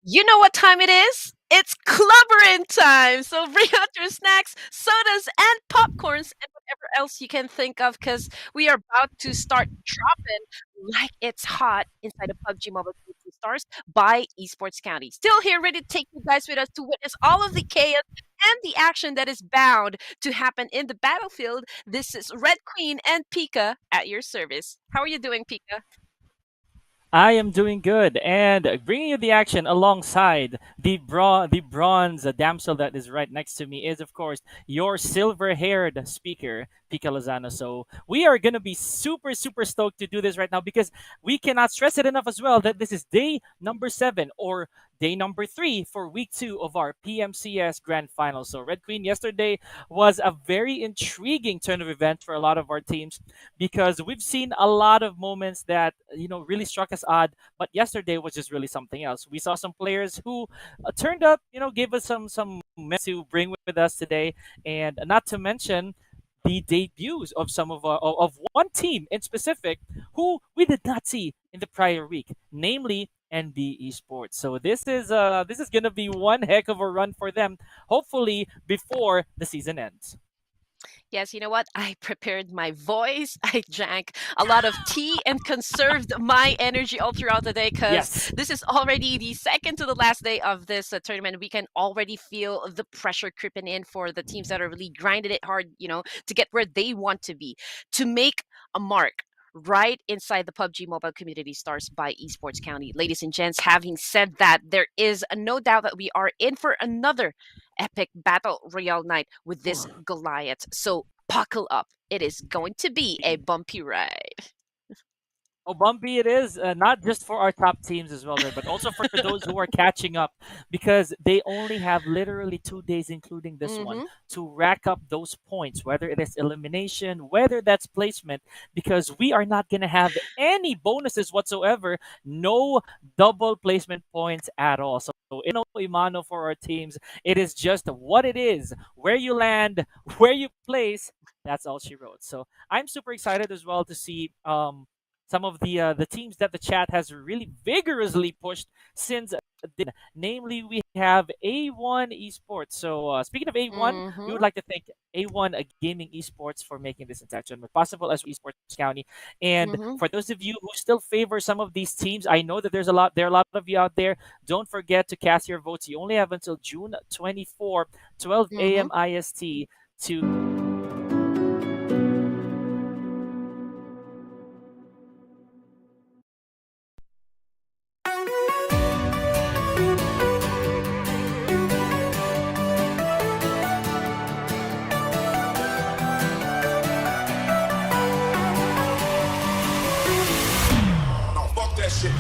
You know what time it is? It's clubbering time! So bring out your snacks, sodas, and popcorns, and whatever else you can think of, because we are about to start dropping like it's hot inside the PUBG Mobile Community Stars by Esports County. Still here, ready to take you guys with us to witness all of the chaos and the action that is bound to happen in the battlefield. This is Red Queen and Pika at your service. How are you doing, Pika? I am doing good and bringing you the action alongside the bronze damsel that is right next to me is of course your silver-haired speaker, Pika Lozano. So we are gonna be super stoked to do this right now because we cannot stress it enough as well that this is day number 7 or day number 3 for week 2 of our PMCS Grand Final. So Red Queen, yesterday was a very intriguing turn of events for a lot of our teams because we've seen a lot of moments that really struck us odd. But yesterday was just really something else. We saw some players who turned up, gave us some to bring with us today, and not to mention the debuts of some of one team in specific who we did not see in the prior week, namely NB Esports. So this is gonna be one heck of a run for them. Hopefully before the season ends. Yes, you know what? I prepared my voice. I drank a lot of tea and conserved my energy all throughout the day because Yes. this is already the second to the last day of this tournament. We can already feel the pressure creeping in for the teams that are really grinding it hard, to get where they want to be, to make a mark right inside the PUBG Mobile Community Stars by Esports County. Ladies and gents, having said that, there is no doubt that we are in for another epic battle royale night with this Goliath. So buckle up. It is going to be a bumpy ride. Oh, bumpy it is, not just for our top teams as well, but also for those who are catching up because they only have literally 2 days, including this one, Mm-hmm. to rack up those points, whether it is elimination, whether that's placement, because we are not going to have any bonuses whatsoever, no double placement points at all. So, Imano for our teams, it is just what it is, where you land, where you place. That's all she wrote. So I'm super excited as well to see some of the teams that the chat has really vigorously pushed since then. Namely, we have A1 Esports. So speaking of A1, we Mm-hmm. would like to thank A1 Gaming Esports for making this entire tournament possible as Esports County. And Mm-hmm. for those of you who still favor some of these teams, I know that there are a lot of you out there. Don't forget to cast your votes. You only have until June 24, 12 Mm-hmm. a.m. IST to Nah, fuck that shit.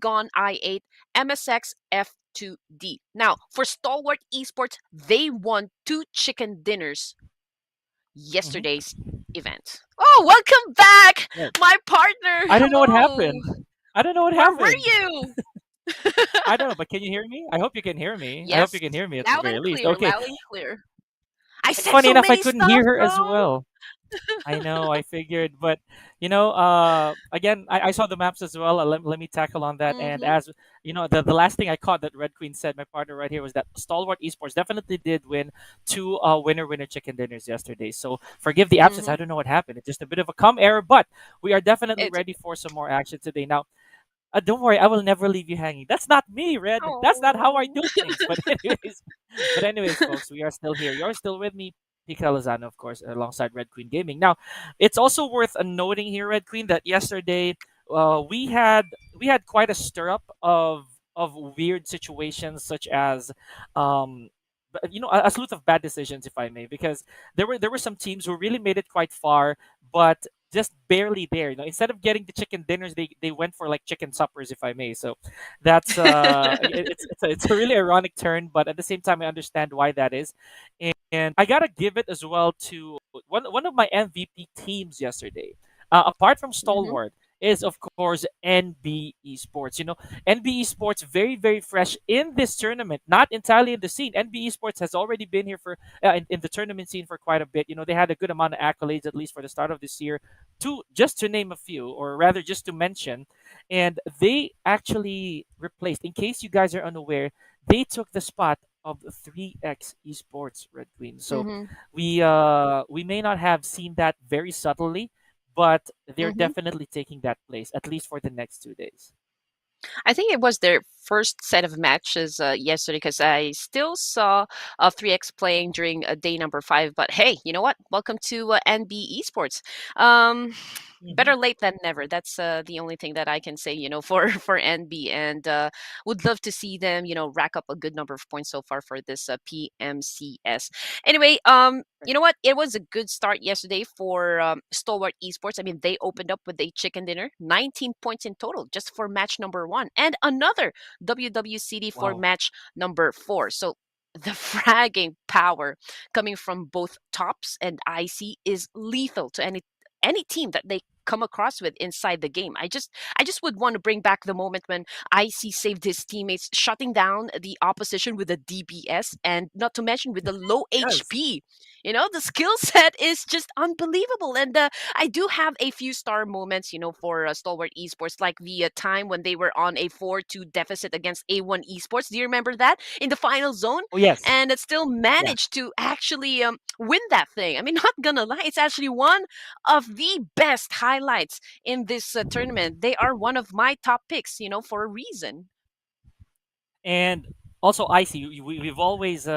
Agon I8, MSX F2D. Now, for Stalwart Esports, they won 2 chicken dinners Hmm. yesterday's event. Oh, welcome back, Right. my partner. I don't know what Hello. happened. I don't know what Where were happened. you? I don't know, but can you hear me? I hope you can hear me. I hope you Yes, can hear me at the loud very and least. clear, Okay. loud and clear. I And said funny so enough, I many couldn't stuff, hear her as though. well. I know, I figured, but again, I saw the maps as well. Let me tackle on that. And Mm-hmm. as you know, the last thing I caught that Red Queen said, my partner right here, was that Stalwart Esports definitely did win 2 winner chicken dinners yesterday. So forgive the absence. Mm-hmm. I don't know what happened. It's just a bit of a come error, but we are definitely It's ready for some more action today. Now, don't worry, I will never leave you hanging. That's not me, Red. That's not how I oh. do things. But anyways, folks, we are still here. You're still with me, Pika Lozano, of course, alongside Red Queen Gaming. Now, it's also worth noting here, Red Queen, that yesterday we had quite a stir up of weird situations, such as a slew of bad decisions, if I may, because there were some teams who really made it quite far, but just barely there. Instead of getting the chicken dinners, they went for like chicken suppers, if I may. So that's it's a really ironic turn, but at the same time, I understand why that is, and I gotta give it as well to one of my MVP teams yesterday. Apart from Mm-hmm. Stalwart, is of course NB Esports. NB Esports very very fresh in this tournament, not entirely in the scene. NB Esports has already been here for in the tournament scene for quite a bit. They had a good amount of accolades at least for the start of this year. Just to name a few, or rather just to mention, and they actually replaced. In case you guys are unaware, they took the spot of 3x Esports, Red Queen. So Mm-hmm. we may not have seen that very subtly, but they're Mm-hmm. definitely taking that place at least for the next 2 days. I think it was their first set of matches yesterday because I still saw 3X playing during day number 5. But hey, you know what? Welcome to NB Esports. Um, Hmm. better late than never. That's the only thing that I can say, for for NB, and would love to see them, rack up a good number of points so far for this PMCS. Anyway, you know what? It was a good start yesterday for Stalwart Esports. I mean, they opened up with a chicken dinner, 19 points in total just for match number 1, and another WWCD for Wow. match number 4. So the fragging power coming from both Tops and IC is lethal to any team that they come across with inside the game. I just would want to bring back the moment when IC saved his teammates, shutting down the opposition with a DPS, and not to mention with the low Yes. HP. The skill set is just unbelievable. And I do have a few star moments, for Stalwart Esports, like the time when they were on a 4-2 deficit against A1 Esports. Do you remember that in the final zone? Oh yes. And it still Yeah. managed to actually win that thing. I mean, not gonna lie, it's actually one of the best highlights in this tournament. They are one of my top picks, for a reason. And also Icy, we've always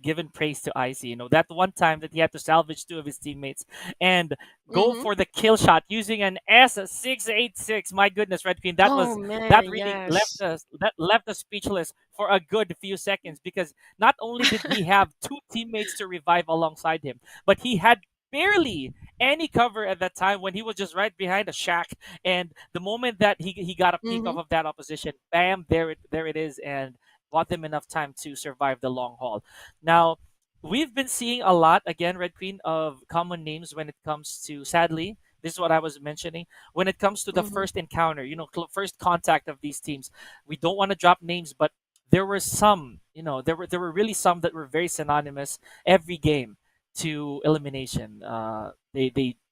given praise to Icy. That one time that he had to salvage 2 of his teammates and go Mm-hmm. for the kill shot using an S686. My goodness, Red Queen, that Oh was that man, really left yes. us that left us speechless for a good few seconds, because not only did he have 2 teammates to revive alongside him, but he had barely any cover at that time when he was just right behind a shack. And the moment that he got a peek Mm-hmm. off of that opposition, bam, there it is, and bought them enough time to survive the long haul. Now, we've been seeing a lot again, Red Queen, of common names when it comes to, sadly, this is what I was mentioning, when it comes to the Mm-hmm. first encounter, first contact of these teams. We don't want to drop names, but there were some, there were really some that were very synonymous every game to elimination.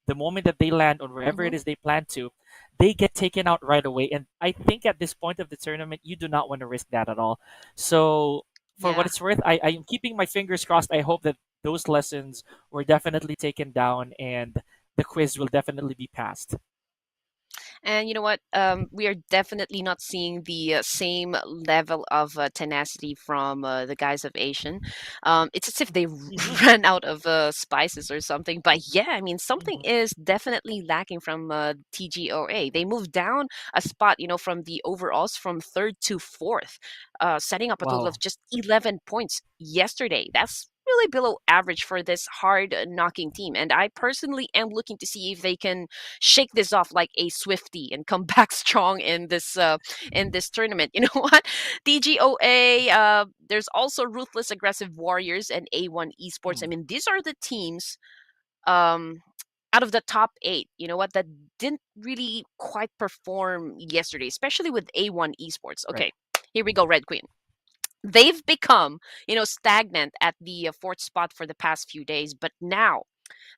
The moment that they land on wherever it Mm-hmm. is they plan to, they get taken out right away. And I think at this point of the tournament, you do not want to risk that at all. So for what Yeah. it's worth, I am keeping my fingers crossed. I hope that those lessons were definitely taken down and the quiz will definitely be passed. And you know what? We are definitely not seeing the same level of tenacity from the guys of Asian. It's as if they Hmm. ran out of spices or something. But yeah, I mean, something Hmm. is definitely lacking from TGOA. They moved down a spot, from the overalls from third to fourth, setting up a total of Wow. just 11 points yesterday. That's really below average for this hard knocking team. And I personally am looking to see if they can shake this off like a Swifty and come back strong in this tournament. You know what? TGOA, there's also Ruthless Aggressive Warriors and A1 Esports. I Hmm. mean, these are the teams um out of the top 8, you know what, that didn't really quite perform yesterday, especially with A1 Esports. Right. Okay, here we go, Red Queen. They've become, stagnant at the fourth spot for the past few days, but now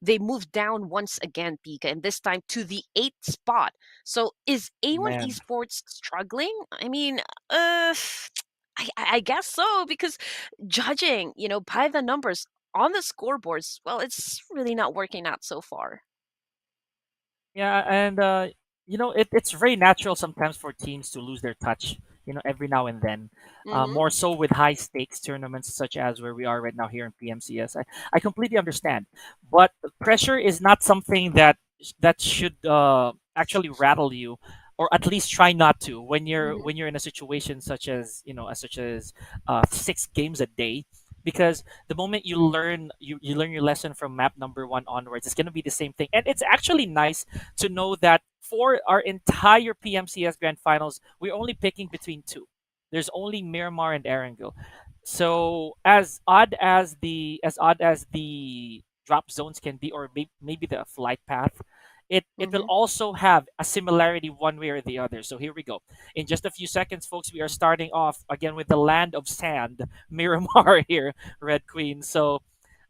they moved down once again, Pika, and this time to the eighth spot. So is A1 Man. Esports struggling? I mean, I guess so, because judging, by the numbers on the scoreboards, well, it's really not working out so far. Yeah, and it's very natural sometimes for teams to lose their touch. Every now and then, Mm-hmm. more so with high stakes tournaments such as where we are right now here in PMCS. I completely understand, but pressure is not something that should actually rattle you, or at least try not to when you're Mm-hmm. when you're in a situation such as 6 games a day, because the moment you learn your lesson from map number 1 onwards, it's going to be the same thing. And it's actually nice to know that for our entire PMCS Grand Finals, we're only picking between two. There's only Miramar and Erangel. So as odd as the drop zones can be, or maybe the flight path, it will Mm-hmm. also have a similarity one way or the other. So here we go. In just a few seconds, folks, we are starting off again with the land of sand, Miramar here, Red Queen. So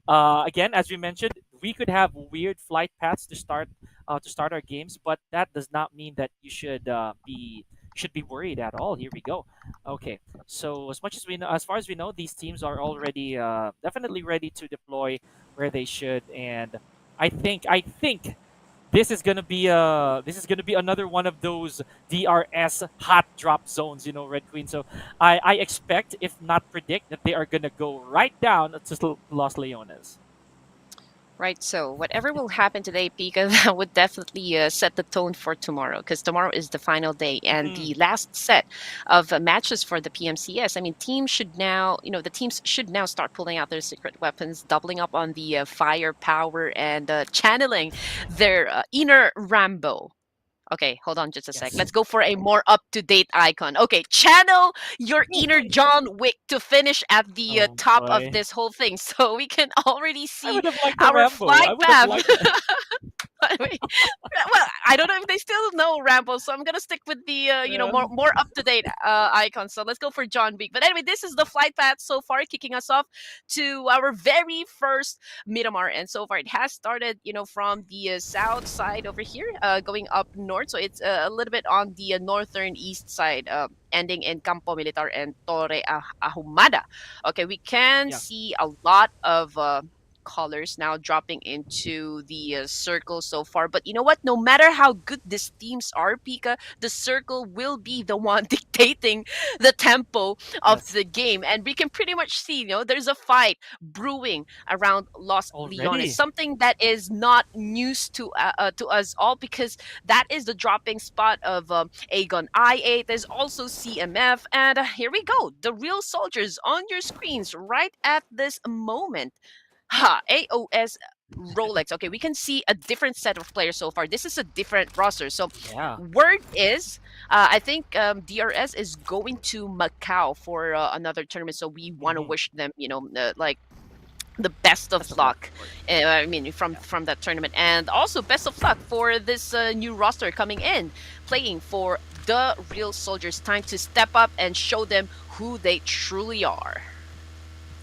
again, as we mentioned, we could have weird flight paths to start our games, but that does not mean that you should be worried at all. Here we go. Okay, so as far as we know, these teams are already definitely ready to deploy where they should, and I think this is gonna be another one of those DRS hot drop zones, Red Queen. So I expect, if not predict, that they are gonna go right down to Los Leones. Right. So whatever will happen today, Pika, that would definitely set the tone for tomorrow, because tomorrow is the final day and Hmm. the last set of matches for the PMCS. I mean, the teams should now start pulling out their secret weapons, doubling up on the firepower, and channeling their inner Rambo. Okay, hold on just a sec. Yes. Let's go for a more up-to-date icon. Okay, channel your inner John Wick to finish at the Oh top of boy. this whole thing, so we can already I see would have liked the our Rambo. flight I would have path. liked that. Anyway, well, I don't know if they still know Rambo, so I'm gonna stick with the Yeah. more up to date icon. So let's go for John Wick. But anyway, this is the flight path so far, kicking us off to our very first Miramar, and so far it has started, from the south side over here, going up north. So it's a little bit on the northern east side, ending in Campo Militar and Torre Ahumada. Okay, we can Yeah. see a lot of colors now dropping into the circle so far. But you know what? No matter how good these teams are, Pika, the circle will be the one dictating the tempo of Yes. the game. And we can pretty much see, there's a fight brewing around Los Leones, Already. something that is not news to us all, because that is the dropping spot of Agon I8. There's also CMF. And here we go. The real soldiers on your screens right at this moment. Ha! AOS Rolex. Okay, we can see a different set of players so far. This is a different roster. So, Yeah. word is, I think DRS is going to Macau for another tournament. So we want to Hmm. wish them, like the best of Best of luck, luck. of course. I mean, from Yeah. that tournament, and also best of luck for this new roster coming in, playing for the real soldiers. Time to step up and show them who they truly are.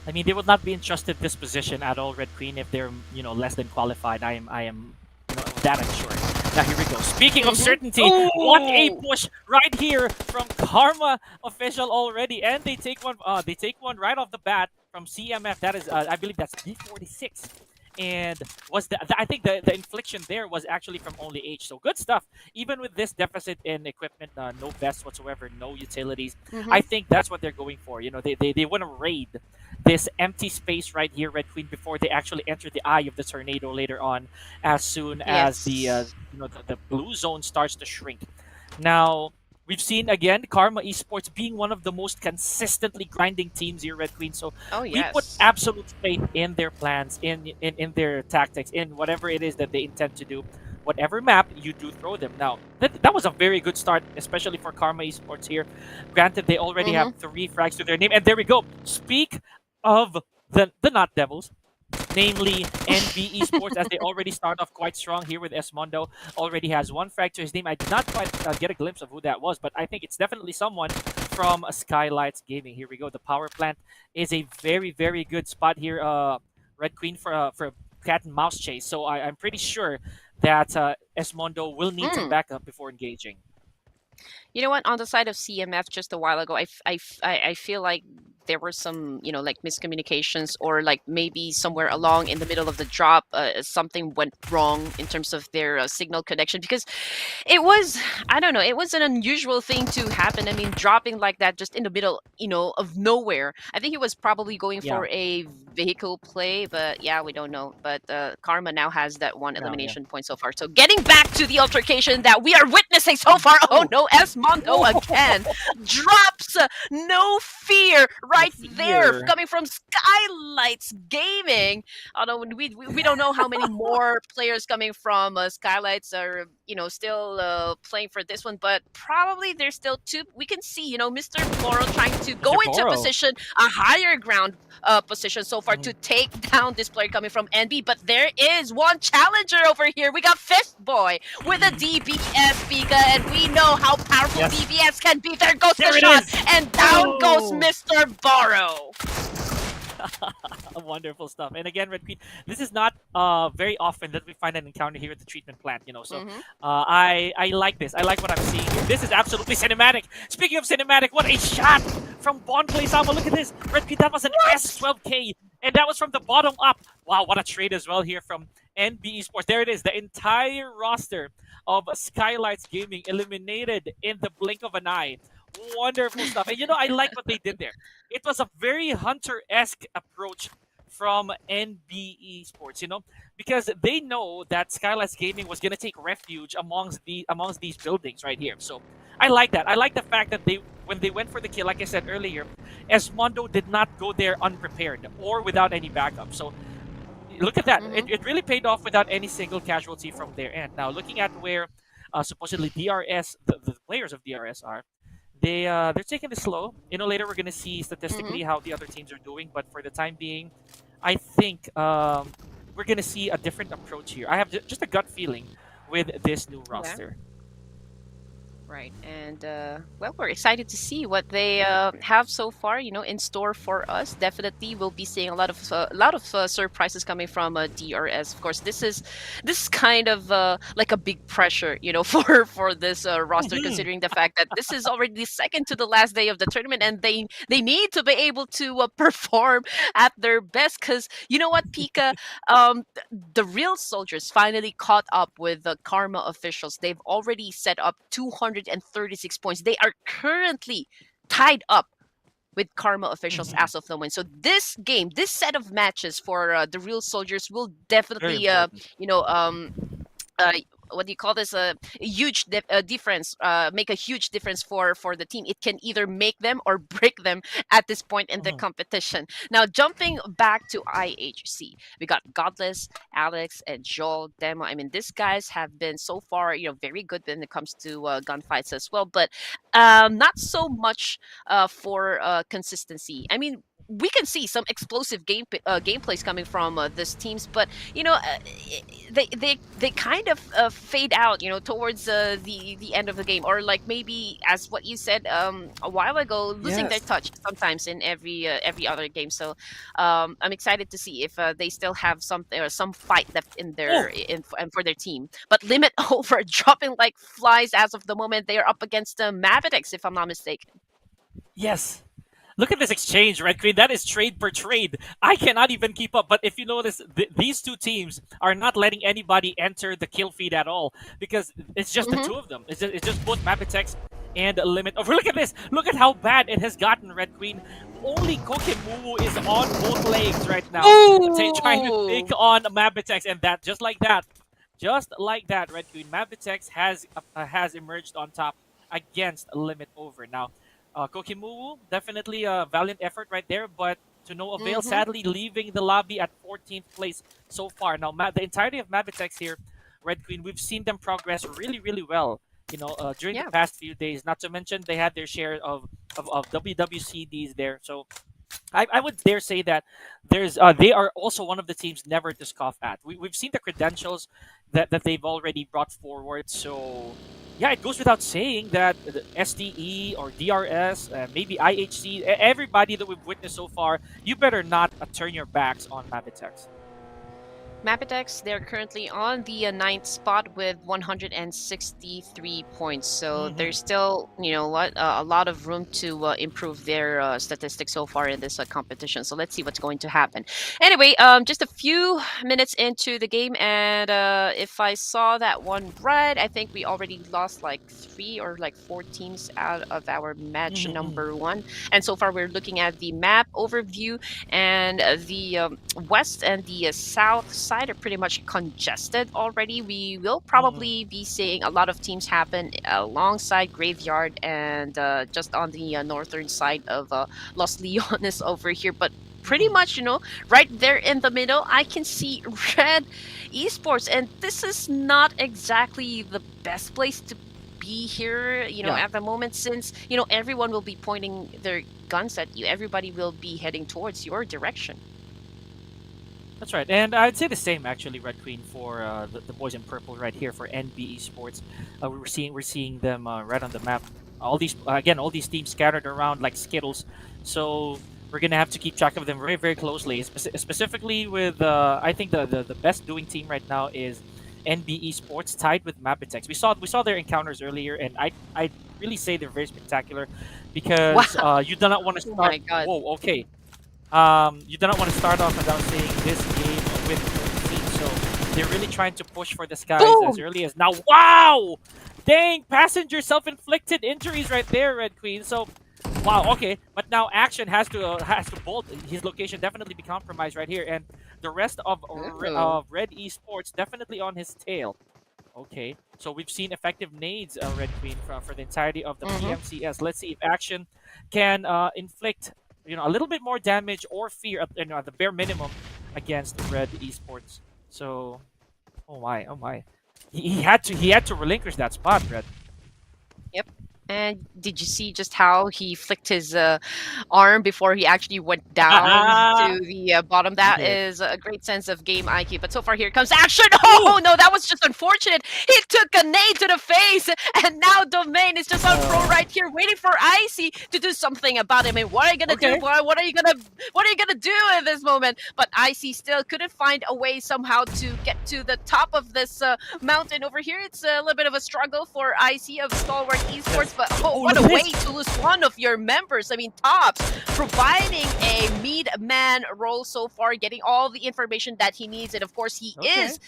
I mean, they would not be entrusted this position at all, Red Queen, if they're less than qualified. I am of that I'm sure. Now here we go. Speaking of Mm-hmm. certainty, what a Oh! push right here from Karma official already, and they take one. They take one right off the bat from CMF. That is, I believe that's D46. And I think the infliction there was actually from only H. So good stuff. Even with this deficit in equipment, no vests whatsoever, no utilities. Mm-hmm. I think that's what they're going for. They want to raid this empty space right here, Red Queen, before they actually enter the eye of the tornado later on, as soon as the Yes. the blue zone starts to shrink. Now, We've seen again Karma Esports being one of the most consistently grinding teams here, Red Queen. So Oh we put yes. absolute faith in their plans, in their tactics, in whatever it is that they intend to do. Whatever map you do throw them. Now that was a very good start, especially for Karma Esports here. Granted, they already have Mm-hmm. 3 frags to their name, and there we go. Speak of the not devils, namely NB Esports, as they already start off quite strong here with Esmondo. Already has 1 frag to his name. I did not quite get a glimpse of who that was, but I think it's definitely someone from Skylightz Gaming. Here we go. The power plant is a very, very good spot here, Red Queen, for a cat and mouse chase. So I'm pretty sure that Esmondo will need some Mm. backup before engaging. You know what? On the side of CMF, just a while ago, I feel like there were some, like miscommunications, or like maybe somewhere along in the middle of the drop, something went wrong in terms of their signal connection, because it was, I don't know, it was an unusual thing to happen. I mean, dropping like that just in the middle, of nowhere. I think he was probably going Yeah. for a vehicle play, but yeah, we don't know. But Karma now has that one No, yeah. elimination point so far. So getting back to the altercation that we are witnessing so far. Oh Oh. no, S Mondo again drops no fear No right there, fear. coming from Skylightz Gaming. Although we don't know how many more players coming from Skylightz are still playing for this one, but probably there's still two. We can see Mr. Boro trying to go Mr. into Boro. position, a higher ground position so far, to take down this player coming from NB. But there is one challenger over here. We got Fifth Boy with a DBS, Pika, and we know how powerful Yes. DBS can be. There goes There the it shot, is. and down goes Oh. Mr. Boro. Wonderful stuff. And again, Red Queen, this is not very often that we find an encounter here at the treatment plant, So Mhm. I like this. I like what I'm seeing here. This is absolutely cinematic. Speaking of cinematic, what a shot from Bon Playsama. Look at this. Red Queen, that was an S12K. And that was from the bottom up. Wow, what a trade as well here from NB Esports. There it is. The entire roster of Skylightz Gaming eliminated in the blink of an eye. Wonderful stuff. And I like what they did there. It was a very hunter-esque approach from NB Esports, because they know that Skylightz Gaming was gonna take refuge amongst these buildings right here. So I like that. I like the fact that when they went for the kill, like I said earlier, Esmondo did not go there unprepared or without any backup. So look at that. Mhm. It really paid off without any single casualty from their end. Now looking at where supposedly DRS, the players of DRS are, they're taking it slow. Later we're gonna see Mhm. statistically how the other teams are doing, but for the time being, I think we're gonna see a different approach here. I have just a gut feeling with this new Yeah. roster. Right, and well, we're excited to see what they have so far, in store for us. Definitely, we'll be seeing a lot of surprises coming from DRS. Of course, this is kind of like a big pressure, for this roster, Mhm. considering the fact that this is already the second to the last day of the tournament, and they need to be able to perform at their best. Because you know what, Pika, the real soldiers finally caught up with the Karma officials. They've already set up 236 points. They are currently tied up with Karma officials Mhm. as of the win. So this game, this set of matches for the real soldiers will Very definitely, important. uh, what do you call this? A huge difference. Make a huge difference for the team. It can either make them or break them at this point in the Mhm. competition. Now, jumping back to IHC, we got Godless, Alex, and Joel Demo. I mean, these guys have been so far, very good when it comes to gunfights as well, but not so much for consistency. I mean, we can see some explosive gameplays coming from these teams, but they kind of fade out, towards the end of the game, or like maybe as what you said a while ago, losing their Yes. touch sometimes in every other game. So I'm excited to see if they still have something or some fight left in their Oh, and for their team. But Limit over dropping like flies as of the moment. They are up against MABATEX, if I'm not mistaken. yes. Look at this exchange, Red Queen. That is trade per trade. I cannot even keep up. But if you notice, these two teams are not letting anybody enter the kill feed at all because it's just the Hmm. two of them. It's just both MABATEX and Limit. Oh, look at this. Look at how bad it has gotten, Red Queen. Only Kokemumu is on both legs right now, trying to take Ooh! on MABATEX, and that just like that, Red Queen, MABATEX has emerged on top. against Limit Over. Now, Kokimu, definitely a valiant effort right there, but to no avail, Mm-hmm. sadly leaving the lobby at 14th place so far. Now, the entirety of MABATEX here, Red Queen, we've seen them progress really, really well. During the Yeah. past few days. Not to mention they had their share of WWCDs there. So I would dare say that they are also one of the teams never to scoff at. We've seen the credentials that they've already brought forward. So yeah, it goes without saying that the STE or DRS, maybe IHC, everybody that we've witnessed so far, you better not turn your backs on MABATEX. MABATEX, they're currently on the ninth spot with 163 points. So Mm-hmm. there's still, a lot of room to improve their statistics so far in this competition. So let's see what's going to happen. Anyway, just a few minutes into the game, and if I saw that one right, I think we already lost like 3 or like 4 teams out of our match Mm-hmm. number 1. And so far, we're looking at the map overview, and the west and the south side are pretty much congested already. We will Mm-hmm. probably be seeing a lot of teams happen alongside Graveyard and just on the northern side of Los Leones over here. But pretty Mm-hmm. much, right there in the middle, I can see Red Esports. And this is not exactly the best place to be here, Yeah. at the moment, since, everyone will be pointing their guns at you. Everybody will be heading towards your direction. That's right, and I'd say the same actually, Red Queen, for the boys in purple right here for NB Esports. We're seeing them right on the map. All these teams scattered around like skittles, so we're gonna have to keep track of them very very closely. Specifically with I think the best doing team right now is NB Esports, tied with MABATEX. We saw their encounters earlier, and I really say they're very spectacular because Wow. you do not want to Oh start. my God. Whoa, okay. You do not want to start off without saying this game with defeat. So they're really trying to push for the skies as Boom! early as now. Wow! Dang, passenger self-inflicted injuries right there, Red Queen. So, wow, okay. But now Action has to bolt. His location definitely be compromised right here, and the rest Ooh. of Red Esports definitely on his tail. Okay, so we've seen effective nades, Red Queen, for the entirety of the Mm-hmm. PMCS. Let's see if Action can inflict, a little bit more damage or fear, at the bare minimum, against Red Esports. So, oh my, he had to relinquish that spot, Red. Yep. And did you see just how he flicked his arm before he actually went down to the bottom? He That did. is a great sense of game IQ. But so far, here comes Action. Ooh! Oh, no, that was just unfortunate. He took a nade to the face, and now Domain is just on pro Uh, right here, waiting for Icy to do something about him. And what are you gonna do, okay. boy? What are you gonna do in this moment? But Icy still couldn't find a way somehow to get to the top of this mountain over here. It's a little bit of a struggle for IC of Stalwart Esports, Yes. but Oh, what look a at way this. to lose one of your members. I mean, Tops providing a mid-man role so far, getting all the information that he needs, and of course, he Okay. is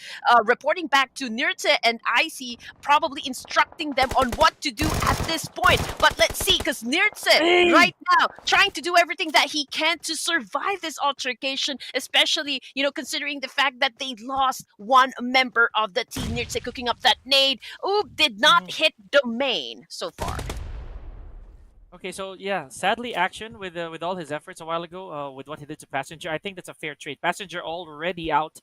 reporting back to Nirte and IC, probably instructing them on what to do at this point. But let's see, because Nirte Hey! right now trying to do everything that he can to survive this altercation, especially, considering the fact that they lost one member of the team. Nirte cooking up that nade. Ooh, did not Mhm. hit Domain so far. Okay, so yeah, sadly, Action with all his efforts a while ago, with what he did to Passenger, I think that's a fair trade. Passenger already out,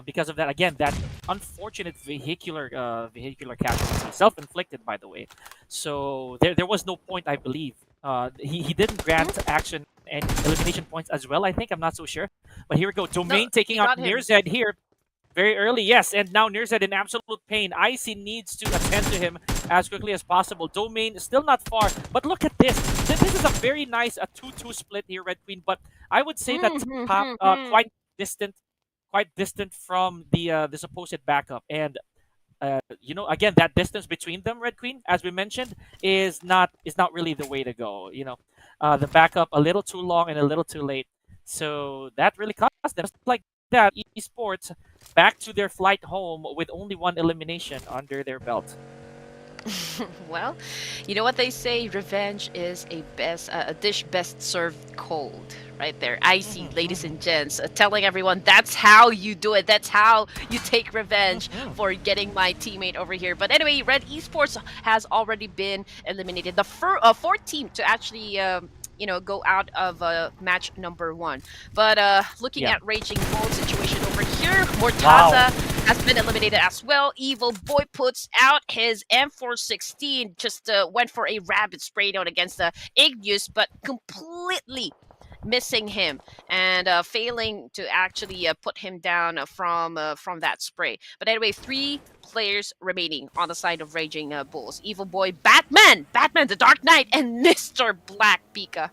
because of that. Again, that unfortunate vehicular casualty, self-inflicted, by the way. So there was no point, I believe. He didn't Hmm? grant Action any elimination points as well. I think I'm not so sure, but here we go. No, Domain taking he out got him. Nearzed here. Very early, yes, and now Nirzad in absolute pain. Icy needs to attend to him as quickly as possible. Domain still not far, but look at this. This is a very nice 2-2 split here, Red Queen. But I would say that top Mm-hmm. distant, quite distant from the supposed backup. And again, that distance between them, Red Queen, as we mentioned, is not really the way to go. The backup a little too long and a little too late. So that really cost them. Just like that, esports back to their flight home with only one elimination under their belt. Well, you know what they say, revenge is a dish best served cold, right there. I see, ladies and gents, telling everyone that's how you do it. That's how you take revenge for getting my teammate over here. But anyway, Red Esports has already been eliminated. The fourth team to actually go out of match number 1. But looking Yeah. at Raging Bull situation over here, Mortaza Wow. has been eliminated as well. Evil Boy puts out his M416, just went for a rapid spray down against Igneous, but completely missing him and failing to actually put him down from that spray. But anyway, 3 players remaining on the side of Raging Bulls: Evil Boy, Batman, the Dark Knight, and Mr. Black Pika.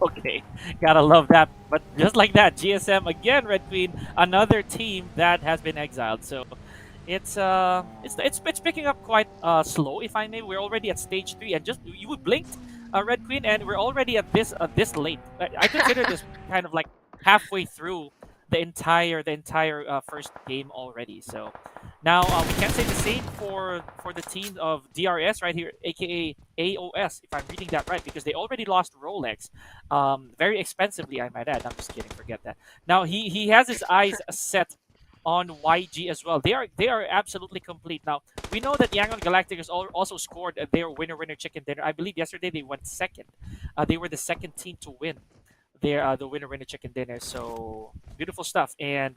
Okay, gotta love that. But just like that, GSM again, Red Queen, another team that has been exiled. So it's picking up quite slow, if I may. We're already at stage 3, and just you would blinked, Red Queen, and we're already at this late. I consider this kind of like halfway through the entire first game already. So now we can say the same for the team of DRS right here, aka AOS, if I'm reading that right, because they already lost Rolex, very expensively, I might add. I'm just kidding, forget that. Now he has his eyes set on YG as well. They are absolutely complete. Now we know that Agon Galacticos also scored their winner chicken dinner. I believe yesterday they went second. They were the second team to win the winner chicken dinner. So beautiful stuff. And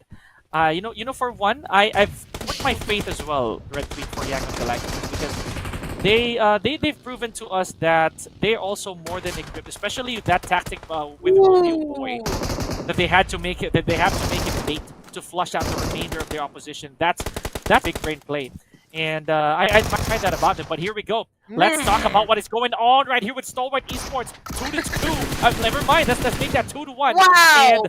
for one, I've put my faith as well, Red Queen, for Agon Galacticos, because they've proven to us that they're also more than equipped, especially that tactic with Rodeo Boy, that they have to make it bait to flush out the remainder of their opposition. That's big brain play. And I find that about them. But here we go. Let's talk about what is going on right here with STALWART Esports. 2-2. Never mind. Let's make that 2-1. Wow!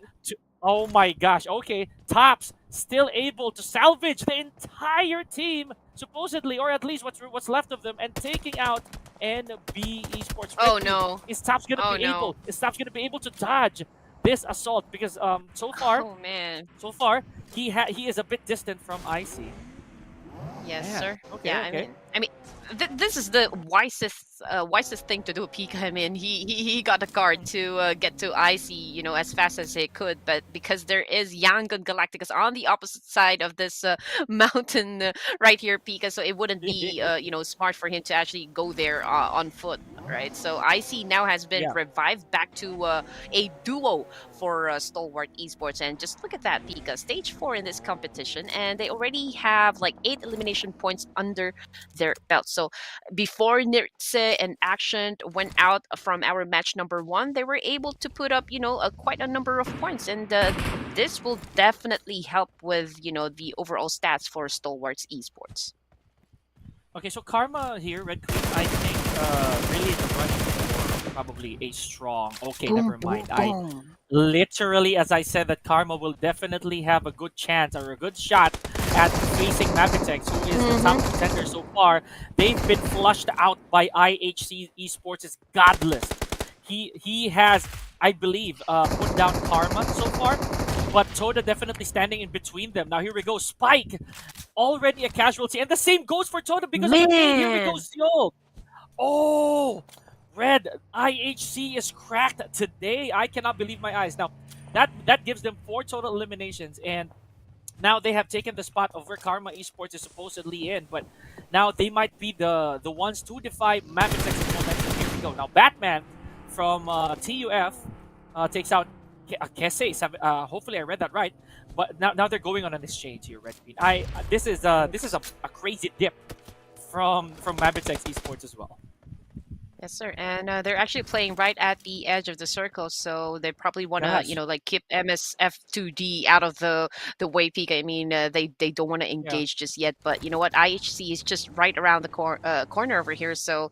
Oh my gosh. Okay. Tops still able to salvage the entire team, supposedly, or at least what's left of them, and taking out NB Esports. Oh no. Is Tops gonna be able? Is Tops gonna be able to dodge this assault? Because so far, he is a bit distant from IC. Yes, Yeah. sir. Okay, Yeah, okay. I mean, this is the wisest thing to do, Pika. I mean, he got a card to get to IC, as fast as he could. But because there is Yangon Galacticus on the opposite side of this mountain right here, Pika, so it wouldn't be smart for him to actually go there on foot, right? So IC now has been Yeah. revived back to a duo for STALWART Esports, and just look at that, Pika. Stage 4 in this competition, and they already have like 8 elimination points under their belt. So before Nirtse and Action went out from our match number 1, they were able to put up, quite a number of points, and this will definitely help with, the overall stats for STALWART's Esports. Okay, so Karma here, Red Queen, I think really in the running for probably a strong. Okay, never mind. I literally, as I said, that Karma will definitely have a good chance or a good shot at facing MABATEX, who is the top contender so far. They've been flushed out by IHC Esports' Godless. He has, I believe, put down Karma so far, but Toda definitely standing in between them. Now here we go, Spike, already a casualty, and the same goes for Toda because of the name. Here we go, Zio. Oh, Red, IHC is cracked today. I cannot believe my eyes. Now, that gives them 4 total eliminations, and now they have taken the spot of where Karma Esports is supposedly in, but now they might be the ones to defy MABATEX momentum. Here we go. Now, Batman from TUF takes out Kese. Hopefully, I read that right. But now they're going on an exchange here, Red Queen. This is a crazy dip from MABATEX Esports as well. Yes, sir. And they're actually playing right at the edge of the circle, so they probably want to, Yes. keep MSF2D out of the way. Peak. I mean, they don't want to engage just yet. But you know what? IHC is just right around the corner over here. So,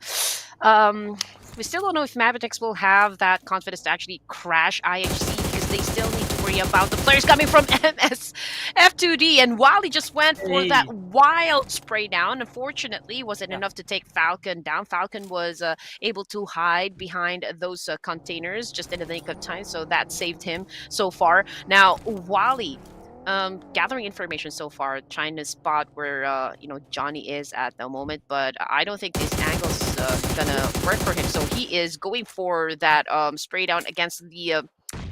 we still don't know if MABATEX will have that confidence to actually crash IHC, because they still need to worry about the players coming from MSF2D. And Wally just went for that wild spray down. Unfortunately, wasn't enough to take Falcon down. Falcon was able to hide behind those containers just in the nick of time, so that saved him so far. Now, Wally, gathering information so far, trying to spot where Johnny is at the moment, but I don't think these angles gonna work for him. So he is going for that spray down against the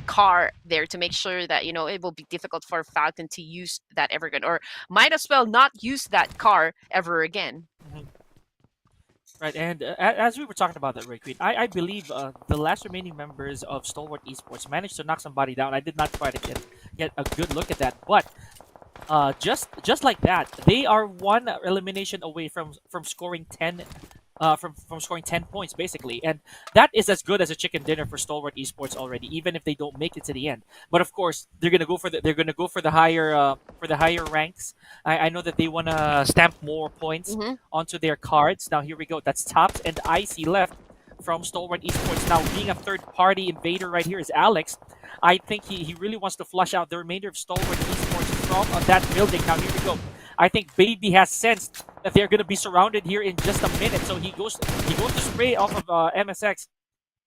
car there to make sure that it will be difficult for Falcon to use that ever again, or might as well not use that car ever again. Mhm. Right, and as we were talking about that, Ray Queen, I believe the last remaining members of Stalwart Esports managed to knock somebody down. I did not try to get a good look at that, but just like that, they are one elimination away from scoring 10 from scoring 10 points basically, and that is as good as a chicken dinner for Stalwart Esports already, even if they don't make it to the end. But of course, they're gonna go for the higher ranks. I know that they wanna stamp more points Mm-hmm. onto their cards. Now here we go. That's Tops and Icy left from Stalwart Esports. Now being a third party invader right here is Alex. I think he really wants to flush out the remainder of Stalwart Esports from that building. Now here we go. I think Baby has sensed that they're going to be surrounded here in just a minute, so he goes to spray off of MSX.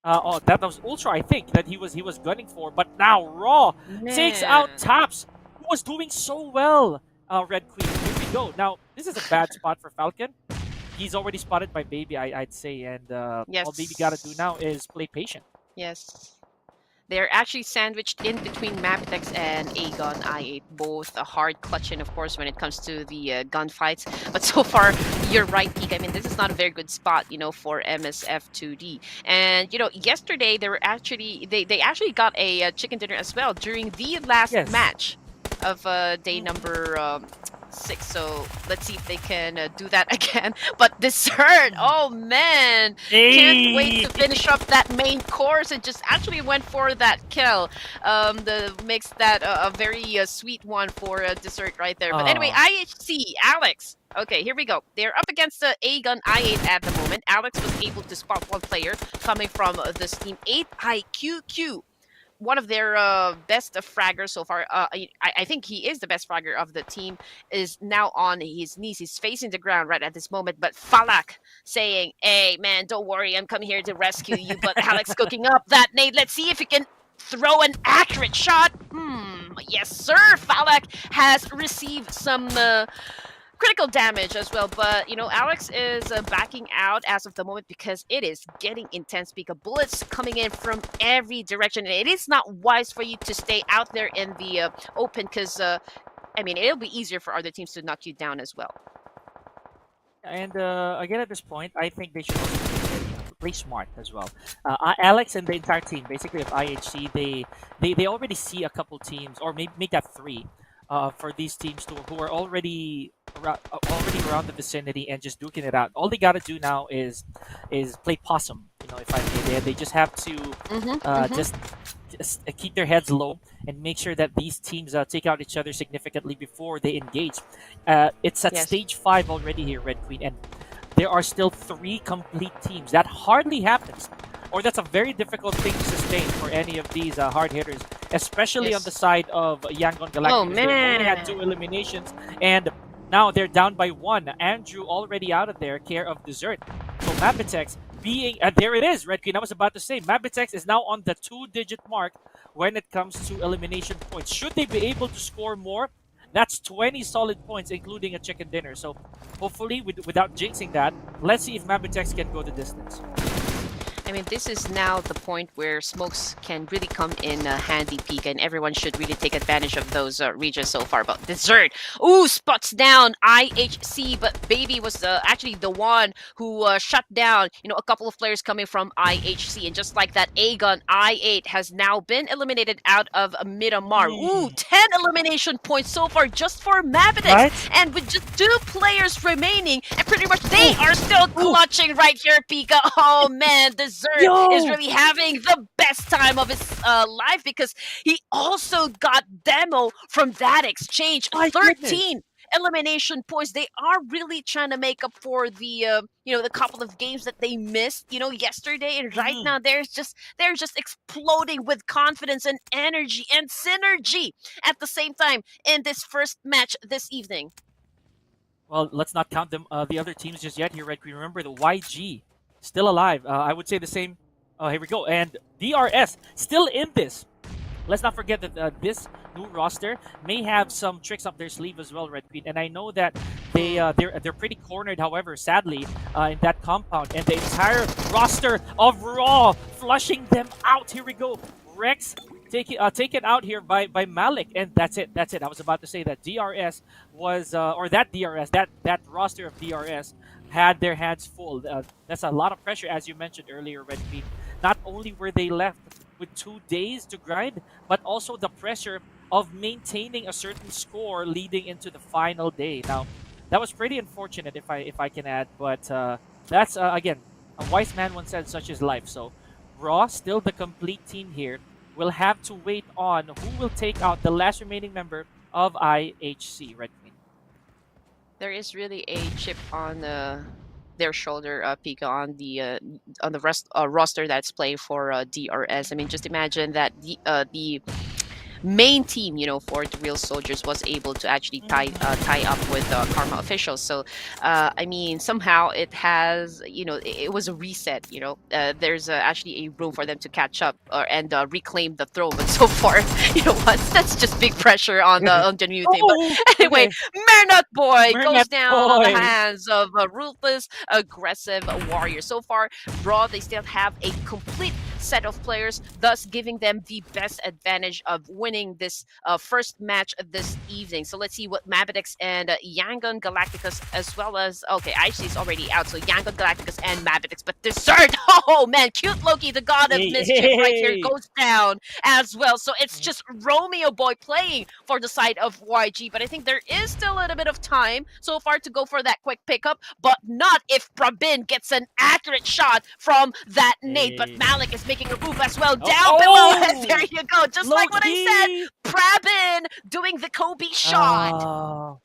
That was Ultra, I think, that he was gunning for. But now Raw takes out Tops, who was doing so well. Red Queen. Here we go. Now this is a bad spot for Falcon. He's already spotted by Baby, I'd say, and Yes. all Baby gotta do now is play patient. Yes. They're actually sandwiched in between MABATEX and Agon I8, both a hard clutching, of course, when it comes to the gunfights. But so far, you're right, Pika. I mean, this is not a very good spot, for MSF2D. And, yesterday, they actually got a chicken dinner as well during the last Yes. match of day number 6. So let's see if they can do that again. But dessert, oh man, can't wait to finish up that main course and just actually went for that kill. Makes that a very sweet one for dessert right there. But anyway, IHC, Alex. Okay, here we go. They're up against the Agon I8 at the moment. Alex was able to spot one player coming from this team, 8IQQ. One of their best fraggers so far. I think he is the best fragger of the team, is now on his knees. He's facing the ground right at this moment. But Falak saying, hey, man, don't worry. I'm coming here to rescue you. But Alex cooking up that nade. Let's see if he can throw an accurate shot. Yes, sir. Falak has received some critical damage as well, but Alex is backing out as of the moment because it is getting intense because bullets coming in from every direction, and it is not wise for you to stay out there in the open because it'll be easier for other teams to knock you down as well. And again, at this point, I think they should also play smart as well. Alex and the entire team, basically of IHC, they already see a couple teams, or maybe make that 3. For these teams who are already around the vicinity and just duking it out. All they gotta do now is play possum. If I may, they just have to just keep their heads low and make sure that these teams take out each other significantly before they engage. It's at stage 5 already here, Red Queen, and there are still 3 complete teams. That hardly happens, or that's a very difficult thing to sustain for any of these hard hitters, especially on the side of Yangon Galactic. Oh, man. They only had 2 eliminations, and now they're down by 1. Andrew already out of there, care of Dessert. So MABATEX being... there it is, Red Queen. I was about to say, MABATEX is now on the 2-digit mark when it comes to elimination points. Should they be able to score more, that's 20 solid points, including a chicken dinner. So hopefully, without jinxing that, let's see if MABATEX can go the distance. This is now the point where smokes can really come in handy, Pika, and everyone should really take advantage of those regions so far. But Dessert, spots down IHC, but Baby was actually the one who shut down, a couple of players coming from IHC. And just like that, Agon I8 has now been eliminated out of Miramar. 10 elimination points so far just for MABATEX. Right? And with just 2 players remaining, and pretty much they are still clutching right here, Pika. Oh, man, Dessert is really having the best time of his life because he also got demo from that exchange. 13 elimination points. They are really trying to make up for the the couple of games that they missed yesterday, and right now they're just exploding with confidence and energy and synergy at the same time in this first match this evening. Well, let's not count them the other teams just yet here, Red Queen. Remember the YG still alive. I would say the same. Here we go. And DRS still in this. Let's not forget that this new roster may have some tricks up their sleeve as well, Red Queen. And I know that they're pretty cornered, however, sadly, in that compound, and the entire roster of Raw flushing them out. Here we go. Rex taken out here by Malik, and that's it. That's it. I was about to say that DRS was, or that DRS, that roster of DRS had their hands full. That's a lot of pressure, as you mentioned earlier, Red Queen. Not only were they left with 2 days to grind, but also the pressure of maintaining a certain score leading into the final day. Now, that was pretty unfortunate, if I can add, but that's again, a wise man once said, "Such is life." So, Raw still the complete team here. We'll have to wait on who will take out the last remaining member of IHC, Red Queen. There is really a chip on their shoulder, Pika, on the roster that's playing for DRS. I mean, just imagine that the main team, for the real soldiers was able to actually tie up with Karma officials. So, I mean, somehow it has, it was a reset. There's actually a room for them to catch up and reclaim the throne. But so far, you know what? That's just big pressure on the new team. But Oh, anyway, okay. Mernut Boy goes Mernut down on the Boy. hands of a ruthless, aggressive warrior. So far, Raw, they still have a complete set of players, thus giving them the best advantage of winning this first match of this evening. So let's see what MABATEX and Yangon Galacticus, as well as, okay, actually it's already out, so Yangon Galacticus and MABATEX, but this third, oh man, cute Loki, the god of mischief right here, goes down as well. So it's just Romeo Boy playing for the side of YG, but I think there is still a little bit of time so far to go for that quick pickup, but not if Prabin gets an accurate shot from that nade. But Malik is making a move as well down below. And there you go, just like what I said, Prabin doing the Kobe shot. Oh,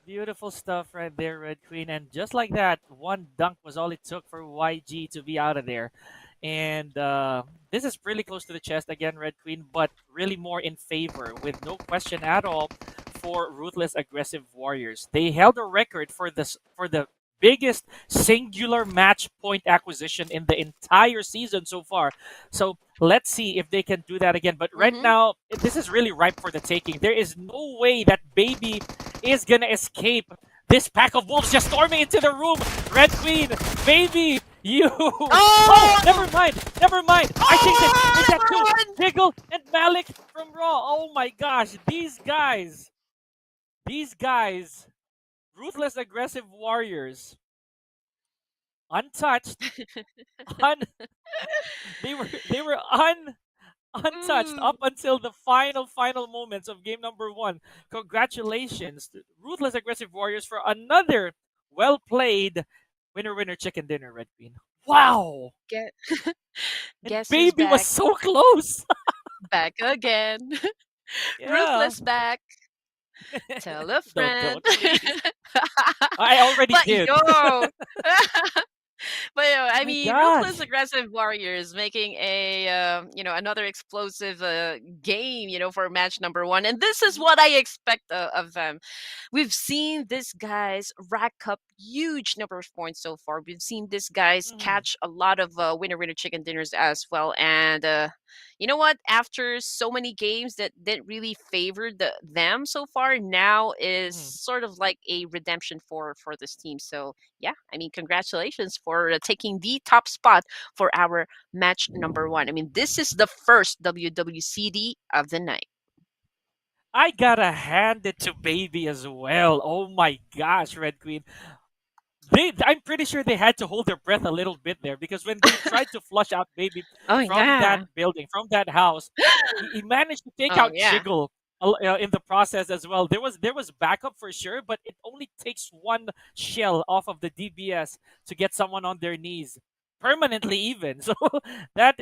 beautiful stuff right there, Red Queen. And just like that, one dunk was all it took for YG to be out of there. And this is really close to the chest again, Red Queen, but really more in favor, with no question at all, for Ruthless Aggressive Warriors. They held a record for the biggest singular match point acquisition in the entire season so far. So let's see if they can do that again. But right now, this is really ripe for the taking. There is no way that Baby is gonna escape this pack of wolves just storming into the room. Red Queen, Baby, you. Oh, never mind. Never mind. I think it's that two. Jiggle and Malik from Raw. Oh my gosh, these guys, Ruthless Aggressive Warriors, untouched, they were untouched up until the final moments of game number 1. Congratulations, to Ruthless Aggressive Warriors, for another well played winner chicken dinner, Red Queen. Wow! Guess Baby who's was back? so close. Back again. Yeah. Ruthless back. Tell a friend. Don't, please. I already did. Yo. But I My mean, gosh. Ruthless Aggressive Warriors making a another explosive game, for match number 1, and this is what I expect of them. We've seen these guys rack up huge number of points so far. We've seen these guys catch a lot of winner chicken dinners as well, and you know what? After so many games that didn't really favor them so far, now is sort of like a redemption for this team. So yeah, I mean, congratulations for taking the top spot for our match number 1. I mean, this is the first WWCD of the night. I gotta hand it to Baby as well. Oh my gosh, Red Queen. I'm pretty sure they had to hold their breath a little bit there, because when they tried to flush out Baby from that building, from that house, he managed to take out Jiggle in the process as well. There was backup for sure, but it only takes one shell off of the DBS to get someone on their knees permanently, even. So that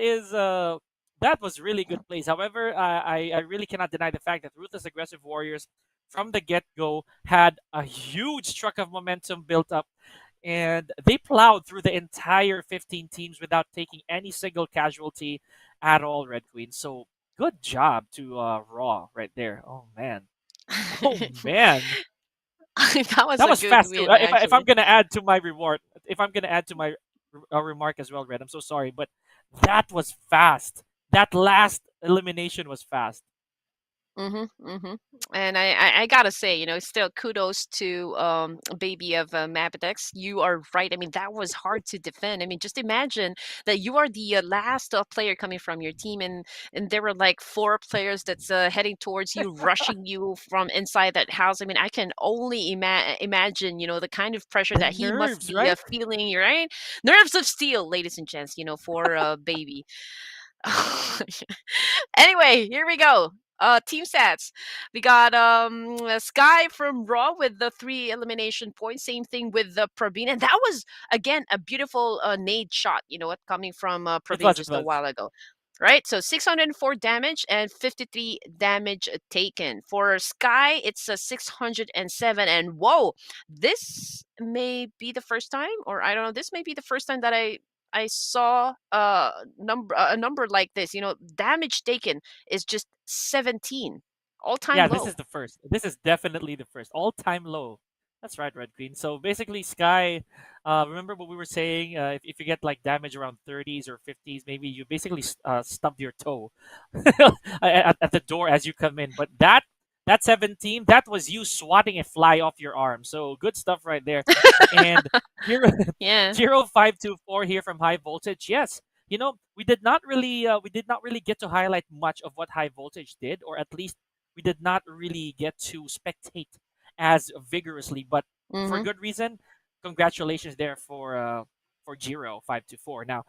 was really good plays. However, I really cannot deny the fact that Ruthless Aggressive Warriors from the get-go had a huge truck of momentum built up, and they plowed through the entire 15 teams without taking any single casualty at all, Red Queen. So good job to Raw right there. Oh man. Oh man. that was a good fast. win, If I'm gonna add to my reward, if I'm gonna add to my remark as well, Red, I'm so sorry, but that was fast. That last elimination was fast. And I gotta say, still kudos to baby of MABATEX. You are right. I mean, that was hard to defend. I mean, just imagine that you are the last player coming from your team, and there were like four players that's heading towards you, rushing you from inside that house. I mean, I can only imagine, the kind of pressure The that he must nerves, be right? feeling. Right, nerves of steel, ladies and gents. For baby. Anyway, here we go. Team stats. We got Sky from Raw with the 3 elimination points. Same thing with the Praveen, and that was again a beautiful nade shot. You know what, coming from It Praveen was. It just a was. while ago. Right, so 604 damage and 53 damage taken. For Sky, it's a 607. And whoa, this may be the first time, or I don't know, this may be the first time that I saw a number like this. Damage taken is just 17, all time Yeah, this low. is the first. This is definitely the first all-time low. That's right, Red Green. So basically, Sky. Remember what we were saying? If you get like damage around 30s or 50s, maybe you basically stubbed your toe at the door as you come in. But that 17, that was you swatting a fly off your arm. So good stuff right there. And zero, Yeah. 0524 here from High Voltage. Yes, we did not really get to highlight much of what High Voltage did, or at least we did not really get to spectate as vigorously, but for Mm-hmm. good reason. Congratulations there for Jiro 524. Now,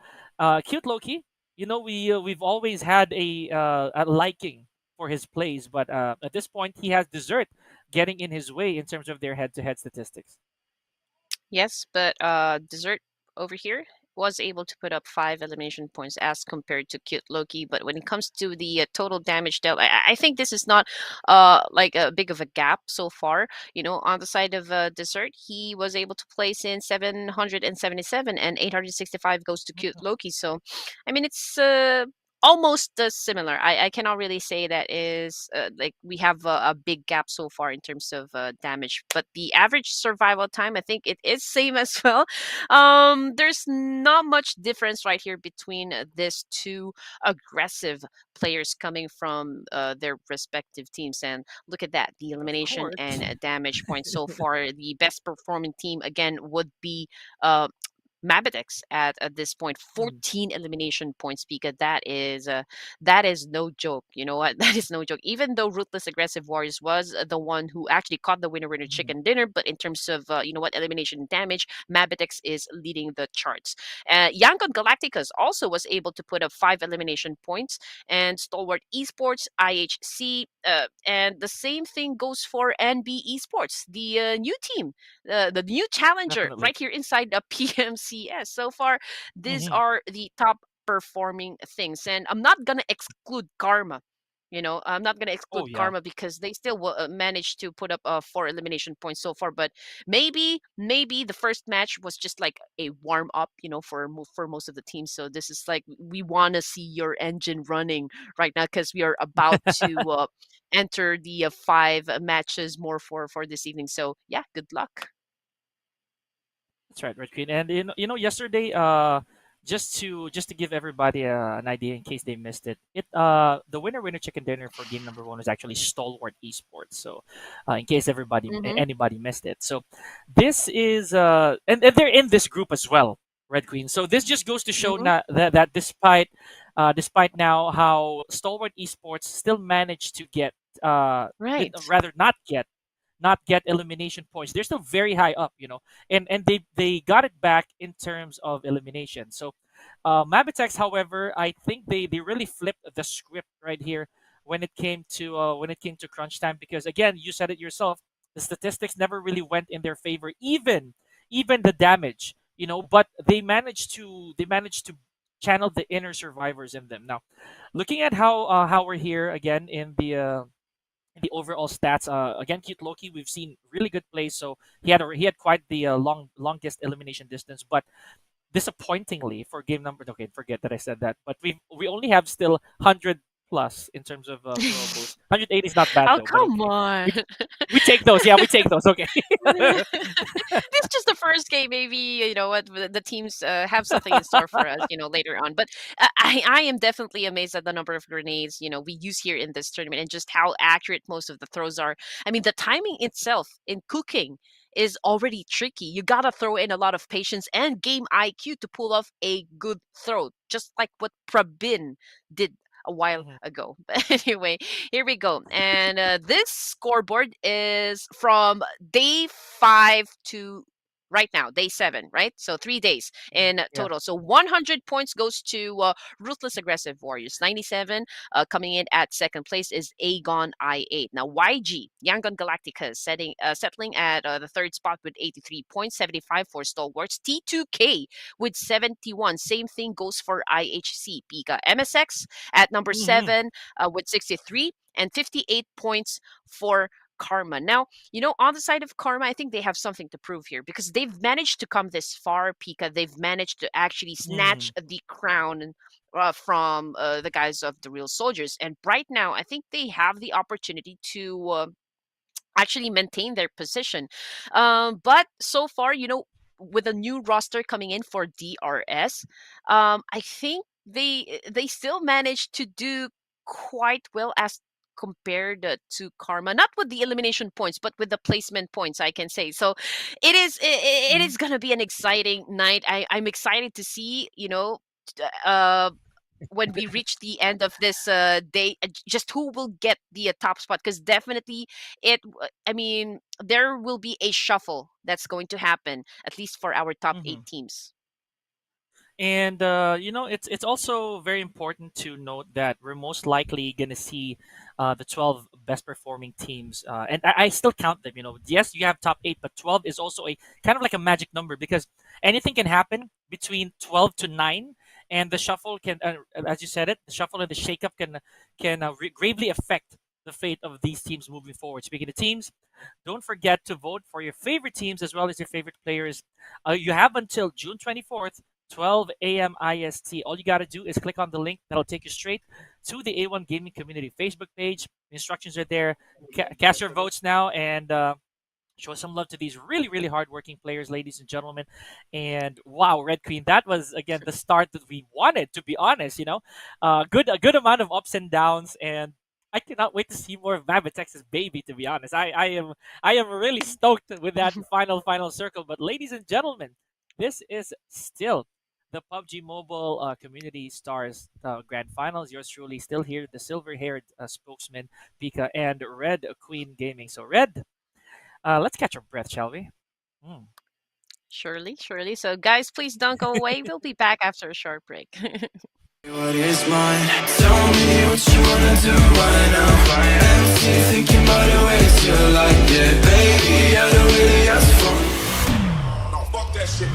cute Loki. We've always had a liking for his plays, but at this point he has dessert getting in his way in terms of their head-to-head statistics. Yes, but Dessert over here was able to put up 5 elimination points as compared to Cute Loki. But when it comes to the total damage dealt, I think this is not like a big of a gap so far. On the side of Dessert, he was able to place in 777, and 865 goes to Cute Loki. So, I mean, it's almost similar. I cannot really say that is like we have a big gap so far in terms of damage, but the average survival time, I think it is same as well. There's not much difference right here between these two aggressive players coming from their respective teams. And look at that, the Of elimination course. and damage points so far. The best performing team again would be uh, MABATEX at this point, Mhm. 14 elimination points, because that is no joke. You know what? That is no joke. Even though Ruthless Aggressive Warriors was the one who actually caught the winner Mhm. chicken dinner, but in terms of elimination damage, MABATEX is leading the charts. Yangon Galacticus also was able to put up 5 elimination points, and Stalwart Esports, IHC, and the same thing goes for NB Esports, the new team, the new challenger Definitely. right here inside the PMCS. So far, these Hmm. are the top performing things, and I'm not gonna exclude Karma. I'm not gonna Oh exclude yeah. Karma because they still will manage to put up 4 elimination points so far. But maybe the first match was just like a warm up, for most of the teams. So this is like we want to see your engine running right now because we are about to enter the 5 matches more for this evening. So yeah, good luck. That's right, Red Queen. And yesterday, just to give everybody an idea in case they missed it, the winner chicken dinner for game number one was actually Stalwart Esports. So, in case Mm-hmm. anybody missed it, so this is and they're in this group as well, Red Queen. So this just goes to show Mm-hmm. that despite now how Stalwart Esports still managed to get Right. rather not get elimination points. They're still very high up, and they got it back in terms of elimination. So, Mabitex, however, I think they really flipped the script right here when it came to crunch time, because again, you said it yourself, the statistics never really went in their favor, even the damage, but they managed to channel the inner survivors in them. Now, looking at how we're here again in the overall stats. Again, Cute Loki, we've seen really good plays. So he had quite the longest elimination distance, but disappointingly for game number. Okay, forget that I said that. But we only have still 100 plus in terms of throwables. 180 is not bad Oh, though, but come okay. on. We take those. Yeah, we take those. Okay. This is just the first game. Maybe you know what the teams have something in store for us, later on. But I am definitely amazed at the number of grenades we use here in this tournament and just how accurate most of the throws are. I mean, the timing itself in cooking is already tricky. You gotta throw in a lot of patience and game IQ to pull off a good throw, just like what Prabin did a while Mhm. ago. But anyway, here we go. And this scoreboard is from day 5 to right now, day 7, right? So 3 days in Yeah. total. So 100 points goes to Ruthless Aggressive Warriors. 97 coming in at second place is Agon I8. Now YG, Yangon Galactica, settling at the third spot with 83 points, 75 for Stalwarts. T2K with 71. Same thing goes for IHC. Pika MSX at number Hmm. 7 with 63 and 58 points for Karma. Now, on the side of Karma, I think they have something to prove here because they've managed to come this far, Pika. They've managed to actually snatch Hmm. the crown from the guys of the Real Soldiers. And right now, I think they have the opportunity to actually maintain their position. But so far, with a new roster coming in for DRS, I think they still managed to do quite well as compared to Karma, not with the elimination points, but with the placement points, I can say. So it Hmm. is gonna be an exciting night. I'm excited to see, uh when we reach the end of this day, just who will get the top spot, because definitely I mean, there will be a shuffle that's going to happen, at least for our top 8 Hmm. teams. And it's also very important to note that we're most likely gonna see the 12 best performing teams, and I still count them. Yes, you have top 8, but 12 is also a kind of like a magic number because anything can happen between 12 to 9, and the shuffle can, as you said it, the shuffle and the shakeup can gravely affect the fate of these teams moving forward. Speaking of teams, don't forget to vote for your favorite teams as well as your favorite players. You have until June 24th, 12 a.m. IST. All you got to do is click on the link that'll take you straight to the A1 Gaming Community Facebook page. The instructions are there. Cast your votes now and show some love to these really, really hardworking players, ladies and gentlemen. And wow, Red Queen, that was again the start that we wanted. To be honest, a good amount of ups and downs, and I cannot wait to see more of MABATEX's baby. To be honest, I am really stoked with that final circle. But ladies and gentlemen, this is still the PUBG Mobile Community Stars Grand Finals. Yours truly still here, the silver-haired spokesman, Pika, and Red Queen Gaming. So Red, let's catch our breath, shall we? Mm. Surely, surely. So guys, please don't go away. We'll be back after a short break. What is mine? Tell me what you wanna do right now. Empty, thinking about the ways you like it, baby. I don't really ask for. No, fuck that shit.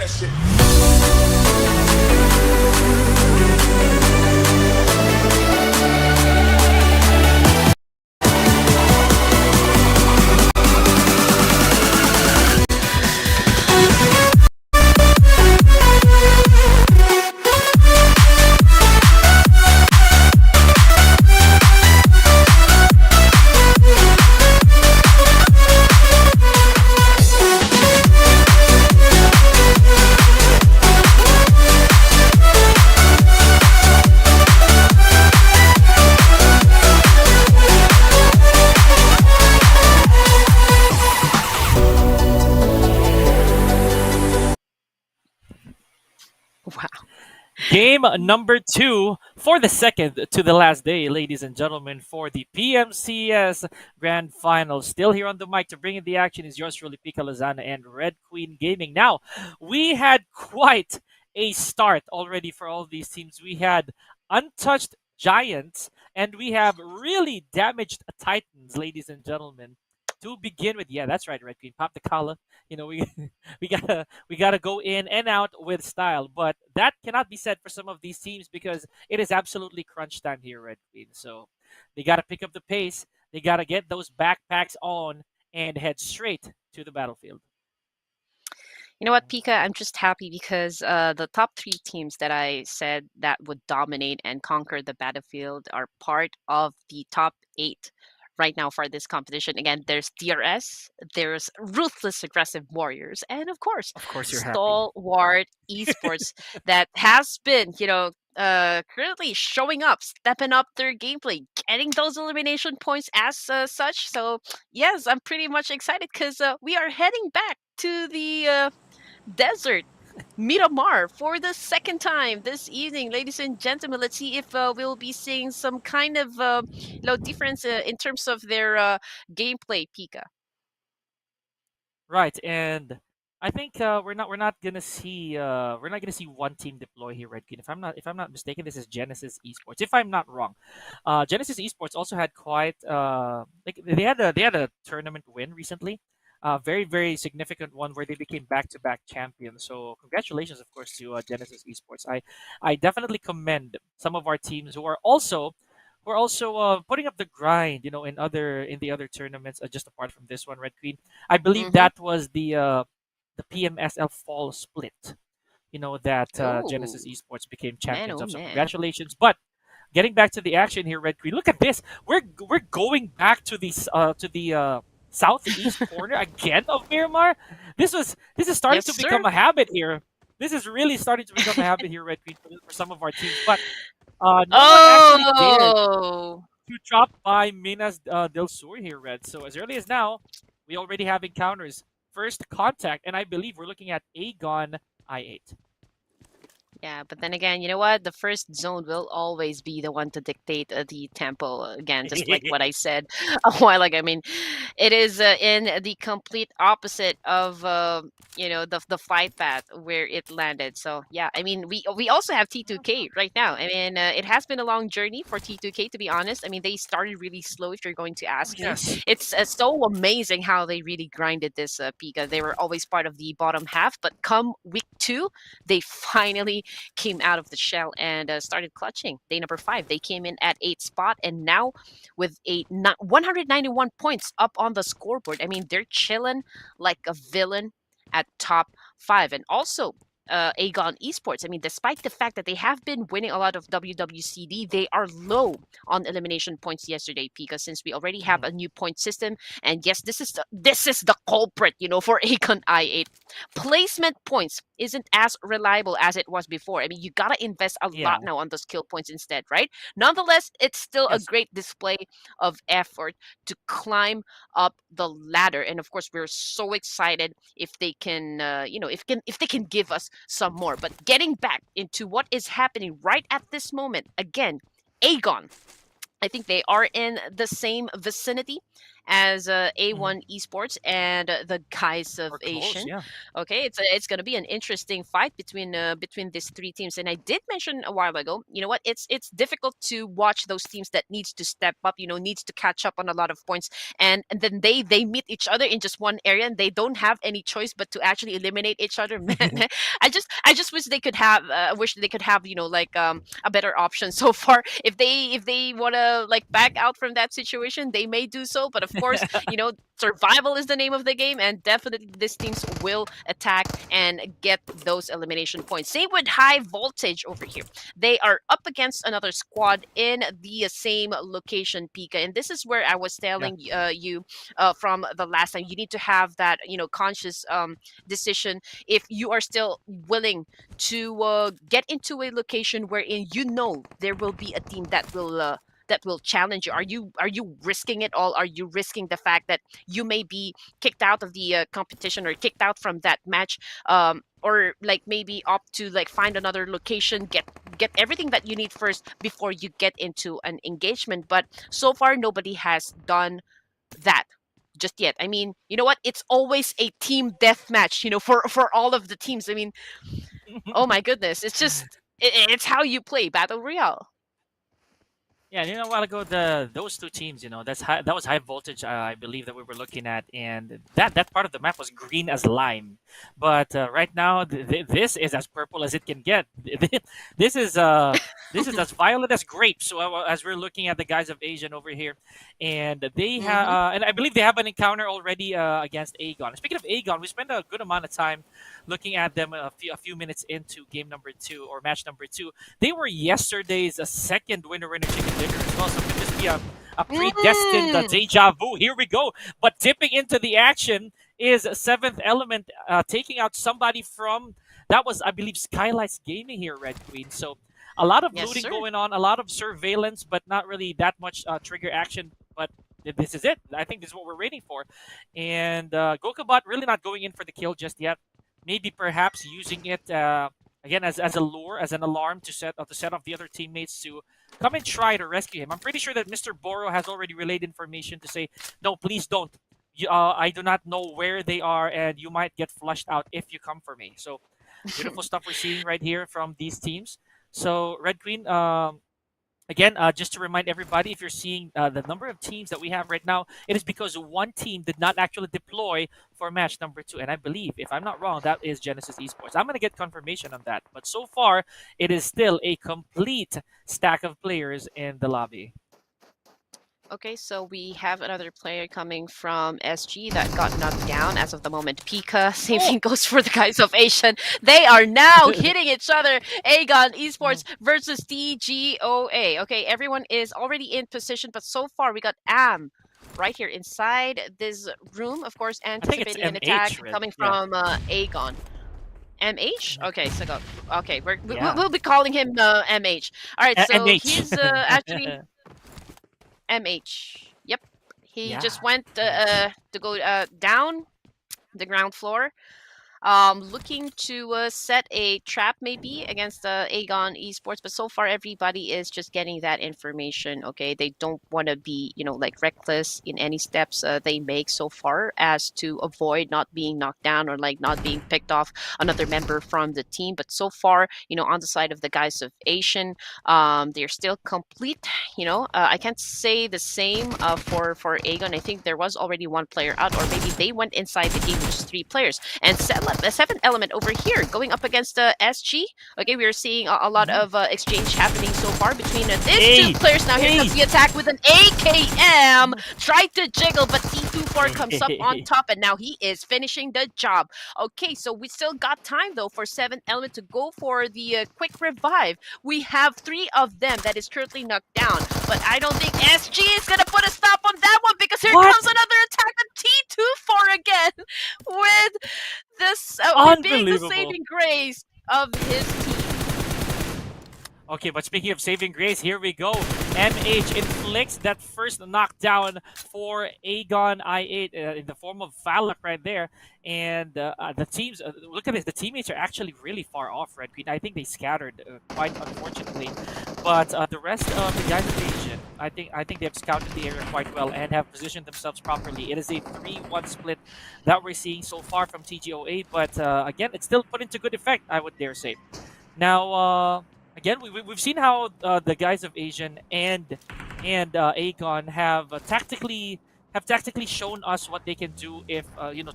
that shit. Wow. Game number 2 for the second to the last day, ladies and gentlemen, for the PMCS Grand Final. Still here on the mic to bring in the action is yours truly, Pika Lozana and Red Queen Gaming. Now, we had quite a start already for all these teams. We had untouched Giants, and we have really damaged Titans, ladies and gentlemen. To begin with, yeah, that's right, Red Queen. Pop the collar. We we gotta go in and out with style, but that cannot be said for some of these teams because it is absolutely crunch time here, Red Queen. So they gotta pick up the pace. They gotta get those backpacks on and head straight to the battlefield. You know what, Pika? I'm just happy because the top 3 teams that I said that would dominate and conquer the battlefield are part of the top 8 right now for this competition. Again, there's DRS, there's Ruthless Aggressive Warriors, and of course, Of course, you're happy. Stalwart Esports that has been, currently showing up, stepping up their gameplay, getting those elimination points as such. So, yes, I'm pretty much excited because we are heading back to the desert Miramar for the second time this evening, ladies and gentlemen. Let's see if we'll be seeing some kind of difference in terms of their gameplay, Pika. Right, and I think we're not gonna see one team deploy here, Red Queen. If I'm not mistaken, this is Genesis Esports. If I'm not wrong, Genesis Esports also had quite like they had a tournament win recently, very very significant one where they became back-to-back champions. So congratulations, of course, to Genesis Esports. I definitely commend some of our teams who are also putting up the grind, in the other tournaments, just apart from this one, Red Queen. I believe Mm-hmm. that was the PMSL fall split. That Oh Genesis Esports became man, champions oh of. So man. congratulations. But getting back to the action here, Red Queen. Look at this. We're going back to the southeast corner again of Miramar. This is starting Yes, to become sir. a habit here. This is really starting to become a habit here, Red Queen, for some of our teams. But no one actually dared Oh, to drop by Minas del Sur here, Red. So as early as now, we already have encounters. First contact, and I believe we're looking at Agon I8. yeah, but then again, you know what? The first zone will always be the one to dictate the tempo. Again, just like what I said a while ago. I mean, it is in the complete opposite of the flight path where it landed. So yeah, I mean, we also have T2K right now. I mean, it has been a long journey for T2K, to be honest. I mean, they started really slow. If you're going to Oh ask me, yes. it's so amazing how they really grinded this Pika. They were always part of the bottom half, but come week 2, they finally came out of the shell and started clutching. Day number 5, they came in at 8th spot, and now with 191 points up on the scoreboard. I mean, they're chilling like a villain at top 5. And also, Agon Esports. I mean, despite the fact that they have been winning a lot of WWCD, they are low on elimination points yesterday, Pika, since we already have Mhm. a new point system. And yes, this is the culprit, for Agon I8. Placement points isn't as reliable as it was before. I mean, you gotta invest a Yeah. lot now on the skill points instead, right? Nonetheless, it's still a Yes. great display of effort to climb up the ladder. And of course, we're so excited if they can, if they can give us some more. But getting back into what is happening right at this moment, again, Agon. I think they are in the same vicinity as Mhm. A1 Esports and the guys of Or close, Asian. yeah. Okay, it's going to be an interesting fight between these three teams. And I did mention a while ago, you know what? It's difficult to watch those teams that needs to step up, needs to catch up on a lot of points, and then they meet each other in just one area, and they don't have any choice but to actually eliminate each other. Man, I just wish they could have like a better option so far. If they want to like back out from that situation, they may do so, but of course, survival is the name of the game, and definitely these teams will attack and get those elimination points. Same with high voltage over here. They are up against another squad in the same location, Pika, and this is where I was Yeah. telling you from the last time. You need to have that conscious decision if you are still willing to get into a location wherein there will be a team that will challenge you. Are you risking it all? Are you risking the fact that you may be kicked out of the competition or kicked out from that match, or like maybe opt to like find another location, get everything that you need first before you get into an engagement? But so far nobody has done that just yet. I mean, you know what? It's always a team deathmatch, for all of the teams. I mean, oh my goodness, it's just it's how you play Battle Royale. Yeah, a while ago, those two teams, that was high voltage. I believe that we were looking at, and that part of the map was green as lime. But right now, this is as purple as it can get. This is this is as violet as grapes. So as we're looking at the guys of Asian over here, and Hmm. and I believe they have an encounter already against Agon. Speaking of Agon, we spent a good amount of time looking at them a few minutes into game number 2 or match number 2. They were yesterday's second winner chicken dinner as well. So could this be a predestined Mm. deja vu? Here we go. But dipping into the action is Seventh Element taking out somebody from that was, I believe, Skylightz Gaming here, Red Queen. So a lot of Yes, looting sir. going on, a lot of surveillance, but not really that much trigger action. But this is it. I think this is what we're waiting for. And Gokabot really not going in for the kill just yet. Maybe perhaps using it again as a lure, as an alarm to set off the other teammates to come and try to rescue him. I'm pretty sure that Mr. Boro has already relayed information to say, no, please don't. I do not know where they are, and you might get flushed out if you come for me. So beautiful stuff we're seeing right here from these teams. So Red Queen, again, just to remind everybody, if you're seeing the number of teams that we have right now, it is because one team did not actually deploy for match number 2. And I believe, if I'm not wrong, that is Genesis Esports. I'm going to get confirmation on that. But so far, it is still a complete stack of players in the lobby. Okay, so we have another player coming from SG that got knocked down as of the moment. Pika, same Oh! thing goes for the guys of Asian. They are now hitting each other. Agon Esports versus TGOA. Okay, everyone is already in position, but so far we got Am right here inside this room, of course, I think it's anticipating an attack MH, Red. coming Yeah. from Agon. MH? Okay, so okay, Yeah. we'll be calling him MH. All right, so MH. he's actually MH. Yep. He Yeah. just went Yes. to go down the ground floor. Looking to set a trap maybe against Agon Esports, but so far everybody is just getting that information. Okay, they don't want to be, like reckless in any steps they make so far as to avoid not being knocked down or like not being picked off another member from the team. But so far, on the side of the guys of Asian, they're still complete. I can't say the same for Agon. I think there was already one player out, or maybe they went inside the game with just 3 players. And the 7th Element over here going up against SG. Okay, we are seeing a lot of exchange happening so far between these 2 players. Now here comes the attack with an AKM. Tried to jiggle, but T24 comes up on top, and now he is finishing the job. Okay, so we still got time though for 7th Element to go for the quick revive. We have 3 of them that is currently knocked down, but I don't think SG is gonna put a stop on that one, because here comes another attack of T24 again with this being the Unbelievable. saving grace of his team. Okay, but speaking of saving grace, here we go. MH inflicts that first knockdown for Agon I8 in the form of Falak right there. And the teams, look at this, the teammates are actually really far off, Red Queen. I think they scattered quite unfortunately. But the rest of the guys of Asian, I think they have scouted the area quite well and have positioned themselves properly. It is a 3-1 split that we're seeing so far from TGOA, but again, it's still put into good effect, I would dare say. Now, again, we've seen how the guys of Asian and Agon have tactically shown us what they can do if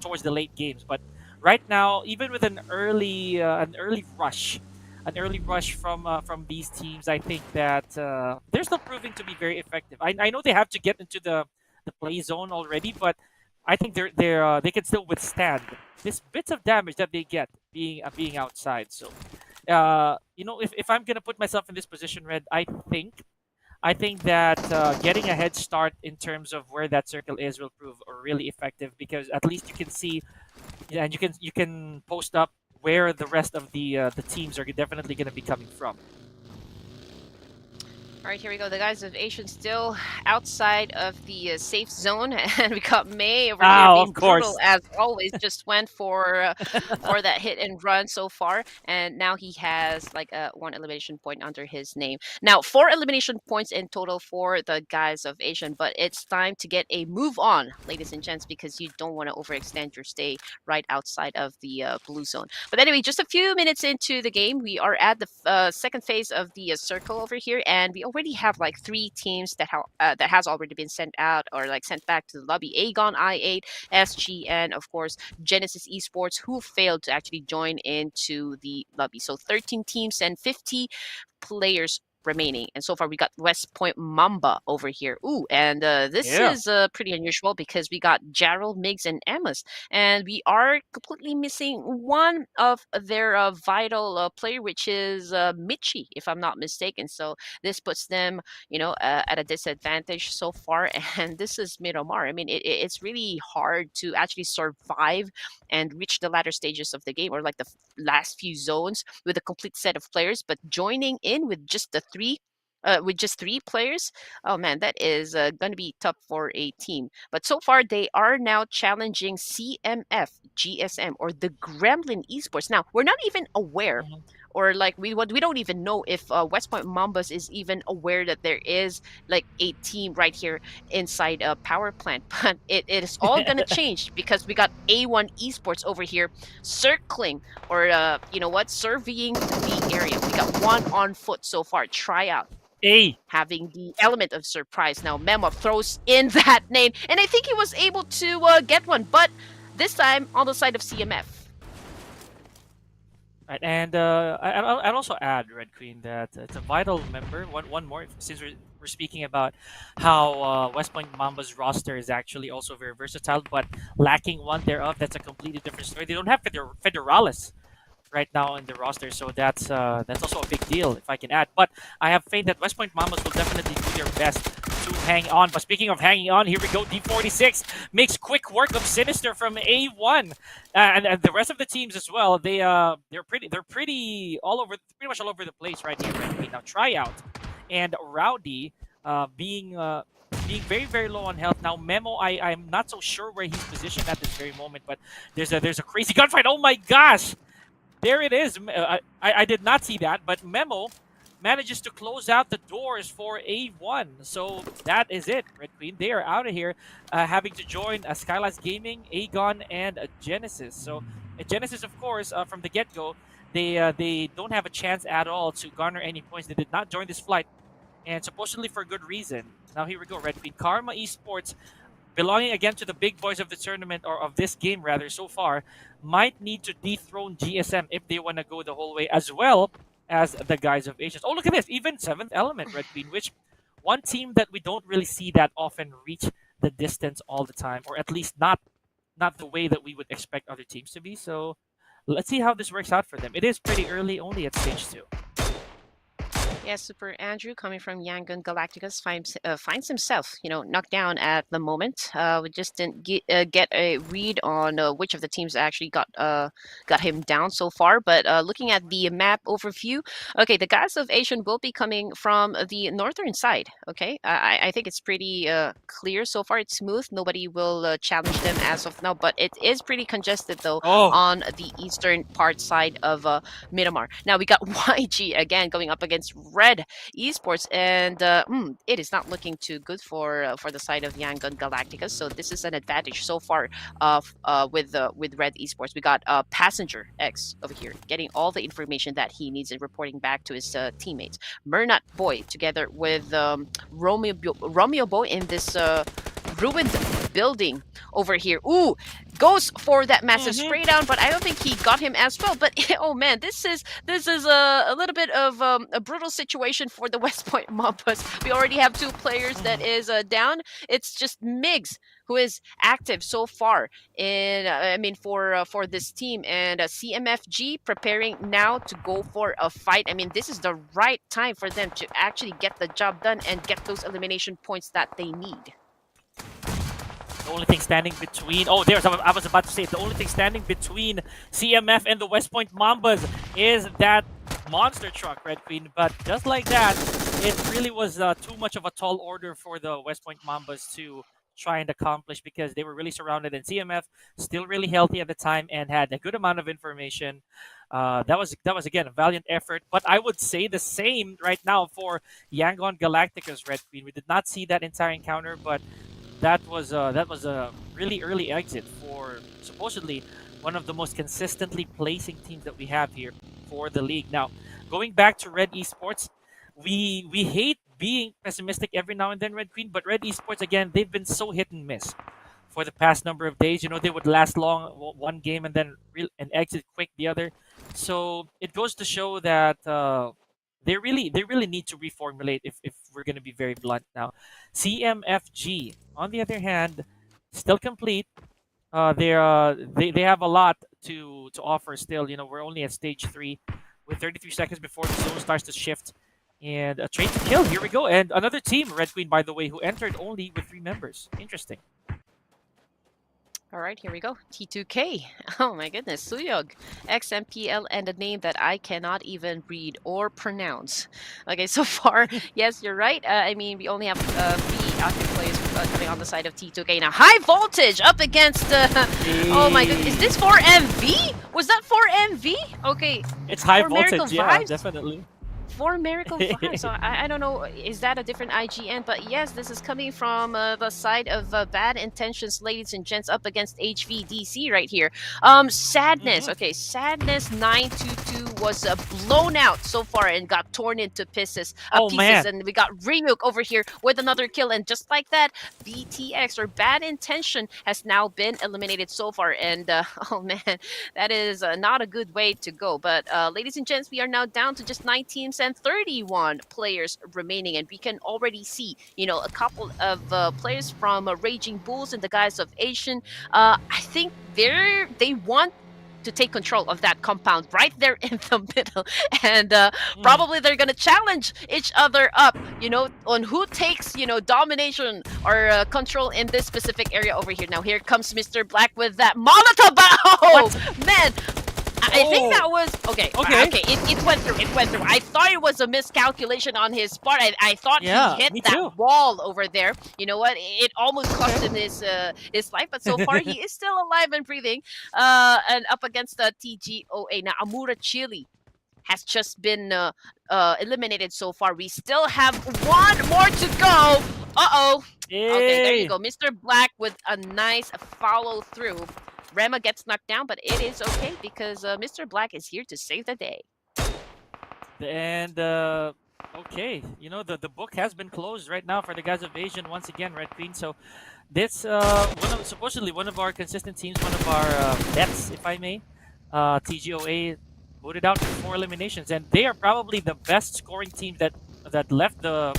towards the late games. But right now, even with an early rush, from these teams, I think that they're still proving to be very effective. I know they have to get into the play zone already, but I think they can still withstand this bits of damage that they get being outside. So if I'm gonna put myself in this position, Red, I think that getting a head start in terms of where that circle is will prove really effective, because at least you can see, and you can post up where the rest of the teams are definitely gonna be coming from. All right, here we go. The guys of Asian still outside of the safe zone, and we got May over here being Of course. brutal as always. Just went for that hit and run so far, and now he has like one elimination point under his name. Now 4 elimination points in total for the guys of Asian, but it's time to get a move on, ladies and gents, because you don't want to overextend your stay right outside of the blue zone. But anyway, just a few minutes into the game, we are at the second phase of the circle over here, and we already have like 3 teams that has already been sent out or like sent back to the lobby. Agon I8, SG, and of course Genesis Esports, who failed to actually join into the lobby. So 13 teams and 50 players remaining, and so far we got West Point Mamba over here. Ooh, and this Yeah. is pretty unusual because we got Jarrell, Migs, and Emmas, and we are completely missing one of their vital player, which is Michi, if I'm not mistaken. So this puts them, at a disadvantage so far. And this is Miramar. I mean, it's really hard to actually survive and reach the latter stages of the game, or like the last few zones, with a complete set of players. But joining in with just just 3 players, oh man, that is going to be tough for a team. But so far, they are now challenging CMF, GSM, or the Gremlin Esports. Now, we're not even aware, Mhm. or like we don't even know if West Point Mambas is even aware that there is like a team right here inside a power plant. But it is all going to change because we got A1 Esports over here circling, or surveying the area. We got one on foot so far. Try out A. having the element of surprise. Now Memo throws in that name, and I think he was able to get one, but this time on the side of CMF. Right, and I'd also add, Red Queen, that it's a vital member. One more, since we're speaking about how West Point Mamba's roster is actually also very versatile, but lacking one thereof. That's a completely different story. They don't have Federalis right now in the roster, so that's also a big deal, if I can add. But I have faith that West Point Mambas will definitely do their best to hang on. But speaking of hanging on, here we go. D46 makes quick work of Sinister from A1, and the rest of the teams as well. They're pretty all over, pretty much all over the place right here. Right now, Tryout and Rowdy being very, very low on health. Now Memo, I'm not so sure where he's positioned at this very moment, but there's a crazy gunfight. Oh my gosh! There it is. I did not see that, but Memo manages to close out the doors for A1. So that is it, Red Queen. They are out of here, having to join Skylightz Gaming, Agon, and Genesis. So Genesis, of course, from the get-go, they don't have a chance at all to garner any points. They did not join this flight, and supposedly for good reason. Now here we go, Red Queen. Karma Esports, belonging again to the big boys of the tournament, or of this game rather, so far, might need to dethrone GSM if they want to go the whole way, as well as the guys of Asians. Oh, look at this! Even 7th Element, Red Queen, which one team that we don't really see that often reach the distance all the time, or at least not the way that we would expect other teams to be. So let's see how this works out for them. It is pretty early, only at stage 2. Yeah, Super Andrew coming from Yangon Galacticus finds himself, knocked down at the moment. We just didn't get a read on which of the teams actually got him down so far. But looking at the map overview, okay, the guys of Asian will be coming from the northern side. Okay, I think it's pretty clear so far. It's smooth. Nobody will challenge them as of now, but it is pretty congested though Oh, on the eastern part side of Miramar. Now we got YG again going up against Red Esports, and it is not looking too good for the side of Yangon Galactica. So this is an advantage so far with Red Esports. We got Passenger X over here getting all the information that he needs and reporting back to his teammates. Mernat Boy together with Romeo Boy in this ruined building over here. Ooh, goes for that massive spray down, but I don't think he got him as well. But oh man, this is a little bit of a brutal situation for the West Point Mambas. We already have 2 players that is down. It's just Migs who is active so far in for this team, and CMFG preparing now to go for a fight. I mean, this is the right time for them to actually get the job done and get those elimination points that they need. the only thing standing between... Oh, there's... I was about to say, the only thing standing between CMF and the West Point Mambas is that monster truck, Red Queen. But just like that, it really was too much of a tall order for the West Point Mambas to try and accomplish, because they were really surrounded, and CMF still really healthy at the time and had a good amount of information. That was again a valiant effort, but I would say the same right now for Yangon Galactica's Red Queen. We did not see that entire encounter, but that was a really early exit for supposedly one of the most consistently placing teams that we have here for the league. Now, going back to Red Esports, we hate being pessimistic every now and then, Red Queen, but Red Esports, again, they've been so hit and miss for the past number of days. You know, they would last long one game and then exit quick the other. So it goes to show that they really need to reformulate, if we're going to be very blunt now. CMFG, on the other hand, still complete. They have a lot to offer still. You know, we're only at stage 3 with 33 seconds before the zone starts to shift. And a trade to kill. Here we go. And another team, Red Queen, by the way, who entered only with 3 members. Interesting. All right, here we go. T2K. Oh my goodness. Suyog. XMPL, and a name that I cannot even read or pronounce. Okay, so far, yes, you're right. I mean, we only have 3 active players coming on the side of T2K. Now, High Voltage up against... Oh my goodness. Is this for MV? Was that for MV? Okay. It's High For Voltage, Miracle yeah, Vibes? definitely. For Miracle Vibes. So I don't know, is that a different IGN? But yes, this is coming from the side of Bad Intentions, ladies and gents, up against HVDC right here. Sadness. Okay, Sadness 922 was blown out so far and got torn into pieces. Man. And we got Ryuk over here with another kill. And just like that, BTX, or Bad Intention, has now been eliminated so far. And oh man, that is not a good way to go. But ladies and gents, we are now down to just 9 teams and 31 players remaining, and we can already see, you know, a couple of players from Raging Bulls and the guys of Asian. I think they want to take control of that compound right there in the middle, and probably they're gonna challenge each other up, you know, on who takes, you know, domination or control in this specific area over here. Now here comes Mr. Black with that Molotov. Oh man, I think that was okay. It went through. It went through. I thought it was a miscalculation on his part. I thought he hit that wall over there. You know what? It almost cost him his life, but so far he is still alive and breathing. And up against the TGOA. Now Amura Chili has just been eliminated so far. We still have 1 more to go. Uh-oh. Okay, there you go. Mr. Black with a nice follow through. Rema gets knocked down, but it is okay because Mr. Black is here to save the day. And, okay, you know, the book has been closed right now for the guys of Asian once again, Red Queen. So this, supposedly one of our consistent teams, one of our bets, if I may, TGOA voted out for 4 eliminations. And they are probably the best scoring team that left our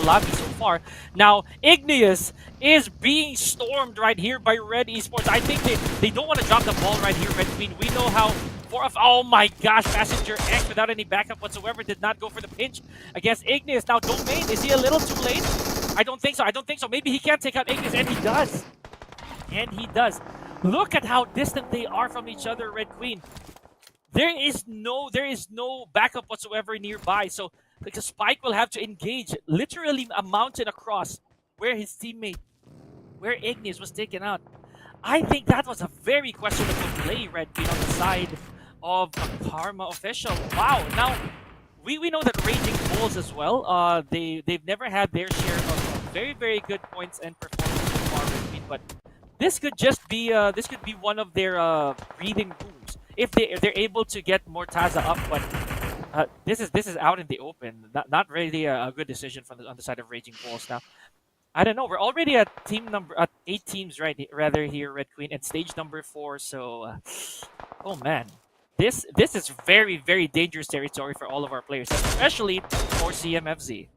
lobby so far. Now, Igneous is being stormed right here by Red Esports. I think they don't want to drop the ball right here, Red Queen. We know how 4 of... Oh my gosh, Passenger X without any backup whatsoever did not go for the pinch against Ignis. Now, Domain, is he a little too late? I don't think so. I don't think so. Maybe he can't take out Ignis, and he does. And he does. Look at how distant they are from each other, Red Queen. There is no backup whatsoever nearby. So like the Spike will have to engage literally a mountain across where his teammate, where Ignis was taken out. I think that was a very questionable play, Red Queen, on the side of a Karma official. Wow. Now we know that Raging Bulls as well. They've never had their share of very, very good points and performance so far, Red Queen, but this could just be one of their breathing rooms if they're able to get Mortaza up. But this is out in the open. Not really a good decision on the side of Raging Bulls. Now, I don't know. We're already at 8 teams rather here, Red Queen, and stage number 4. So, oh man, this is very, very dangerous territory for all of our players, especially for CMFZ.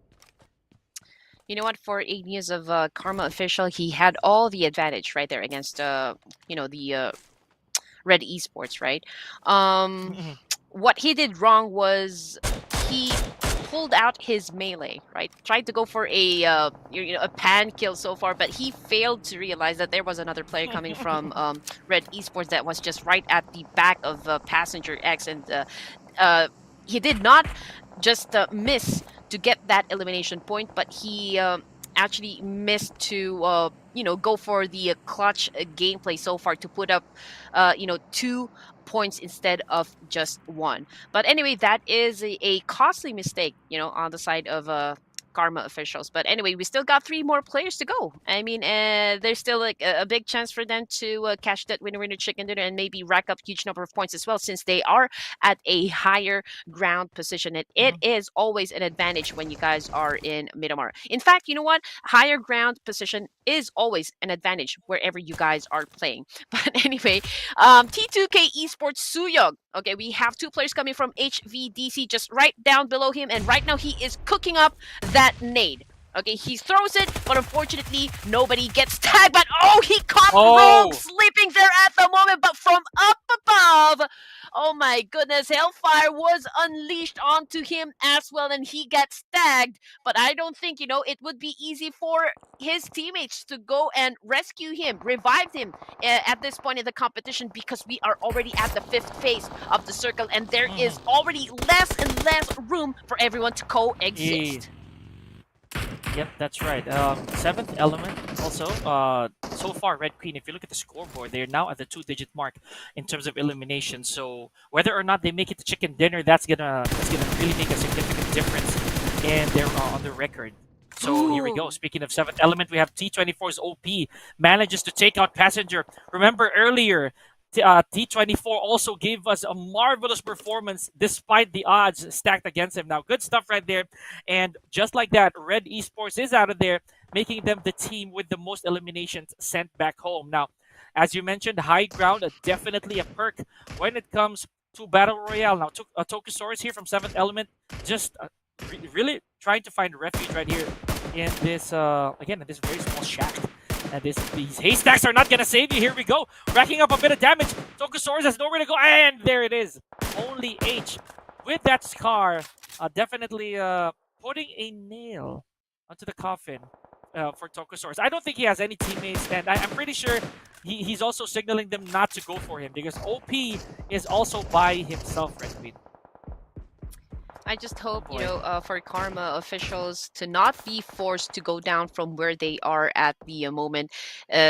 You know what? For 8 years of Karma official, he had all the advantage right there against the Red Esports, right? What he did wrong was he pulled out his melee, right? Tried to go for a pan kill so far, but he failed to realize that there was another player coming from Red Esports that was just right at the back of Passenger X, and he did not just miss to get that elimination point, but he actually missed to go for the clutch gameplay so far to put up 2 points instead of just 1. But anyway, that is a costly mistake, on the side of Karma officials. But anyway, we still got 3 more players to go. I mean, there's still like a big chance for them to catch that winner chicken dinner and maybe rack up huge number of points as well, since they are at a higher ground position. And it is always an advantage when you guys are in Miramar. In fact, you know what? Higher ground position is always an advantage wherever you guys are playing. But anyway, T2K Esports Suyog. Okay, we have 2 players coming from HVDC just right down below him, and right now he is cooking up that nade. Okay, he throws it, but unfortunately nobody gets tagged. But he caught Rogue sleeping there at the moment, but from up above, oh my goodness, Hellfire was unleashed onto him as well, and he gets tagged. But I don't think, it would be easy for his teammates to go and rescue him, revive him at this point in the competition, because we are already at the 5th phase of the circle, and there is already less and less room for everyone to coexist. Yep, that's right. 7th element also. So far, Red Queen, if you look at the scoreboard, they're now at the 2-digit mark in terms of elimination. So whether or not they make it to chicken dinner, that's gonna really make a significant difference in their on the record. So here we go. Speaking of 7th element, we have T24's OP manages to take out Passenger. Remember earlier, T24 also gave us a marvelous performance despite the odds stacked against him. Now, good stuff right there. And just like that, Red Esports is out of there, making them the team with the most eliminations sent back home. Now, as you mentioned, high ground, definitely a perk when it comes to Battle Royale. Now, Tokusaurus here from 7th element, just really trying to find refuge right here in this, again, in this very small shack. And these haystacks are not going to save you. Here we go. Racking up a bit of damage. Tokusaurus has nowhere to go. And there it is. Only H with that scar. Definitely putting a nail onto the coffin for Tokusaurus. I don't think he has any teammates. And I'm pretty sure he's also signaling them not to go for him, because OP is also by himself, Red Queen. I just hope, for Karma officials to not be forced to go down from where they are at the moment,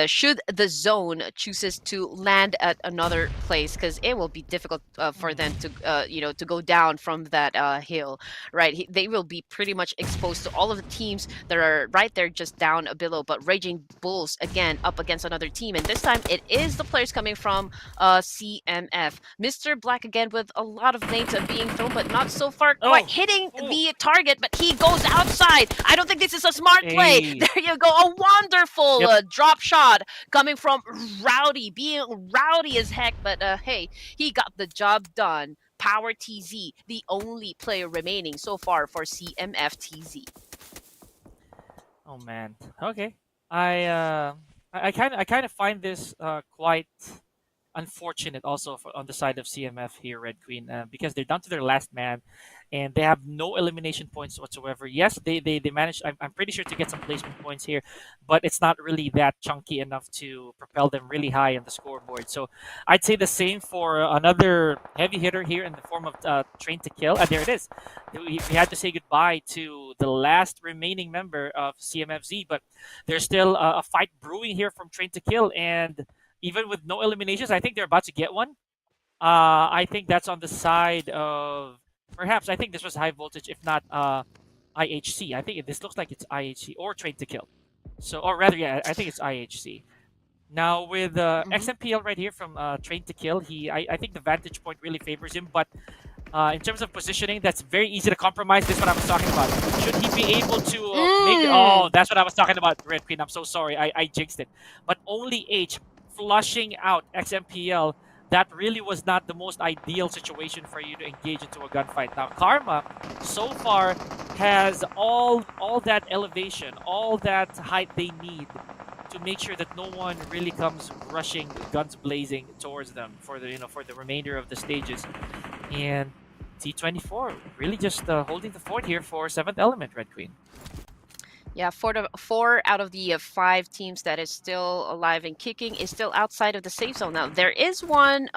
should the zone chooses to land at another place, because it will be difficult for them to, to go down from that hill, right? They will be pretty much exposed to all of the teams that are right there just down below. But Raging Bulls, again, up against another team, and this time it is the players coming from CMF. Mr. Black again with a lot of nades being thrown, but not so far quite hitting the target, but he goes outside. I don't think this is a smart play. There you go. A wonderful drop shot coming from Rowdy, being rowdy as heck, but hey, he got the job done. Power TZ, the only player remaining so far for CMFTZ. Oh man. Okay. I kind of find this quite unfortunate also on the side of CMF here, Red Queen, because they're down to their last man, and they have no elimination points whatsoever. Yes, they managed. I'm pretty sure to get some placement points here, but it's not really that chunky enough to propel them really high on the scoreboard. So I'd say the same for another heavy hitter here in the form of Train to Kill. There it is. We had to say goodbye to the last remaining member of CMFZ, but there's still a fight brewing here from Train to Kill, and even with no eliminations, I think they're about to get one. I think that's on the side of perhaps. I think this was high voltage, if not IHC. I think this looks like it's IHC or Train to Kill. So, or rather, yeah, I think it's IHC. Now with Hmm. XMPL right here from Train to Kill, I think the vantage point really favors him. But in terms of positioning, that's very easy to compromise. This is what I was talking about. Should he be able to make? Oh, Mm. that's what I was talking about, Red Queen. I'm so sorry, I jinxed it. But only H flushing out XMPL. That really was not the most ideal situation for you to engage into a gunfight. Now, Karma, so far, has all that elevation, all that height they need to make sure that no one really comes rushing, guns blazing towards them for the for the remainder of the stages. And T24 really just holding the fort here for seventh element, Red Queen. Yeah, four out of the five teams that is still alive and kicking is still outside of the safe zone. Now there is one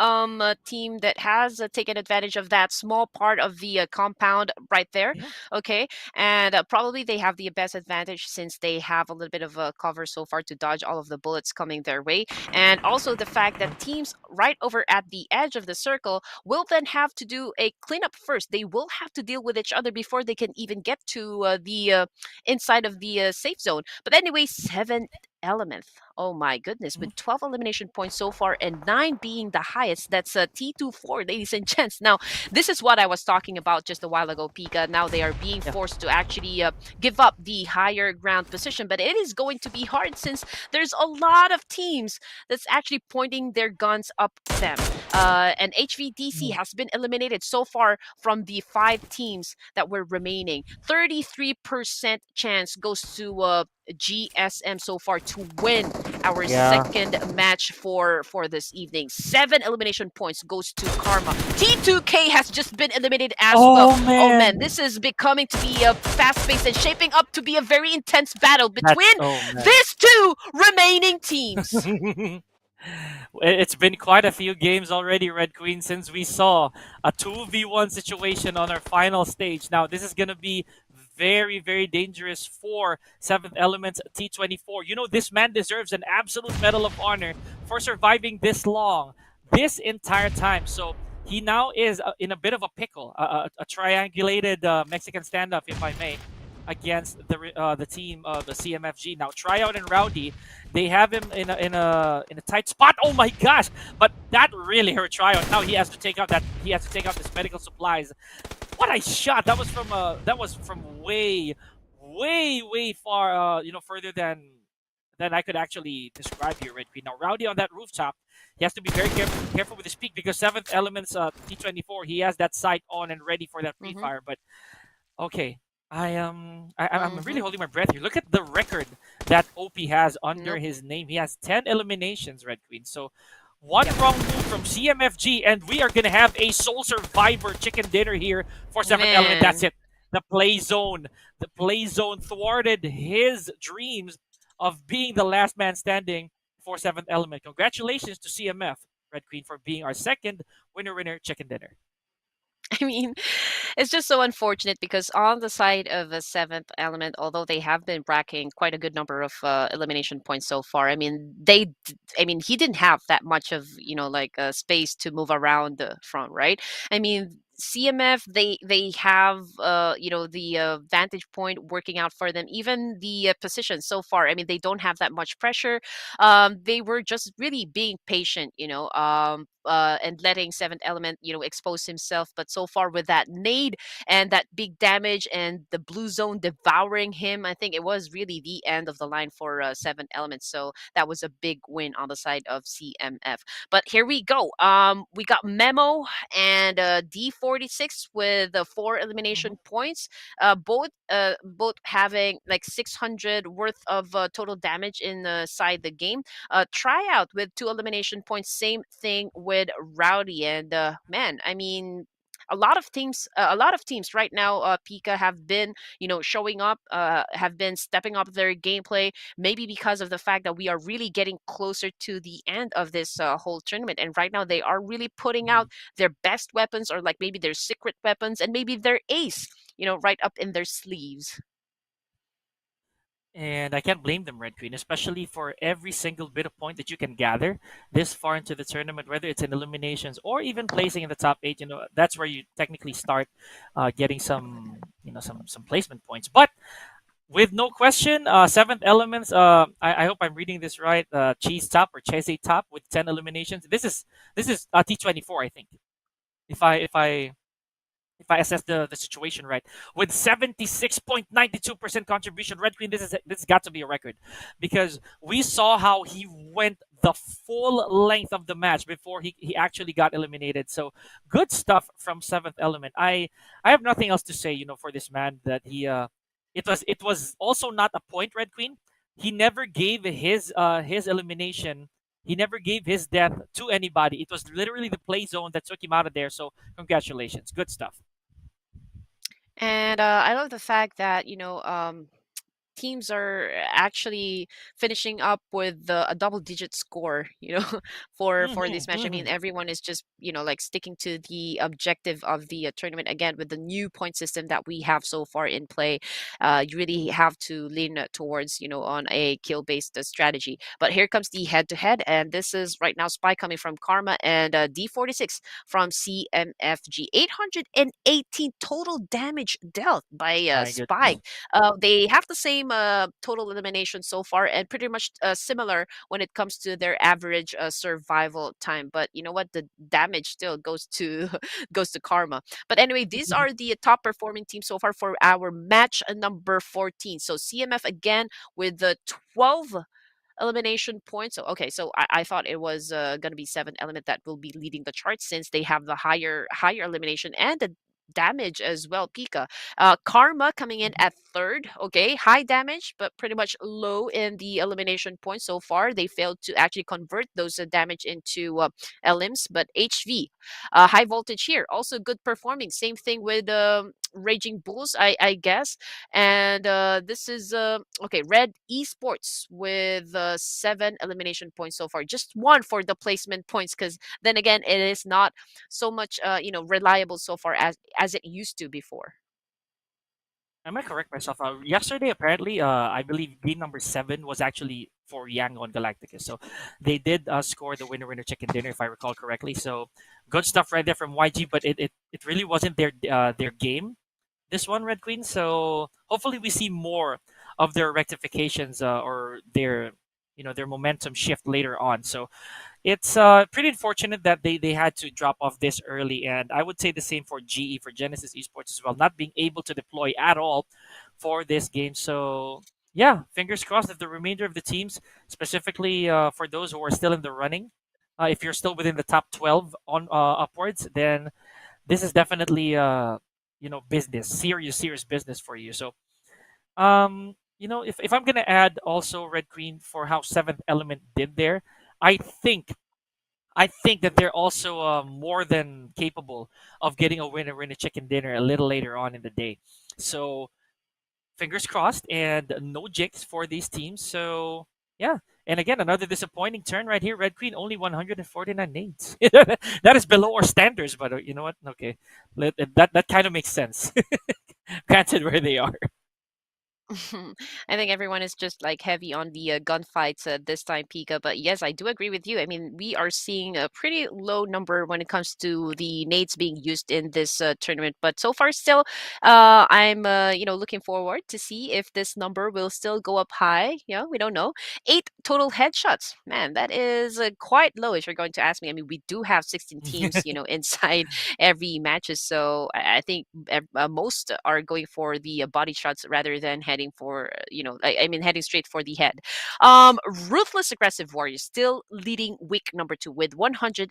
team that has taken advantage of that small part of the compound right there. Yeah. Okay, and probably they have the best advantage since they have a little bit of a cover so far to dodge all of the bullets coming their way, and also the fact that teams right over at the edge of the circle will then have to do a cleanup first. They will have to deal with each other before they can even get to the inside of the safe zone. But anyway, seventh element. Oh my goodness, Mhm. with 12 elimination points so far and 9 being the highest. That's a T24, ladies and gents. Now, this is what I was talking about just a while ago, Pika. Now they are being Yeah. forced to actually give up the higher ground position, but it is going to be hard since there's a lot of teams that's actually pointing their guns up them. And HVDC Mhm. has been eliminated so far from the 5 teams that were remaining. 33% chance goes to GSM so far to win our Yeah. second match for this evening. 7 elimination points goes to Karma. T2K has just been eliminated as well. Oh Oh man, man. this is becoming to be a fast-paced and shaping up to be a very intense battle That's between oh man. these two remaining teams. It's been quite a few games already, Red Queen, since we saw a 2v1 situation on our final stage. Now, this is going to be very, very dangerous for 7th Element's T24. You know, this man deserves an absolute Medal of Honor for surviving this long, this entire time. So he now is in a bit of a pickle, a triangulated Mexican standoff, if I may, against the team of the CMFG. Now, Tryout and Rowdy, they have him in a tight spot. Oh my gosh! But that really hurt Tryout. Now he has to take out his medical supplies. What a shot! That was from way far. Further than I could actually describe here, Red Queen. Now, Rowdy on that rooftop, he has to be very careful with his peak because seventh elements T24, he has that sight on and ready for that Mm-hmm. pre-fire. But okay, I'm really Mm-hmm. holding my breath here. Look at the record that OP has under Nope. his name. He has 10 eliminations, Red Queen. So one Yep. wrong move from CMFG, and we are gonna have a Soul Survivor chicken dinner here for seventh element. That's Man. it. The play zone thwarted his dreams of being the last man standing for seventh element. Congratulations to CMF, Red Queen, for being our second winner chicken dinner. I mean, it's just so unfortunate because on the side of the seventh element, although they have been racking quite a good number of elimination points so far, I mean, I mean, he didn't have that much of like space to move around the front, right? I mean. CMF, they have the vantage point working out for them. Even the position so far, I mean, they don't have that much pressure. They were just really being patient, and letting seventh element expose himself. But so far with that nade and that big damage and the blue zone devouring him, I think it was really the end of the line for seventh element. So that was a big win on the side of CMF. But here we go. We got Memo and D D46 with 4 Mhm. elimination points, both having like 600 worth of total damage inside the game. Tryout with 2 elimination points. Same thing with Rowdy. And man, I mean, a lot of teams right now, Pika, have been, showing up, have been stepping up their gameplay, maybe because of the fact that we are really getting closer to the end of this whole tournament. And right now, they are really putting Mhm. out their best weapons, or like maybe their secret weapons, and maybe their ace, right up in their sleeves. And I can't blame them, Red Queen, especially for every single bit of point that you can gather this far into the tournament, whether it's in eliminations or even placing in the top eight. That's where you technically start getting some placement points. But with no question, seventh elements. I hope I'm reading this right. Cheese top or Chese top with 10 eliminations. This is T24, I think. If I assess the situation right, with 76.92% contribution, Red Queen, this has got to be a record, because we saw how he went the full length of the match before he actually got eliminated. So good stuff from Seventh Element. I have nothing else to say, for this man, that it was also not a point, Red Queen. He never gave his elimination. He never gave his death to anybody. It was literally the play zone that took him out of there. So congratulations, good stuff. And I love the fact that, teams are actually finishing up with a double digit score, for Hmm this match. I mean, hmm everyone is just, like sticking to the objective of the tournament. Again, with the new point system that we have so far in play, you really have to lean towards, on a kill based strategy. But here comes the head to head, and this is right now Spy coming from Karma, and D46 from CMFG. 818 total damage dealt by My Spy. goodness. They have the same total elimination so far, and pretty much similar when it comes to their average survival time. But you know what? The damage still goes to goes to Karma. But anyway, these are the top performing teams so far for our match number 14. So CMF again with the 12 elimination points. So okay, so I thought it was gonna be seven element that will be leading the chart, since they have the higher elimination and the damage as well. Pika, Karma coming in Mhm. at third. Okay, high damage, but pretty much low in the elimination points so far. They failed to actually convert those damage into elims, but HV, high voltage here, also good performing. Same thing with Raging Bulls, I guess. And this is okay. Red Esports with 7 elimination points so far. Just one for the placement points, because then again, it is not so much reliable so far as it used to before. I might correct myself. Yesterday, apparently, I believe game number 7 was actually for Yangon Galacticus. So they did score the winner chicken dinner, if I recall correctly. So good stuff right there from YG, but it really wasn't their game, this one, Red Queen. So hopefully we see more of their rectifications, or their momentum shift later on. So it's pretty unfortunate that they had to drop off this early, and I would say the same for GE, for Genesis Esports as well, not being able to deploy at all for this game. So yeah, fingers crossed that the remainder of the teams, specifically for those who are still in the running, if you're still within the top 12 on upwards, then this is definitely business, serious business for you. So if I'm gonna add also, Red Queen, for how Seventh Element did there, I think I think that they're also more than capable of getting a winner in a chicken dinner a little later on in the day. So fingers crossed, and no jigs for these teams. So yeah, and again, another disappointing turn right here. Red Queen only 149 nades. That is below our standards, but you know what? Okay, that kind of makes sense. Granted, where they are. I think everyone is just like heavy on the gunfights this time, Pika. But yes, I do agree with you. I mean, we are seeing a pretty low number when it comes to the nades being used in this tournament. But so far, still, I'm looking forward to see if this number will still go up high. We don't know. 8 total headshots. Man, that is quite low if you're going to ask me. I mean, we do have 16 teams, inside every matches. So I think most are going for the body shots rather than heading heading for, I mean, heading straight for the head. Ruthless Aggressive Warriors still leading week number 2 with 100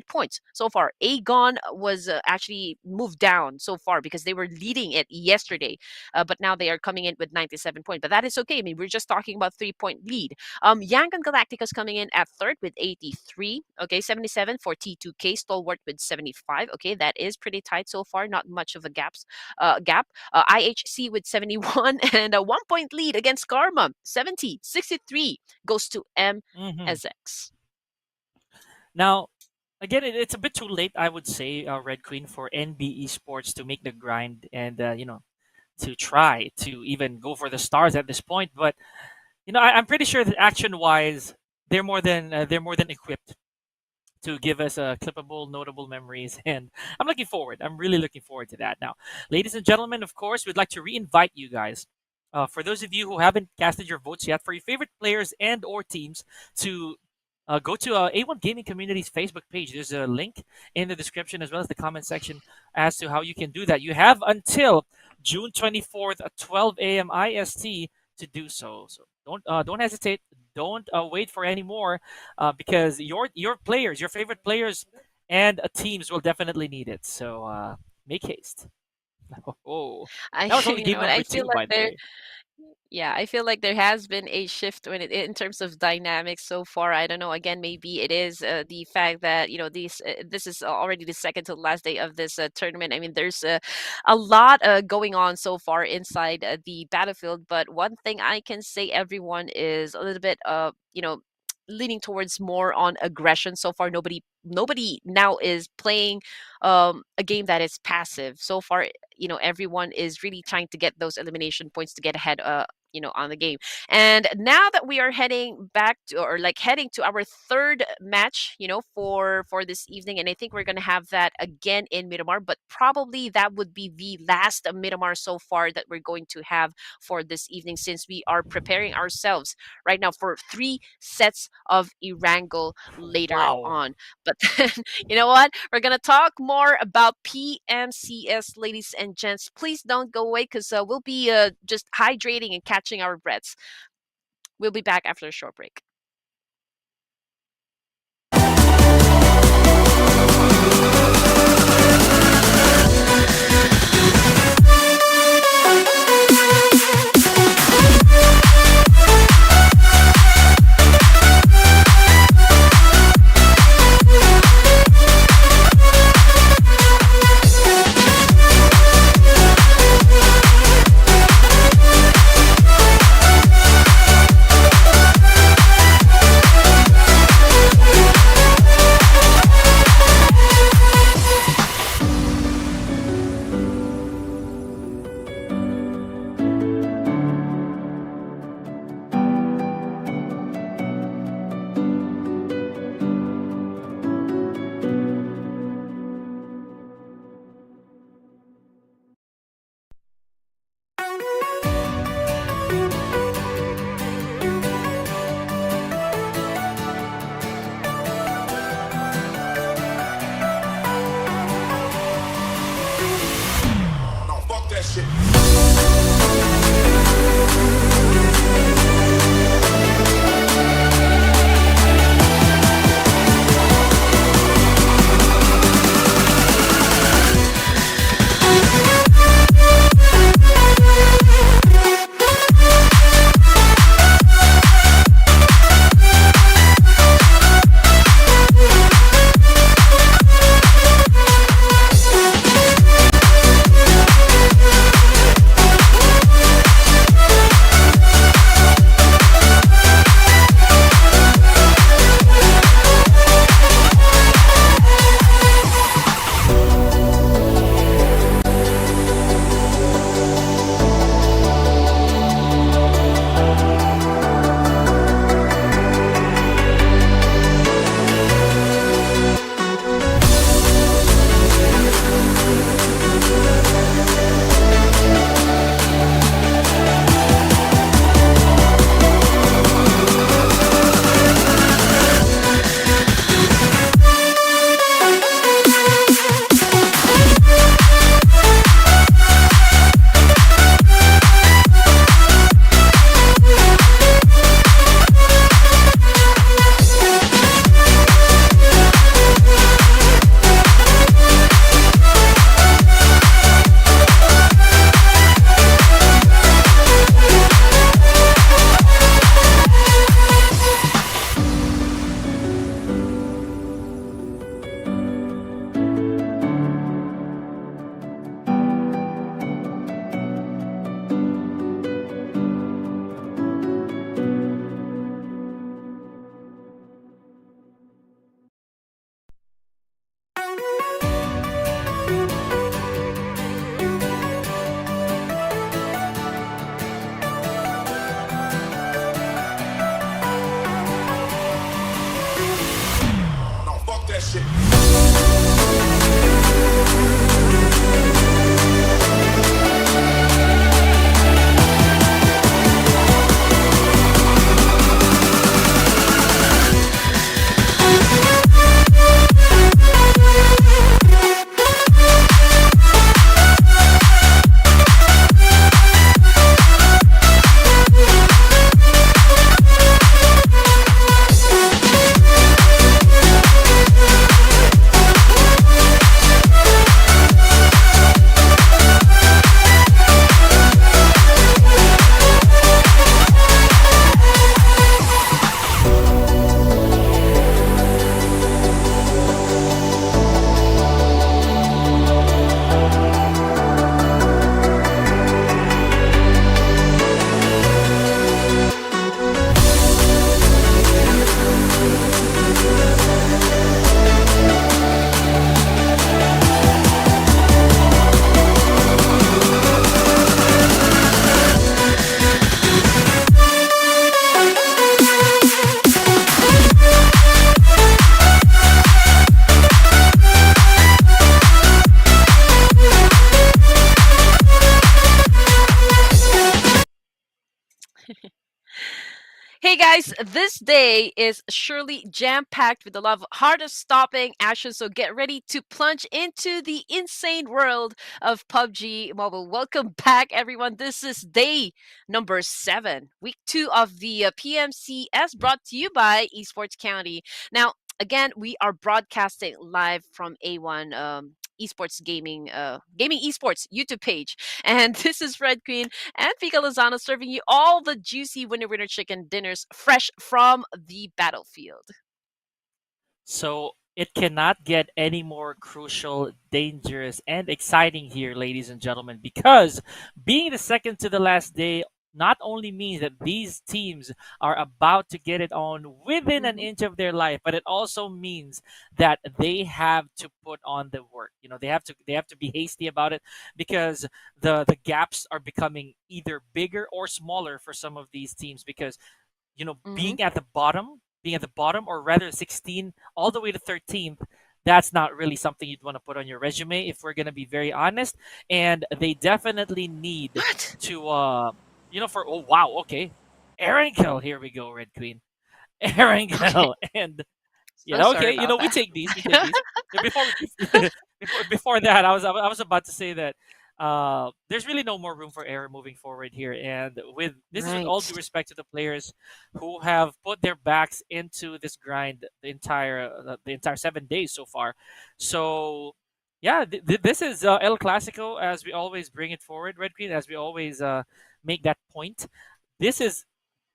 points so far. Agon was actually moved down so far because they were leading it yesterday, but now they are coming in with 97 points. But that is okay. I mean, we're just talking about 3-point lead. Yangon Galactica's coming in at third with 83. Okay, 77 for T2K. Stalwart with 75. Okay, that is pretty tight so far. Not much of a gap. IHC with 71 and a 1-point lead against Karma. 70, 63 goes to Hmm. MSX. Now, again, it's a bit too late, I would say, Red Queen, for NB Esports to make the grind and to try to even go for the stars at this point. But I'm pretty sure that action-wise, they're more than equipped to give us clippable, notable memories. And I'm looking forward. I'm really looking forward to that. Now, ladies and gentlemen, of course, we'd like to re-invite you guys. For those of you who haven't casted your votes yet for your favorite players and or teams, to go to A1 Gaming Community's Facebook page. There's a link in the description as well as the comment section as to how you can do that. You have until June 24th at 12 a.m. IST to do so. So don't hesitate. Don't wait for any more because your players, your favorite players and teams will definitely need it. So make haste. Oh, I that was only you know game what, number I feel two, like by the there way. Yeah, I feel like there has been a shift in terms of dynamics so far. I don't know. Again, maybe it is the fact that this is already the second to the last day of this tournament. I mean, there's a lot going on so far inside the battlefield. But one thing I can say, everyone is a little bit leaning towards more on aggression so far. Nobody now is playing a game that is passive so far. Everyone is really trying to get those elimination points to get ahead on the game. And now that we are heading back to, or like heading to our third match, for this evening, and I think we're going to have that again in Miramar, but probably that would be the last Miramar so far that we're going to have for this evening, since we are preparing ourselves right now for 3 sets of Erangel later Wow. on. But then, you know what? We're going to talk more about PMCS, ladies and gents. Please don't go away, because we'll be just hydrating and catching our breaths. We'll be back after a short break. Nah, fuck that shit. guys, this day is surely jam packed with a lot of heart stopping action. So get ready to plunge into the insane world of PUBG Mobile. Welcome back, everyone. This is day number 7, week 2 of the PMCS, brought to you by Esports County. Now, again, we are broadcasting live from A1. Esports Gaming, Gaming Esports YouTube page. And this is Red Queen and Fika Lozano serving you all the juicy winner chicken dinners fresh from the battlefield. So it cannot get any more crucial, dangerous, and exciting here, ladies and gentlemen, because being the second to the last day not only means that these teams are about to get it on within an inch of their life, but it also means that they have to put on the work. You know, they have to be hasty about it, because the gaps are becoming either bigger or smaller for some of these teams, because being at the bottom, or rather 16 all the way to 13th, that's not really something you'd want to put on your resume, if we're going to be very honest. And they definitely need What? to oh wow, okay, Erangel, here we go, Red Queen. Erangel. And So sorry okay, about we that. take these. We take these. Before before that, I was about to say that there's really no more room for error moving forward here, and with this is with all due Right. respect to the players who have put their backs into this grind the entire 7 days so far. So yeah, this is El Clasico, as we always bring it forward, Red Queen, as we always make that point. This is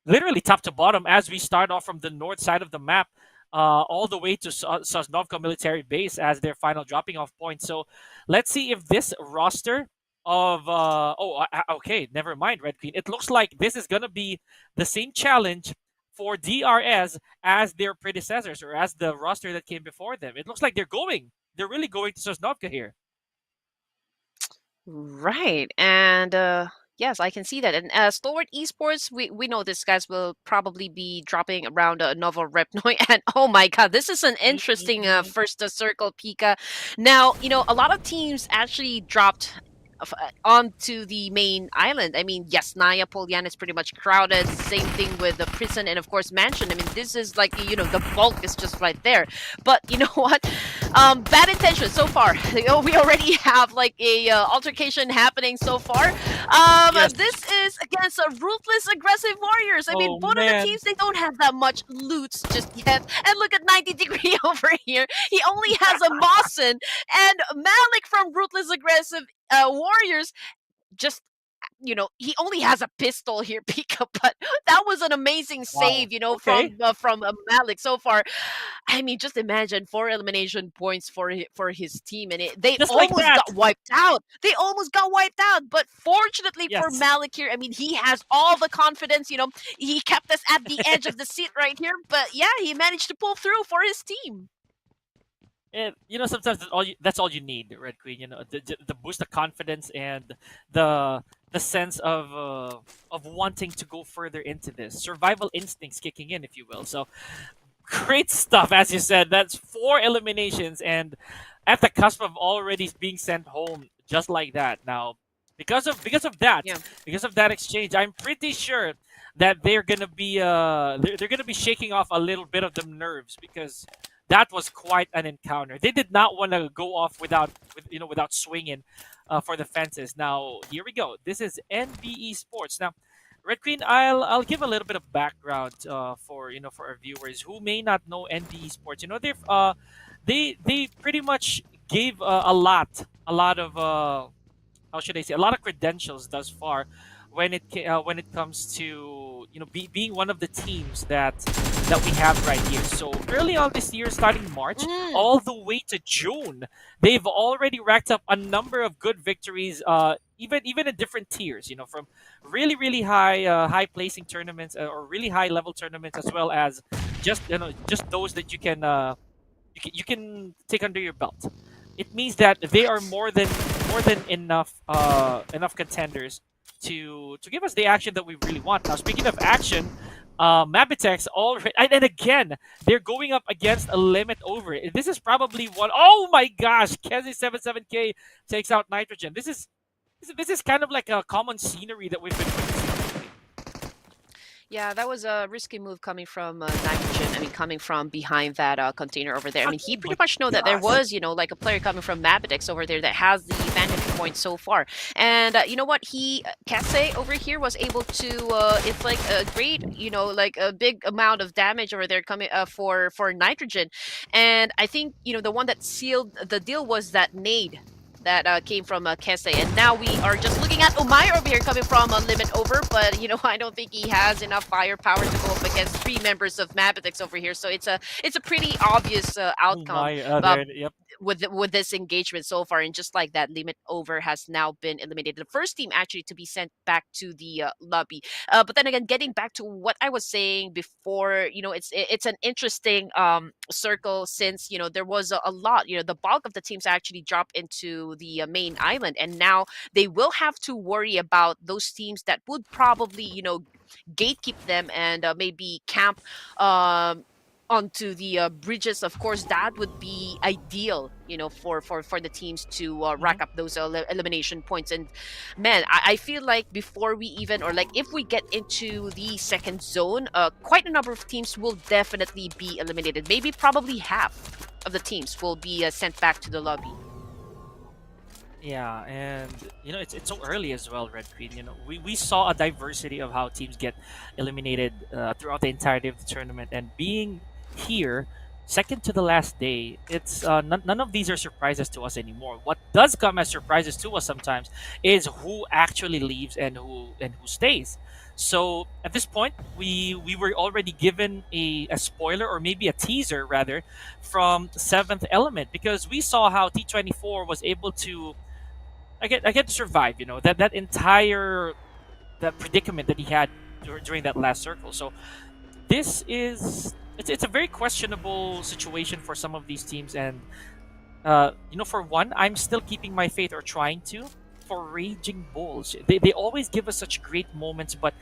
literally top to bottom, as we start off from the north side of the map, all the way to Sosnovka military base as their final dropping off point. So let's see if this roster of okay, never mind, Red Queen. It looks like this is gonna be the same challenge for DRS as their predecessors, or as the roster that came before them. It looks like they're really going to Sosnovka here. Right. And yes, I can see that. And STALWART Esports, we know this guys will probably be dropping around Novo Repnoi. And oh my god, this is an interesting Mhm. first circle Pika. Now, a lot of teams actually dropped onto the main island. I mean, yes, Naya Polyan is pretty much crowded. Same thing with the prison and of course Mansion. I mean, this is like the bulk is just right there. But you know what? Bad intention so far. We already have like a altercation happening so far. Yes. This is against a ruthless, aggressive warriors. I mean, Oh both of the man. teams they don't have that much loot just yet. And look at 90 degree over here. He only has a Mawson and Malik from ruthless, aggressive warriors. Just he only has a pistol here, Pika, but that was an amazing Wow. save, Okay. from Malik so far. I mean, just imagine 4 elimination points for his team, and they Just like almost that. got wiped out. They almost got wiped out, but fortunately for Yes. Malik here, I mean, he has all the confidence. He kept us at the edge of the seat right here, but yeah, he managed to pull through for his team. And sometimes that's all you need, Red Queen. The boost of confidence, and the sense of wanting to go further into this. Survival instincts kicking in, if you will. So great stuff, as you said. That's 4 eliminations, and at the cusp of already being sent home, just like that. Now, Yeah. because of that exchange, I'm pretty sure that they're gonna be shaking off a little bit of the nerves, because that was quite an encounter. They did not want to go off without swinging for the fences. Now here we go. This is NBE Sports. Now, Red Queen, I'll give a little bit of background for our viewers who may not know NBE Sports. They pretty much gave a lot of how should I say, a lot of credentials thus far when it comes to being one of the teams that we have right here. So early on this year, starting March Mm. all the way to June, they've already racked up a number of good victories. Even in different tiers, from really high placing tournaments, or really high level tournaments, as well as just those that you can take under your belt. It means that they are more than enough contenders to give us the action that we really want. Now, speaking of action, MABATEX already, and again, they're going up against a limit over. This is probably one. Oh my gosh, Kezi77K takes out Nitrogen. This is kind of like a common scenery that we've been witnessing lately. Yeah, that was a risky move coming from Nitrogen. I mean, coming from behind that container over there. I mean, he Oh pretty my much know that there gosh. was, like a player coming from MABATEX over there that has the vantage point so far. And you know what? Kase over here was able to inflict a great, like a big amount of damage over there coming for Nitrogen. And I think, the one that sealed the deal was that nade that came from Kese. And now we are just looking at Umair over here coming from a limit over, but I don't think he has enough firepower to go up against 3 members of MABATEX over here. So it's a pretty obvious Oh outcome my, uh, there, yep. with this engagement so far. And just like that, limit over has now been eliminated. The first team actually to be sent back to the lobby. But then again, getting back to what I was saying before, it's an interesting circle since there was a lot. The bulk of the teams actually dropped into the main island, and now they will have to worry about those teams that would probably gatekeep them and maybe camp onto the bridges. Of course, that would be ideal, for the teams to Mhm. rack up those elimination points. And man, I feel like before we even, or like if we get into the second zone, quite a number of teams will definitely be eliminated. Maybe probably half of the teams will be sent back to the lobby. Yeah, and it's so early as well, Red Queen. We saw a diversity of how teams get eliminated throughout the entirety of the tournament, and being here, second to the last day, it's none of these are surprises to us anymore. What does come as surprises to us sometimes is who actually leaves and who stays. So at this point, we were already given a spoiler, or maybe a teaser rather, from Seventh Element, because we saw how T24 was able to I get to survive. That entire that predicament that he had during that last circle. So this is it's a very questionable situation for some of these teams, and for one, I'm still keeping my faith, or trying to, for Raging Bulls. They always give us such great moments, but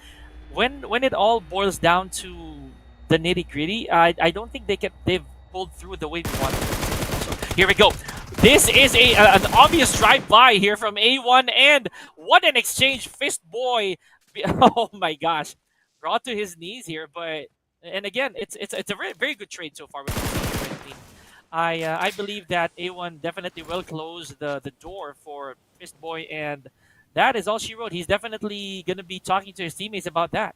when it all boils down to the nitty gritty, I don't think they've pulled through the way we wanted them to. So here we go. This is an obvious drive-by here from A1, and what an exchange! Fist Boy, oh my gosh, brought to his knees here. But and again, it's a very very good trade so far with this Red Queen. I believe that A1 definitely will close the door for Fist Boy, and that is all she wrote. He's definitely gonna be talking to his teammates about that.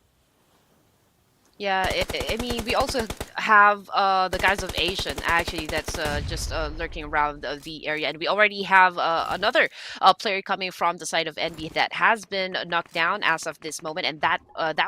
Yeah, I mean, we also have the guys of Asian actually that's just lurking around the area, and we already have another player coming from the side of NB that has been knocked down as of this moment, and that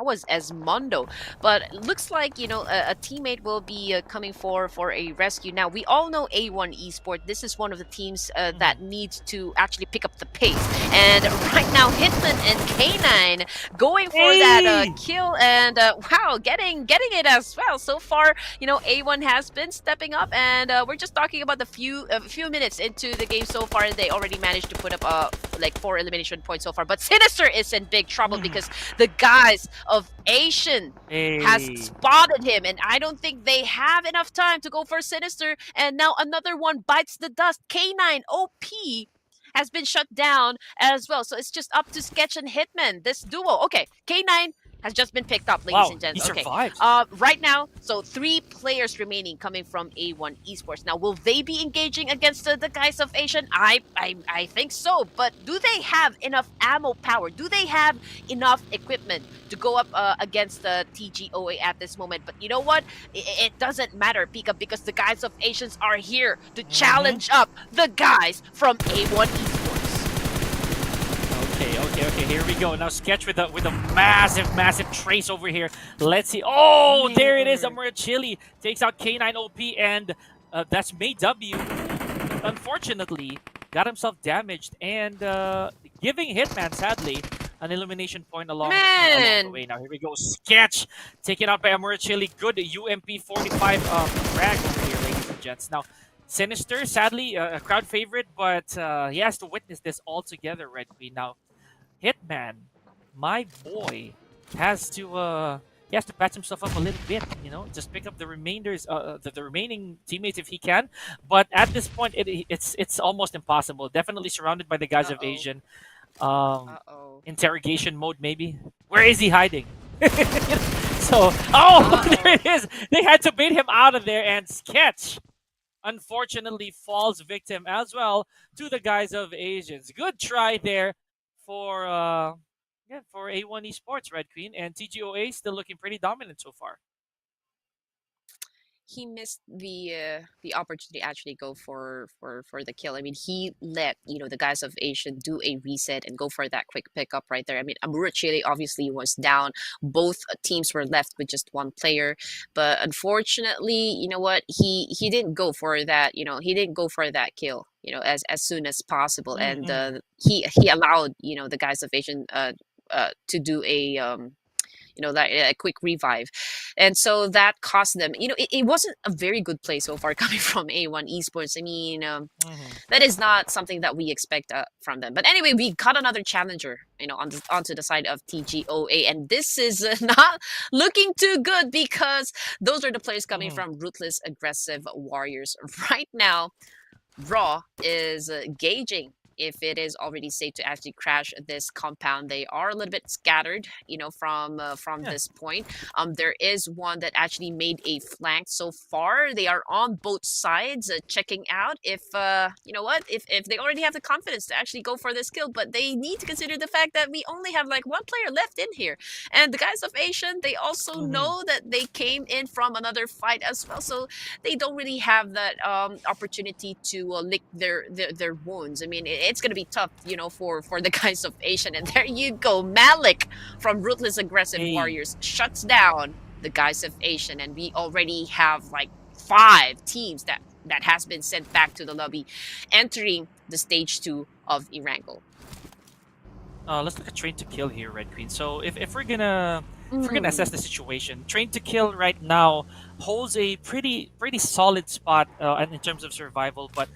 was Esmondo. But it looks like a teammate will be coming for a rescue. Now we all know A1 Esports. This is one of the teams that needs to actually pick up the pace, and right now Hitman and K9 going for that Hey! kill, and wow, getting it as well. So far, A1 has been stepping up, and we're just talking about a few minutes into the game so far, and they already managed to put up like 4 elimination points so far. But Sinister is in big trouble because the guys of Asian has Hey. spotted him, and I don't think they have enough time to go for Sinister. And now another one bites the dust. K9 OP has been shut down as well. So it's just up to Sketch and Hitman, this duo. Okay, K9 has just been picked up, ladies Wow, and he gents. Okay. survived. Right now, so 3 players remaining coming from A1 Esports. Now, will they be engaging against the guys of Asian? I think so, but do they have enough ammo power? Do they have enough equipment to go up against the TGOA at this moment? But you know what? It doesn't matter, Pika, because the guys of Asians are here to challenge up the guys from A1 Esports. Okay. Here we go. Now Sketch with a massive trace over here. Let's see. Oh, there it is. Man. Amura Chili takes out K9 OP, and that's May W. Unfortunately, got himself damaged, and giving Hitman, sadly, an elimination point along the way. Now here we go. Sketch taken out by Amura Chili. Good UMP 45 frag over here, ladies and gents. Now Sinister, sadly, a crowd favorite, but he has to witness this all together, Red Queen. Now Hitman, my boy, has to patch himself up a little bit. Just pick up the the remaining teammates if he can. But at this point, it's almost impossible. Definitely surrounded by the guys of Asian. Uh-oh. Interrogation mode, maybe. Where is he hiding? So, oh, there it is. They had to bait him out of there, and Sketch unfortunately falls victim as well to the guys of Asians. Good try there for for A1 Esports, Red Queen, and TGOA still looking pretty dominant so far. He missed the opportunity to actually go for the kill. I mean, he let the guys of Asian do a reset and go for that quick pickup right there. I mean, Amura Chile obviously was down. Both teams were left with just one player, but unfortunately, you know what? He didn't go for that. He didn't go for that kill. As soon as possible, and he allowed the guys of Asian to do a like a quick revive, and so that cost them. It wasn't a very good play so far coming from A1 Esports. I mean, that is not something that we expect from them. But anyway, we got another challenger, onto the side of TGOA, and this is not looking too good because those are the players coming from Ruthless Aggressive Warriors right now. Raw is gauging if it is already safe to actually crash this compound. They are a little bit scattered, from this point. There is one that actually made a flank so far. They are on both sides, checking out if if they already have the confidence to actually go for this kill. But they need to consider the fact that we only have like one player left in here, and the guys of Asian, they also know that they came in from another fight as well, so they don't really have that opportunity to lick their wounds. I mean, it's gonna be tough, for the guys of Asian. And there you go, Malik from Ruthless Aggressive Warriors shuts down the guys of Asian, and we already have like 5 teams that has been sent back to the lobby, entering the stage 2 of Erangel. Let's look at Train to Kill here, Red Queen. So if we're gonna assess the situation, Train to Kill right now holds a pretty solid spot in terms of survival, but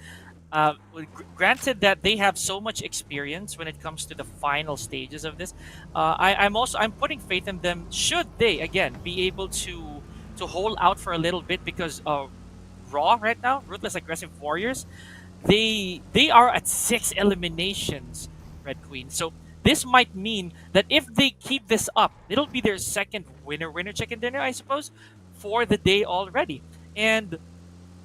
granted that they have so much experience when it comes to the final stages of this, I'm putting faith in them. Should they again be able to hold out for a little bit, because Raw right now, Ruthless Aggressive Warriors, they are at 6 eliminations, Red Queen. So this might mean that if they keep this up, it'll be their second winner chicken dinner, I suppose, for the day already. And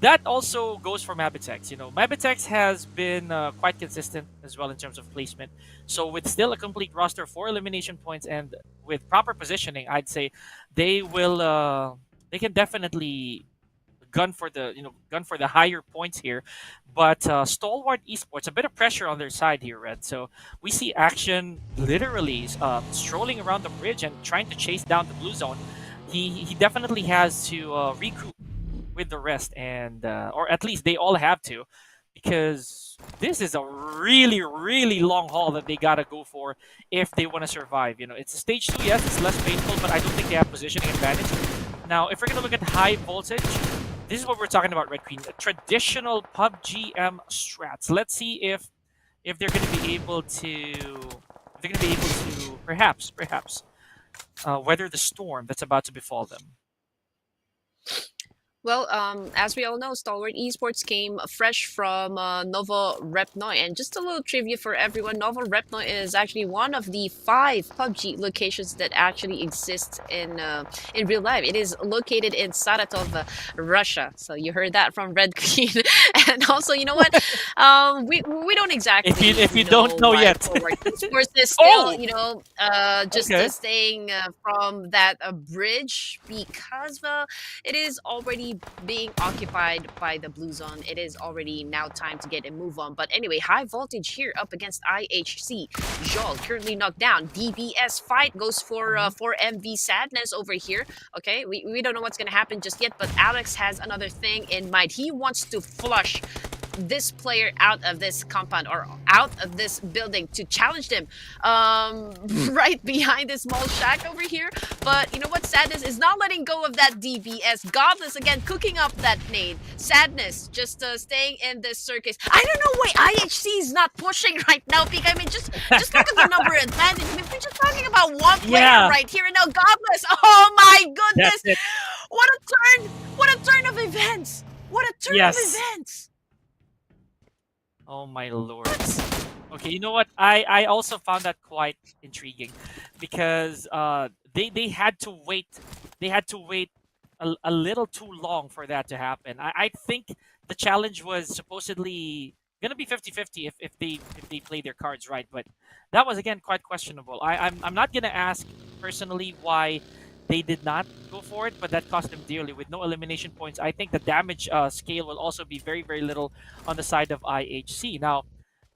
that also goes for MABATEX. MABATEX has been quite consistent as well in terms of placement. So with still a complete roster, 4 elimination points, and with proper positioning, I'd say they will. They can definitely gun for the higher points here. But Stalwart Esports, a bit of pressure on their side here, Red. So we see Action literally strolling around the bridge and trying to chase down the blue zone. He definitely has to regroup with the rest, and or at least they all have to, because this is a really long haul that they gotta go for if they want to survive. It's a stage 2, yes, it's less painful, but I don't think they have positioning advantage. Now, if we're gonna look at high voltage, this is what we're talking about, Red Queen. Traditional Pubg strats. Let's see if they're gonna be able to perhaps weather the storm that's about to befall them. Well, as we all know, Stalwart Esports came fresh from Novo Repno, and just a little trivia for everyone: Novo Repno is actually one of the 5 PUBG locations that actually exist in real life. It is located in Saratov, Russia. So you heard that from Red Queen. And also, you know what? We don't exactly. If you don't know yet, Esports is still staying from that bridge, because it is already being occupied by the blue zone. It is already now time to get a move on. But anyway, high voltage here up against IHC. Jol currently knocked down. DBS fight goes for MV Sadness over here. Okay, we don't know what's gonna happen just yet, but Alex has another thing in mind. He wants to flush this player out of this compound or out of this building to challenge them right behind this small shack over here. But you know what? Sadness is not letting go of that DBS. Godless again cooking up that nade. Sadness just staying in this circus. I don't know why IHC is not pushing right now, because I mean just look at the number advantage. I mean, we're just talking about one player right here, and now Godless. Oh my goodness! What a turn! What a turn of events! What a turn of events! Oh my lord. Okay, you know what? I also found that quite intriguing because they had to wait. They had to wait a little too long for that to happen. I think the challenge was supposedly gonna be 50-50 if they play their cards right, but that was again quite questionable. I'm not gonna ask personally why they did not go for it, but that cost them dearly with no elimination points. I think the damage scale will also be very little on the side of IHC. Now,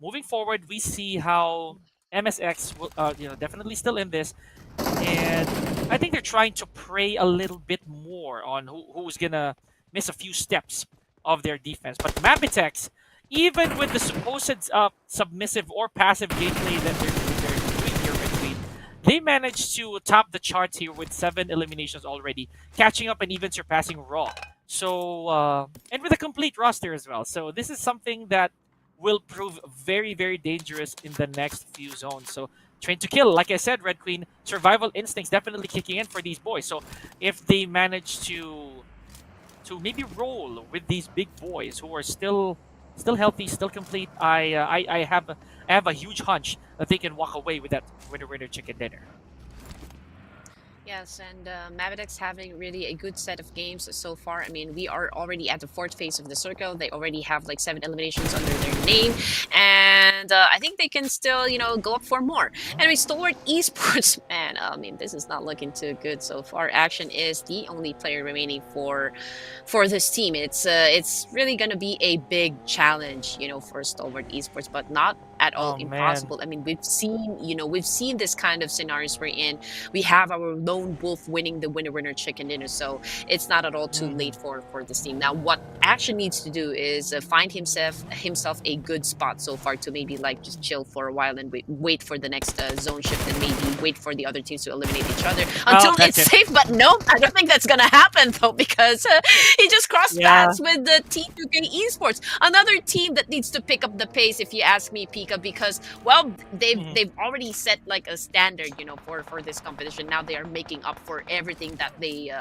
moving forward, we see how MSX will, definitely still in this, and I think they're trying to prey a little bit more on who's gonna miss a few steps of their defense. But MABATEX, even with the supposed submissive or passive gameplay that they're doing here between, they managed to top the charts here with 7 eliminations already, catching up and even surpassing Raw. So and with a complete roster as well. So this is something that will prove very dangerous in the next few zones. So train to kill, like I said, Red Queen, survival instincts definitely kicking in for these boys. So if they manage to maybe roll with these big boys who are still healthy, still complete, I have a huge hunch that they can walk away with that winner chicken dinner. Yes, and MABATEX having really a good set of games so far. I mean, we are already at the 4th phase of the circle. They already have like 7 eliminations under their name, and I think they can still, go up for more. Anyway, STALWART Esports, man, I mean, this is not looking too good so far. Action is the only player remaining for this team. It's really gonna be a big challenge, for STALWART Esports, but not at all impossible. Man. I mean, we've seen this kind of scenarios we're in. We have our lone wolf winning the winner chicken dinner, so it's not at all too late for this team. Now, what Action needs to do is find himself a good spot so far to maybe like just chill for a while and wait for the next zone shift, and maybe wait for the other teams to eliminate each other until it's safe. But no, I don't think that's gonna happen though, because he just crossed paths with the T2K Esports, another team that needs to pick up the pace, if you ask me, Pika, because well, they've already set like a standard, for this competition. Now they are making up for everything that they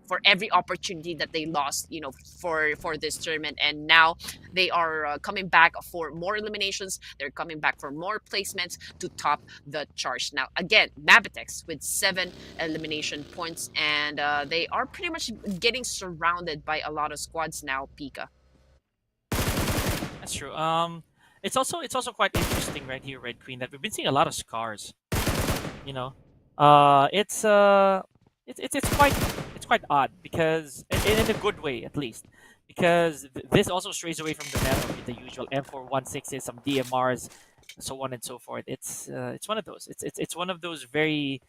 for every opportunity that they lost, for this tournament, and now they are coming back for more eliminations. They're coming back for more placements to top the charts. Now again, MABATEX with 7 elimination points, and they are pretty much getting surrounded by a lot of squads now, Pika. That's true. It's also quite interesting right here, Red Queen, that we've been seeing a lot of scars. You know, it's quite odd, because in a good way at least, because this also strays away from the meta with the usual M416s, some DMRs, so on and so forth. It's one of those. It's one of those very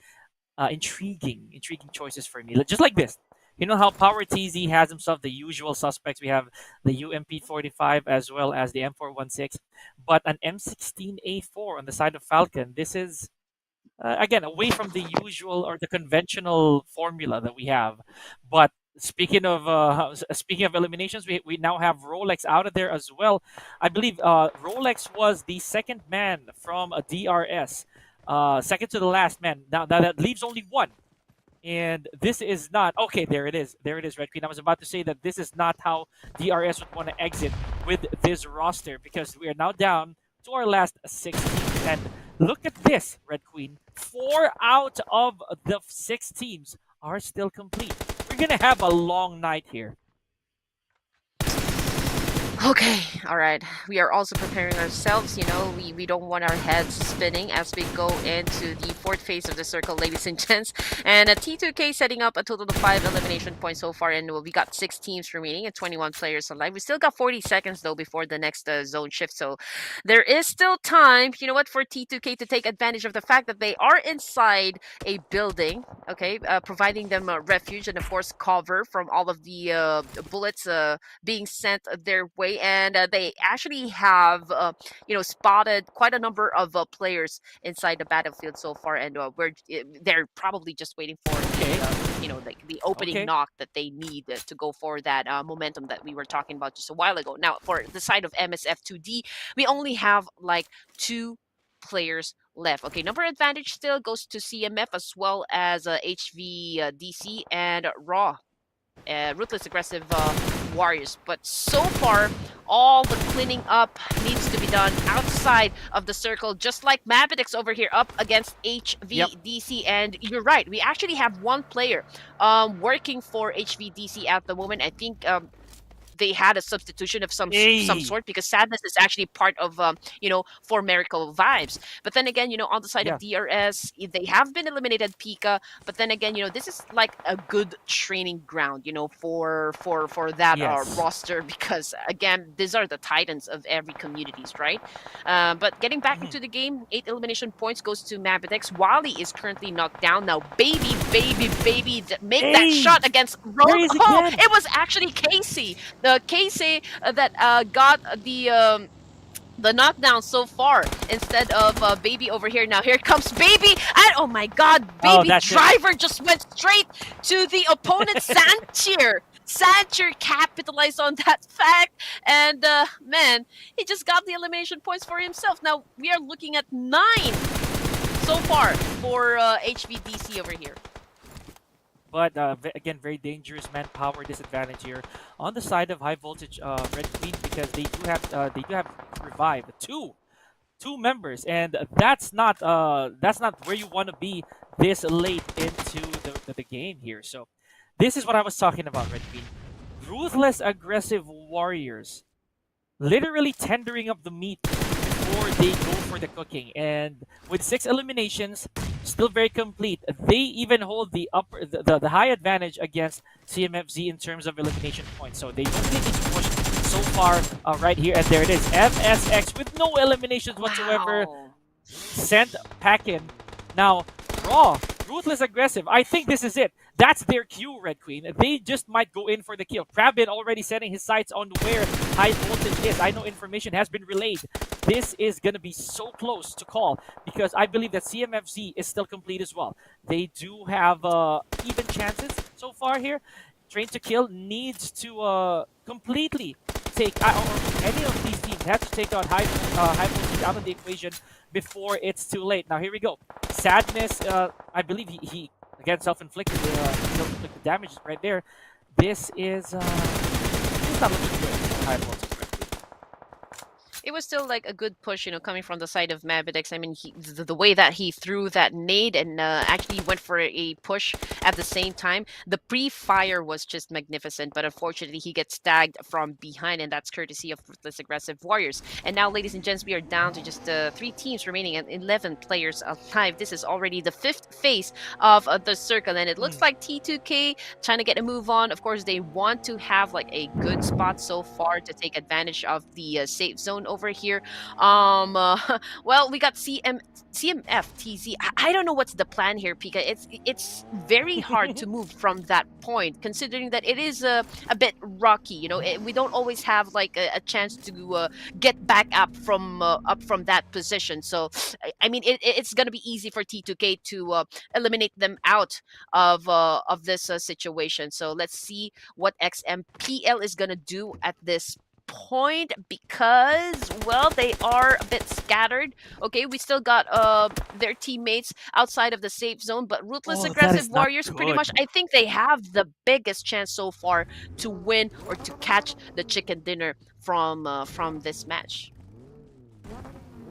intriguing choices for me. Just like this. You know how Power TZ has himself the usual suspects. We have the UMP45 as well as the M416, but an M16A4 on the side of Falcon. This is again away from the usual or the conventional formula that we have. But speaking of eliminations, we now have Rolex out of there as well. I believe Rolex was the second man from a DRS, second to the last man. Now that leaves only one. And this is not okay. There it is, Red Queen. I was about to say that this is not how DRS would want to exit with this roster, because we are now down to our last 6 teams. And look at this, Red Queen. 4 out of the 6 teams are still complete. We're gonna have a long night here. Okay, all right. We are also preparing ourselves. We don't want our heads spinning as we go into the 4th phase of the circle, ladies and gents. And T2K setting up a total of 5 elimination points so far, and we got 6 teams remaining and 21 players alive. We still got 40 seconds though before the next zone shift, so there is still time. You know what? For T2K to take advantage of the fact that they are inside a building. Okay, providing them a refuge and of course cover from all of the bullets being sent their way. And they actually have spotted quite a number of players inside the battlefield so far, and they're probably just waiting for the opening knock that they need to go for that momentum that we were talking about just a while ago. Now for the side of MSF2D, we only have like 2 players left. Okay, number advantage still goes to CMF as well as HVDC and Raw. Ruthless Aggressive Warriors. But so far, all the cleaning up needs to be done outside of the circle, just like MABATEX over here up against Yep. HVDC. And you're right, we actually have one player working for HVDC at the moment. I think they had a substitution of some Hey. sort, because Sadness is actually part of For Miracle Vibes. But then again, on the side Yeah. of DRS, they have been eliminated Pika. But then again, this is like a good training ground, for that Yes. roster, because again, these are the titans of every communities, right? But getting back into the game, 8 elimination points goes to MABATEX. Wally is currently knocked down now. Baby, make that Hey! shot against Rogue. There he is Oh, again! it was actually Casey. The Casey that got the knockdown so far, instead of Baby over here. Now here comes Baby, and oh my God, Oh, Baby that's it. driver just went straight to the opponent Santier. Santier capitalized on that fact, and man, he just got the elimination points for himself. Now we are looking at 9 so far for HVDC over here. But again, very dangerous manpower disadvantage here on the side of high voltage Red Queen, because they do have revive two members, and that's not where you want to be this late into the game here. So this is what I was talking about, Red Queen. Ruthless, aggressive warriors, literally tendering up the meat before they go for the cooking, and with 6 eliminations, still very complete. They even hold the high advantage against CMFZ in terms of elimination points. So they don't need to push so far right here, and there it is. MSX with no eliminations whatsoever. Wow. Sent packing. Now Raw, ruthless aggressive. I think this is it. That's their cue, Red Queen. They just might go in for the kill. Prabin already setting his sights on where high voltage is. I know information has been relayed. This is going to be so close to call, because I believe that CMFZ is still complete as well. They do have even chances so far here. Train to Kill needs to completely take, or any of these teams has to take out high voltage out of the equation before it's too late. Now here we go. Sadness, I believe he again self-inflicted damage right there. This is it's not looking good for high voltage. It was still like a good push, coming from the side of MABATEX. I mean, the way that he threw that nade and actually went for a push at the same time. The pre-fire was just magnificent, but unfortunately he gets tagged from behind, and that's courtesy of Ruthless Aggressive Warriors. And now, ladies and gents, we are down to just 3 teams remaining and 11 players alive. This is already the 5th phase of the circle, and it looks like T2K trying to get a move on. Of course, they want to have like a good spot so far to take advantage of the safe zone over here. Well, we got CMFTZ. I don't know what's the plan here, Pika. It's very hard to move from that point, considering that it is a bit rocky. We don't always have like a chance to get back up from that position. So I mean, it's gonna be easy for T2K to eliminate them out of this situation. So let's see what XMPL is gonna do at this point, because well, they are a bit scattered. Okay, we still got their teammates outside of the safe zone, but Ruthless Aggressive Warriors pretty much, I think they have the biggest chance so far to win or to catch the chicken dinner from this match.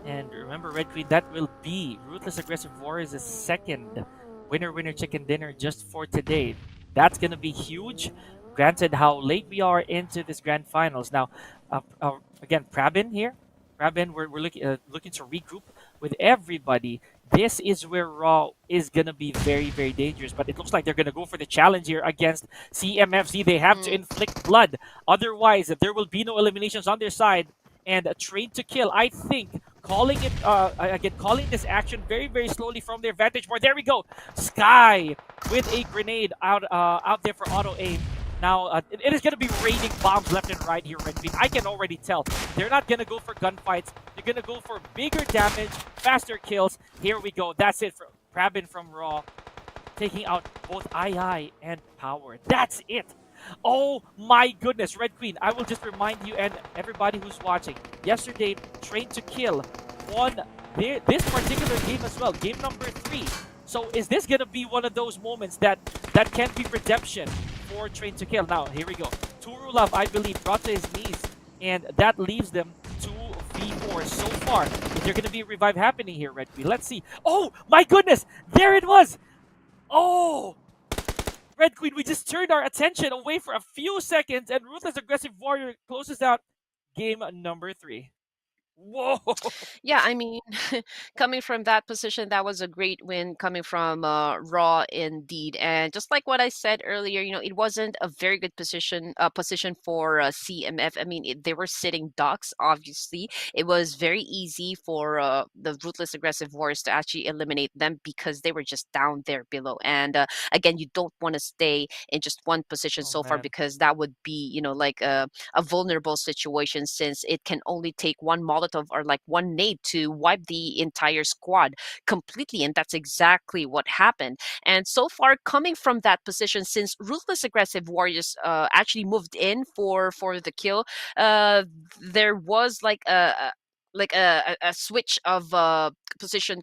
And remember, Red Queen, that will be Ruthless Aggressive Warriors' second winner chicken dinner just for today. That's gonna be huge. Granted, how late we are into this grand finals. Now, again, Prabin here. Prabin, we're looking to regroup with everybody. This is where Raw is going to be very, very dangerous. But it looks like they're going to go for the challenge here against CMFZ. They have to inflict blood. Otherwise, there will be no eliminations on their side. And a Train to Kill, I think, calling this action very, very slowly from their vantage point. There we go. Sky with a grenade out there for auto aim. Now, it is going to be raining bombs left and right here, Red Queen. I can already tell. They're not going to go for gunfights. They're going to go for bigger damage, faster kills. Here we go. That's it for Prabin from Raw, taking out both II and Power. That's it. Oh my goodness, Red Queen. I will just remind you and everybody who's watching. Yesterday, Train to Kill won this particular game as well, game number 3. So is this going to be one of those moments that can be redemption for Train to Kill? Now, here we go. Turulov, I believe, brought to his knees, and that leaves them 2v4. Warriors so far. Is there going to be a revive happening here, Red Queen? Let's see. Oh, my goodness! There it was! Oh! Red Queen, we just turned our attention away for a few seconds, and Ruthless Aggressive Warrior closes out game number 3. Whoa! Yeah, I mean, coming from that position, that was a great win coming from Raw indeed. And just like what I said earlier, it wasn't a very good position for CMF. I mean, they were sitting ducks. Obviously, it was very easy for the ruthless aggressive warriors to actually eliminate them because they were just down there below. And again, you don't want to stay in just one position Oh so far man. because that would be, like a vulnerable situation since it can only take one Molotov or like one nade to wipe the entire squad completely. And that's exactly what happened. And so far, coming from that position, since Ruthless Aggressive Warriors actually moved in for the kill, uh, there was like a switch of position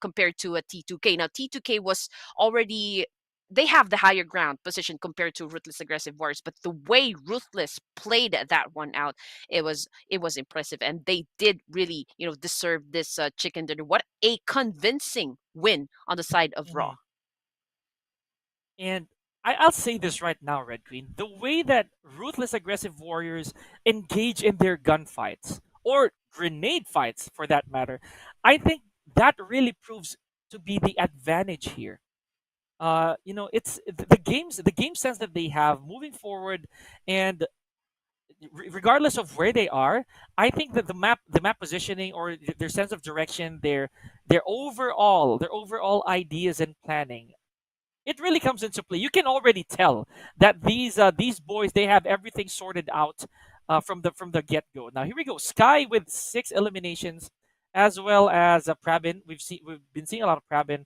compared to a T2K. Now T2K was already, they have the higher ground position compared to Ruthless Aggressive Warriors, but the way Ruthless played that one out, it was impressive, and they did really deserve this chicken dinner. What a convincing win on the side of Raw. Mhm. And I'll say this right now, Red Queen. The way that Ruthless Aggressive Warriors engage in their gunfights, or grenade fights for that matter, I think that really proves to be the advantage here. It's the game sense that they have moving forward, and regardless of where they are, I think that the map positioning or their sense of direction, their overall ideas and planning, it really comes into play. You can already tell that these boys, they have everything sorted out from the get go. Now here we go. Sky with 6 eliminations, as well as Prabin. We've been seeing a lot of Prabin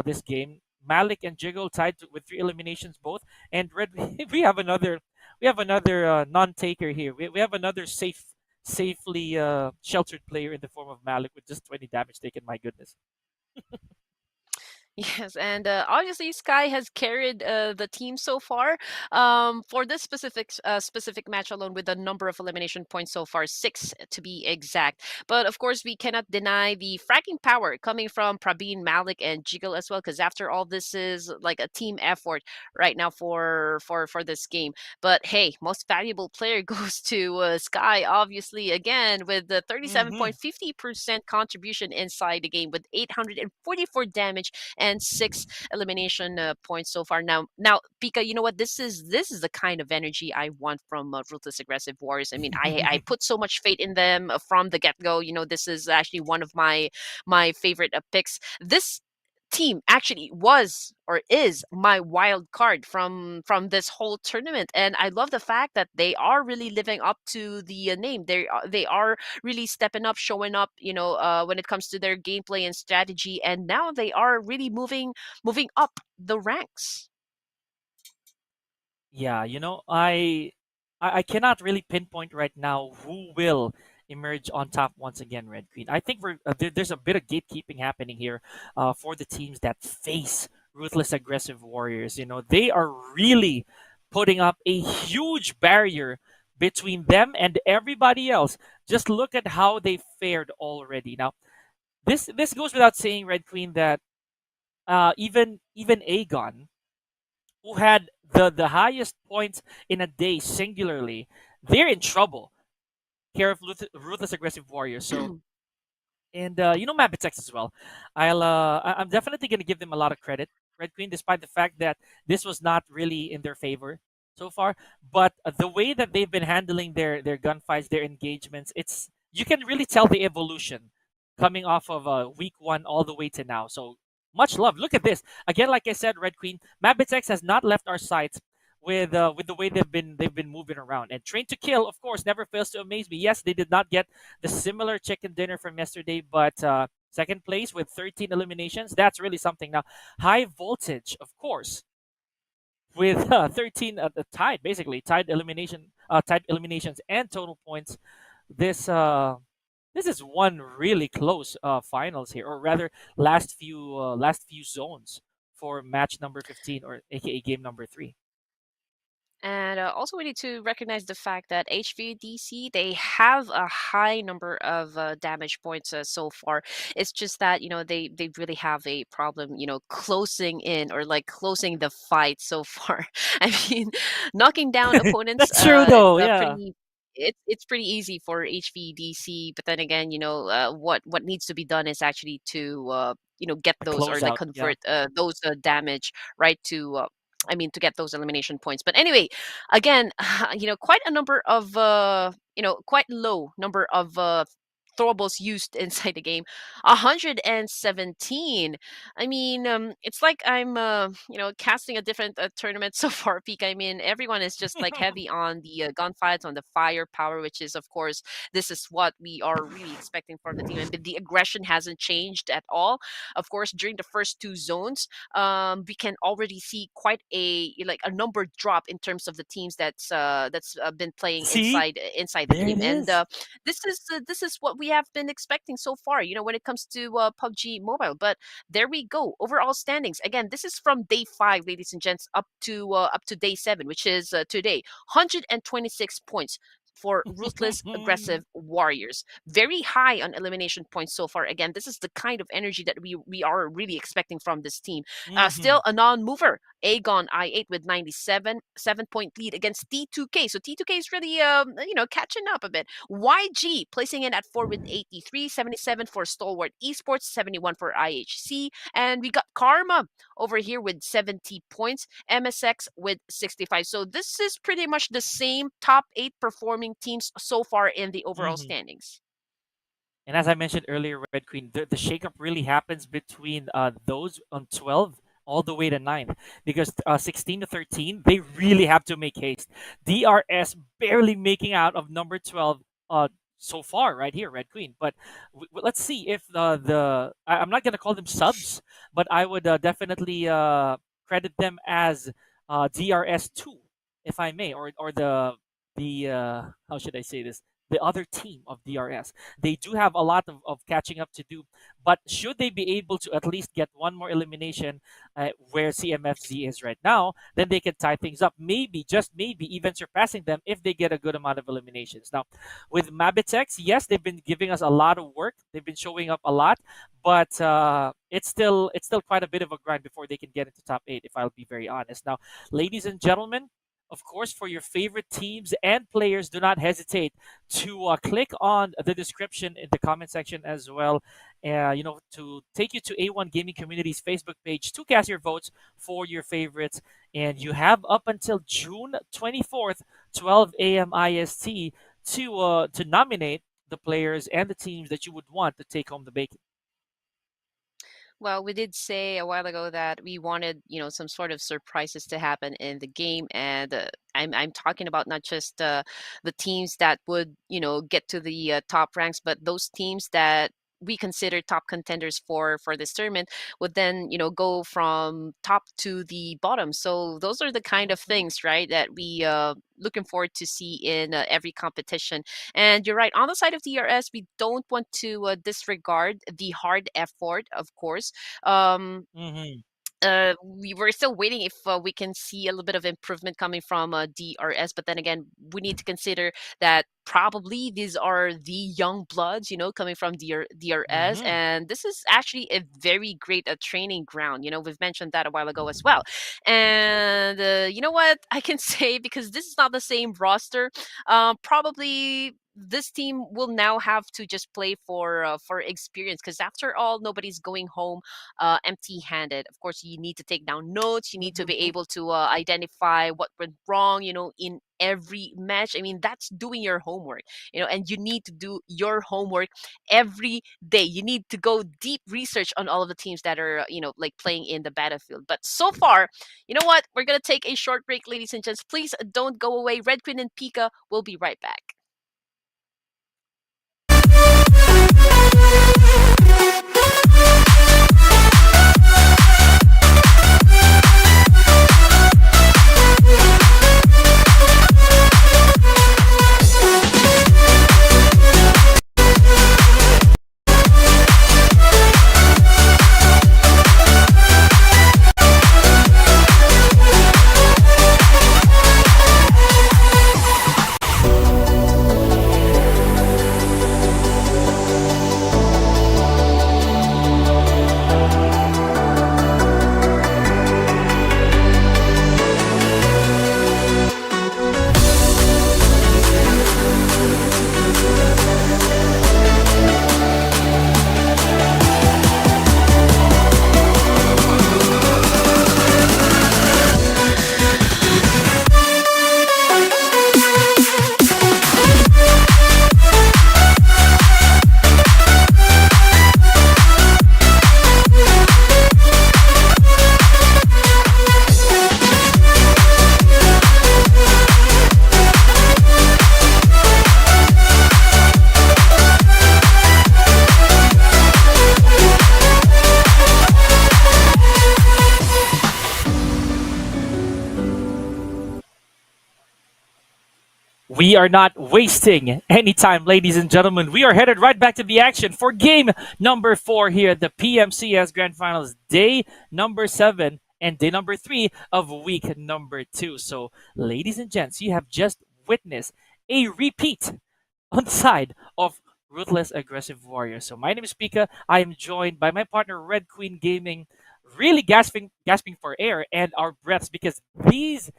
this game. Malik and Jiggle tied with 3 eliminations both, and Red. we have another non-taker here. We have another safely sheltered player in the form of Malik with just 20 damage taken. My goodness. Yes, and obviously Sky has carried the team so far. For this specific match alone, with the number of elimination points so far, 6 to be exact. But of course, we cannot deny the fracking power coming from Prabeen, Malik, and Jiggle as well. Because after all, this is like a team effort right now for this game. But hey, most valuable player goes to Sky, obviously, again with the Mm-hmm. 37.50% contribution inside the game with 844 damage and 6 elimination points so far. Now, Pika, you know what? This is the kind of energy I want from Ruthless Aggressive Warriors. I mean, I put so much faith in them from the get go. This is actually one of my favorite picks. This team actually was or is my wild card from this whole tournament, and I love the fact that they are really living up to the name. They are really stepping up, showing up, when it comes to their gameplay and strategy, and now they are really moving up the ranks. Yeah, I cannot really pinpoint right now who will emerge on top once again, Red Queen. I think there's a bit of gatekeeping happening here for the teams that face ruthless aggressive warriors. They are really putting up a huge barrier between them and everybody else. Just look at how they fared already. Now, this goes without saying, Red Queen, that even Agon, who had the highest points in a day singularly, they're in trouble. Care of ruthless aggressive warriors. So, and MABATEX as well. I'm definitely gonna give them a lot of credit, Red Queen, despite the fact that this was not really in their favor so far. But the way that they've been handling their gunfights, their engagements, you can really tell the evolution coming off of week one all the way to now. So much love. Look at this again. Like I said, Red Queen, MABATEX has not left our sights with the way they've been moving around. And Train to Kill, of course, never fails to amaze me. Yes, they did not get the similar chicken dinner from yesterday, but second place with 13 eliminations, that's really something. Now, High Voltage, of course, with 13 tied, basically tied eliminations and total points. This uh, this is one really close finals here, or rather, last few zones for match number 15, or aka game number 3. And also, we need to recognize the fact that HVDC, they have a high number of damage points so far. It's just that, they really have a problem, closing in or like closing the fight so far. I mean, knocking down opponents, That's true, though. it's Yeah, pretty. It's pretty easy for HVDC, but then again, what needs to be done is actually to get a those or like closeout. Yeah. convert those damage right to I mean, to get those elimination points. But anyway, again, quite a number of quite low number of throwables used inside the game. 117. I mean, it's like I'm casting a different tournament so far, peak. I mean, everyone is just like heavy on the gunfights, on the firepower, which is, of course, this is what we are really expecting from the team. And the aggression hasn't changed at all. Of course, during the first two zones, we can already see quite a number drop in terms of the teams that's been playing See, inside the there game. it And is. this is what we have been expecting so far, when it comes to PUBG Mobile. But there we go. Overall standings. Again, this is from day 5, ladies and gents, up to day 7, which is today. 126 points for ruthless, aggressive warriors. Very high on elimination points so far. Again, this is the kind of energy that we are really expecting from this team. Hmm. Still a non-mover. Agon I8 with 97, 7-point lead against T2K. So T2K is really catching up a bit. YG placing in at 4 with 83, 77 for Stalwart Esports, 71 for IHC, and we got Karma over here with 70 points, MSX with 65. So this is pretty much the same top 8 performing teams so far in the overall Hmm. standings. And as I mentioned earlier, Red Queen, the shakeup really happens between those on 12 all the way to 9, because 16 to 13, they really have to make haste. DRS barely making out of number 12 so far right here, Red Queen. But let's see if I'm not going to call them subs, but I would definitely credit them as DRS2, if I may, or the how should I say this? The other team of DRS. They do have a lot of catching up to do, but should they be able to at least get one more elimination where CMFZ is right now, then they can tie things up. Maybe, just maybe, even surpassing them if they get a good amount of eliminations. Now, with MABATEX, yes, they've been giving us a lot of work. They've been showing up a lot, but it's still quite a bit of a grind before they can get into top 8, if I'll be very honest. Now, ladies and gentlemen, of course, for your favorite teams and players, do not hesitate to click on the description in the comment section as well. To take you to A1 Gaming Community's Facebook page to cast your votes for your favorites. And you have up until June 24th, 12 a.m. IST, to nominate the players and the teams that you would want to take home the bacon. Well, we did say a while ago that we wanted, some sort of surprises to happen in the game, and I'm talking about not just the teams that would, get to the top ranks, but those teams that we consider top contenders for this tournament would then, go from top to the bottom. So those are the kind of things, right, that we looking forward to see in every competition. And you're right, on the side of DRS, we don't want to disregard the hard effort, of course. um Mm-hmm. we were still waiting if we can see a little bit of improvement coming from DRS, but then again, we need to consider that probably these are the young bloods, coming from DRS, Mm-hmm. and this is actually a very great training ground. We've mentioned that a while ago as well. And you know what I can say, because this is not the same roster, probably this team will now have to just play for experience, because after all, nobody's going home empty-handed. Of course, you need to take down notes. You need to be able to identify what went wrong, in every match. I mean, that's doing your homework, and you need to do your homework every day. You need to go deep research on all of the teams that are, like playing in the battlefield. But so far, you know what? We're going to take a short break, ladies and gents. Please don't go away. Red Queen and Pika will be right back. We are not wasting any time, ladies and gentlemen. We are headed right back to the action for game number 4 here at the PMCS Grand Finals, day number 7 and day number 3 of week number 2. So, ladies and gents, you have just witnessed a repeat on the side of Ruthless Aggressive Warrior. So my name is Pika. I am joined by my partner Red Queen Gaming, really gasping for air and our breaths because these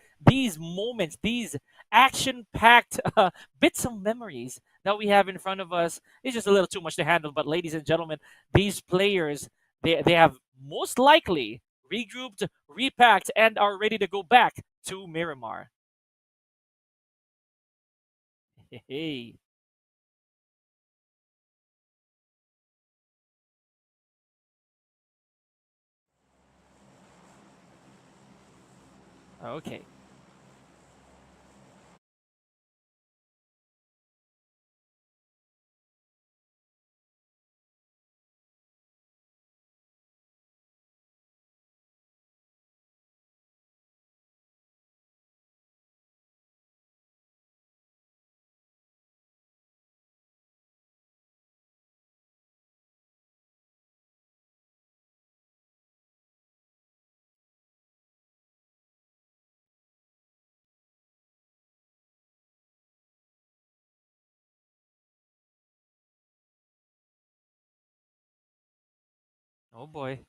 moments, these action-packed bits of memories that we have in front of us is just a little too much to handle. But ladies and gentlemen, these players they have most likely regrouped, repacked, and are ready to go back to Miramar. Hey. Okay. Oh boy.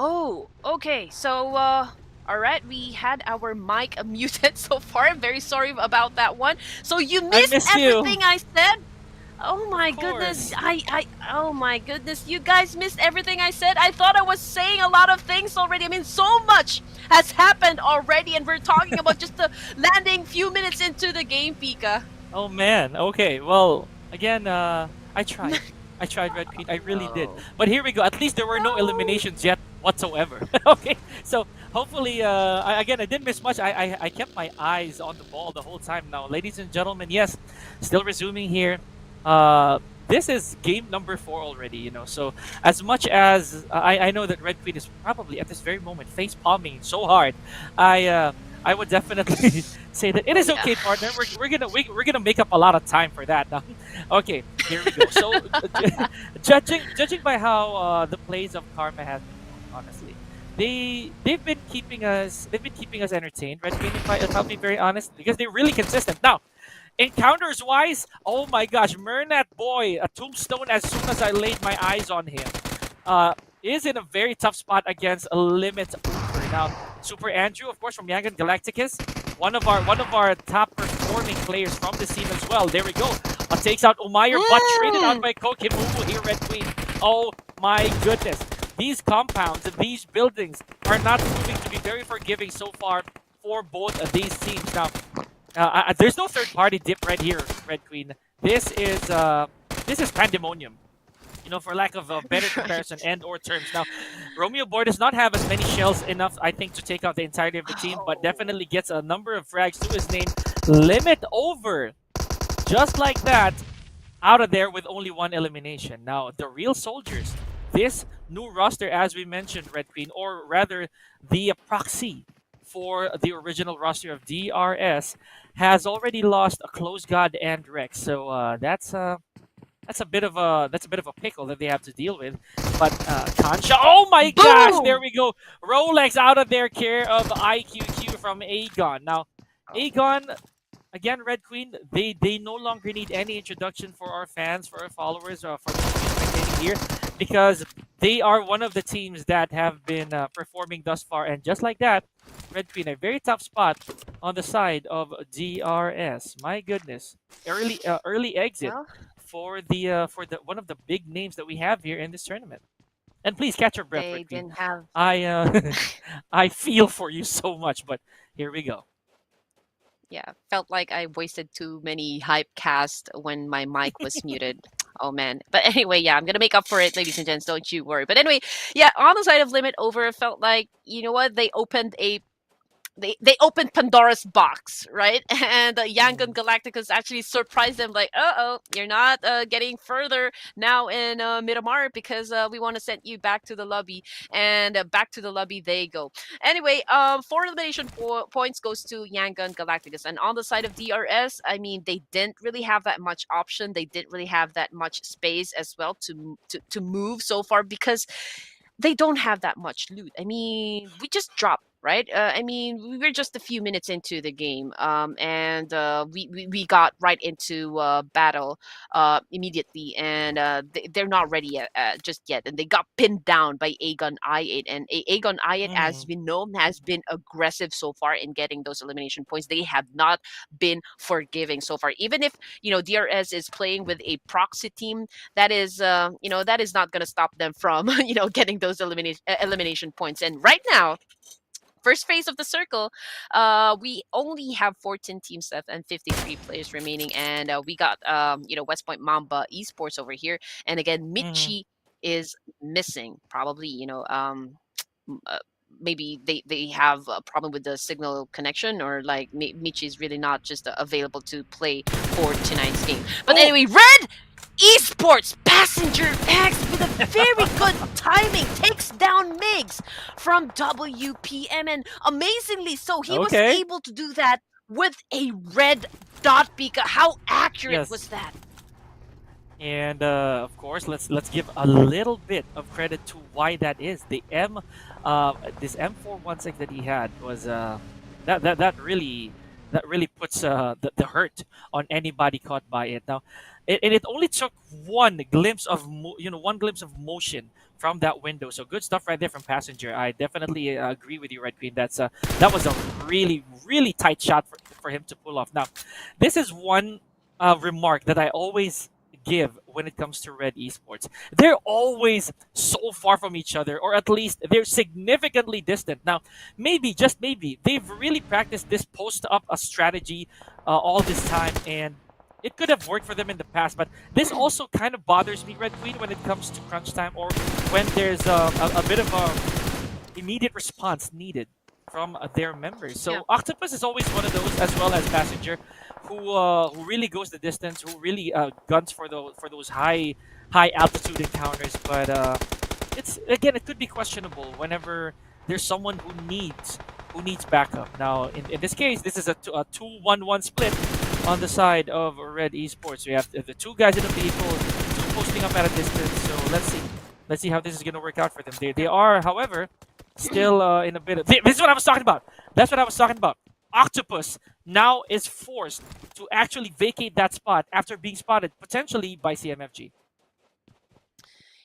Oh, okay. So, all right, we had our mic muted so far. I'm very sorry about that one. So you I missed miss you. everything I said. Oh my Of goodness. course. Oh my goodness. You guys missed everything I said. I thought I was saying a lot of things already. I mean, so much has happened already, and we're talking about just the landing few minutes into the game, Pika. Oh man. Okay. Well, again, I tried. I tried, Red Queen. I really did. Oh. But here we go. At least there were no No. eliminations yet whatsoever. Okay. So hopefully, again, I didn't miss much. I kept my eyes on the ball the whole time. Now, ladies and gentlemen, yes, still resuming here. This is game number 4 already. So as much as I know that Red Queen is probably at this very moment face palming so hard, I would definitely say that it is Yeah. okay, partner. We're gonna make up a lot of time for that now. Okay, here we go. So, judging by how the plays of Karma has been going, honestly, they've been keeping us entertained. Red Queen, if I'll be very honest, because they're really consistent. Now, Encounters wise, oh my gosh, Mernat boy, a tombstone as soon as I laid my eyes on him. Is in a very tough spot against a limit over. Now, Super Andrew, of course, from Yangon Galacticus, one of our top performing players from this team as well. There we go. Takes out Umayyr, but traded out by Kokimumu here, Red Queen. Oh my goodness. These compounds and these buildings are not proving to be very forgiving so far for both of these teams. Now, there's no third-party dip right here, Red Queen. This is pandemonium. You know, for lack of a better comparison and/or terms. Now, Romeo Boy does not have as many shells enough, I think, to take out the entirety of the team, but definitely gets a number of frags to his name. Limit over, just like that, out of there with only one elimination. Now, the real soldiers, this new roster, as we mentioned, Red Queen, or rather the proxy for the original roster of DRS, has already lost a Close God and Rex. So that's a bit of a pickle that they have to deal with. But Kansha, oh my gosh, there we go. Rolex out of their care of IQQ from Agon. Now, Agon, again, Red Queen, they no longer need any introduction for our fans, for our followers, for the spectating here, because they are one of the teams that have been performing thus far. And just like that, Red Queen, a very tough spot on the side of DRS. My goodness, early exit for the one of the big names that we have here in this tournament. And please catch your breath, Red Queen. I feel for you so much, but here we go. Yeah, felt like I wasted too many hype cast when my mic was muted. Oh man. But anyway, yeah, I'm gonna make up for it, ladies and gents. Don't you worry. But anyway, yeah, on the side of Limit Over, it felt like, you know what, they opened Pandora's box, right? And Yangon Galacticus actually surprised them, like, you're not getting further now in Miramar because we want to send you back to the lobby. And back to the lobby they go. Anyway, 4 elimination points goes to Yangon Galacticus. And on the side of DRS, I mean, they didn't really have that much option. They didn't really have that much space as well to move so far because they don't have that much loot. I mean, we just dropped, right? I mean, we were just a few minutes into the game, and we got right into battle immediately, and they're not ready yet, just yet, and they got pinned down by Agon I8, and Agon I8, as we know, has been aggressive so far in getting those elimination points. They have not been forgiving so far, even if, you know, DRS is playing with a proxy team. That is, that is not going to stop them from, getting those elimination points. And right now, first phase of the circle, we only have 14 teams left and 53 players remaining, and we got West Point Mamba Esports over here, and again Michi is missing. Probably maybe they have a problem with the signal connection, or like Michi is really not just available to play for tonight's game. But anyway, Red Esports Passenger X with a very good timing takes down Migs from WPM, and amazingly so, he was able to do that with a red dot beacon. How accurate was that? And of course, let's give a little bit of credit to why that is. The this M416 that he had was that really puts the hurt on anybody caught by it. Now, and it only took one glimpse of motion from that window. So good stuff right there from Passenger. I definitely agree with you, Red Queen. That was a really tight shot for him to pull off. Now, this is one remark that I always give when it comes to Red Esports. They're always so far from each other, or at least they're significantly distant. Now, maybe, just maybe, they've really practiced this post-up strategy all this time, and it could have worked for them in the past, but this also kind of bothers me, Red Queen, when it comes to crunch time, or when there's a bit of a immediate response needed from their members. So Octopus is always one of those, as well as Passenger, who really goes the distance, who really guns for those high altitude encounters. But it could be questionable whenever there's someone who needs backup. Now, in this case, this is a 2-1-1 split on the side of Red Esports. We have the two guys in the vehicle, two posting up at a distance. So let's see how this is going to work out for them. They are, however, still in a bit of... This is what I was talking about. That's what I was talking about. Octopus now is forced to actually vacate that spot after being spotted potentially by CMFG.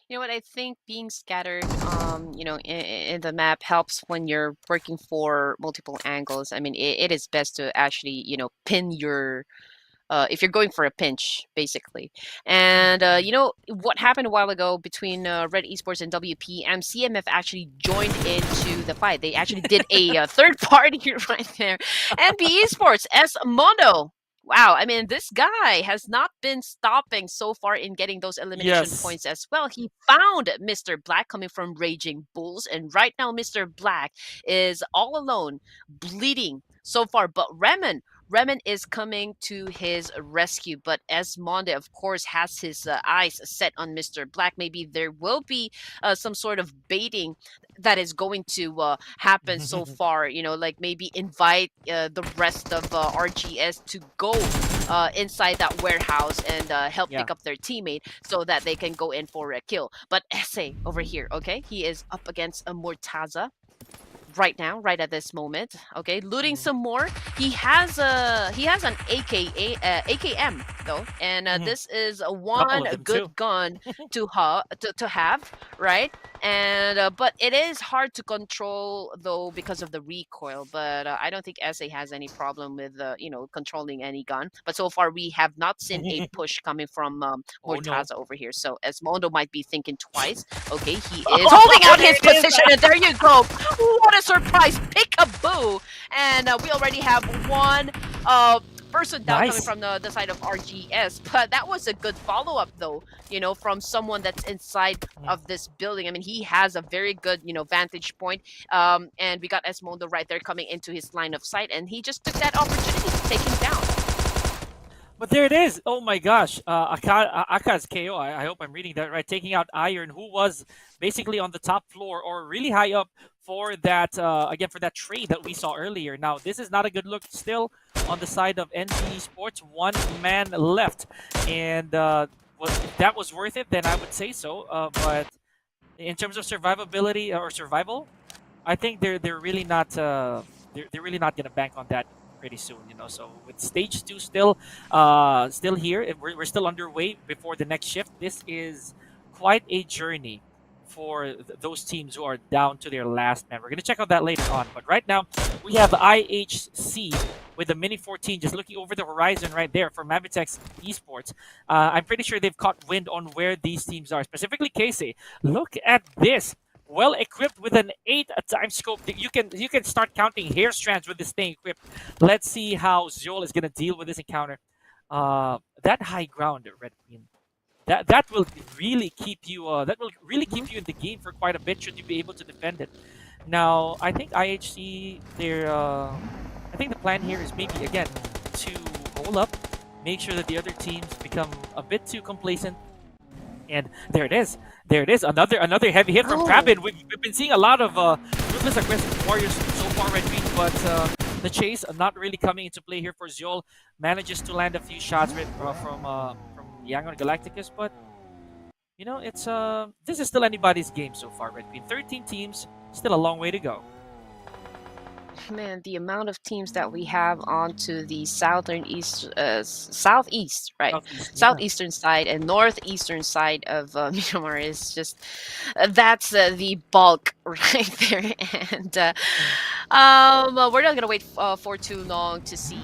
You know what? I think being scattered, in the map helps when you're working for multiple angles. I mean, it is best to actually, pin your if you're going for a pinch, basically. And what happened a while ago between Red Esports and WP, CMF actually joined into the fight. They actually did a third party right there. And B Esports, S Mondo. Wow, I mean, this guy has not been stopping so far in getting those elimination Yes. points as well. He found Mr. Black coming from Raging Bulls, and right now Mr. Black is all alone, bleeding so far. But Remen is coming to his rescue, but Esmonde, of course, has his eyes set on Mr. Black. Maybe there will be some sort of baiting that is going to happen so far. Like maybe invite the rest of RGS to go inside that warehouse and help Yeah. pick up their teammate so that they can go in for a kill. But Essay over here, okay, he is up against a Mortaza right now, right at this moment. Okay, looting some more. He has an AKM though, and this is one of them good too. gun to have, right? And but it is hard to control though because of the recoil. But I don't think SA has any problem with controlling any gun. But so far we have not seen a push coming from Oh no. Mortaza over here. So Esmondo might be thinking twice. Okay, he is holding out his position, and there you go. What a surprise! Peekaboo! And we already have one person down coming Nice. from the side of RGS. But that was a good follow-up, though, from someone that's inside of this building. I mean, he has a very good, vantage point. And we got Esmondo right there coming into his line of sight, and he just took that opportunity to take him down. But there it is. Oh my gosh. Aka's KO. I hope I'm reading that right. Taking out Iron, who was basically on the top floor or really high up for that, again, for that trade that we saw earlier. Now, this is not a good look still on the side of NB Sports. One man left. And that was worth it, then I would say so. But in terms of survivability or survival, I think they're really not they're really not gonna bank on that pretty soon, So with stage 2 still here, we're still underway before the next shift. This is quite a journey for those teams who are down to their last man. We're gonna check out that later on, but right now we have IHC with the Mini 14 just looking over the horizon right there for MABATEX Esports. I'm pretty sure they've caught wind on where these teams are, specifically Casey. Look at this. Well equipped with an 8-time scope. You can start counting hair strands with this thing equipped. Let's see how Ziol is gonna deal with this encounter. That high ground, Red Queen. That will really keep you. That will really keep you in the game for quite a bit. Should you be able to defend it. Now, I think IHC. I think the plan here is maybe again to hold up, make sure that the other teams become a bit too complacent. And there it is. There it is. Another heavy hit from Krabin. We've been seeing a lot of ruthless aggressive warriors so far, Red Queen, but the chase not really coming into play here for Ziol. Manages to land a few shots from Agon Galacticus, but it's this is still anybody's game so far, Red Queen. 13 teams, still a long way to go. Man, the amount of teams that we have onto the southeast, right? Southeastern side and northeastern side of Myanmar is just that's the bulk right there. And we're not gonna wait for too long to see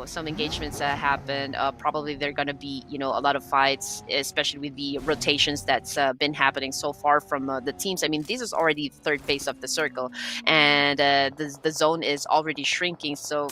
some engagements that happen. Probably they're gonna be a lot of fights, especially with the rotations that's been happening so far from the teams. I mean, this is already third phase of the circle, and the zone is already shrinking, so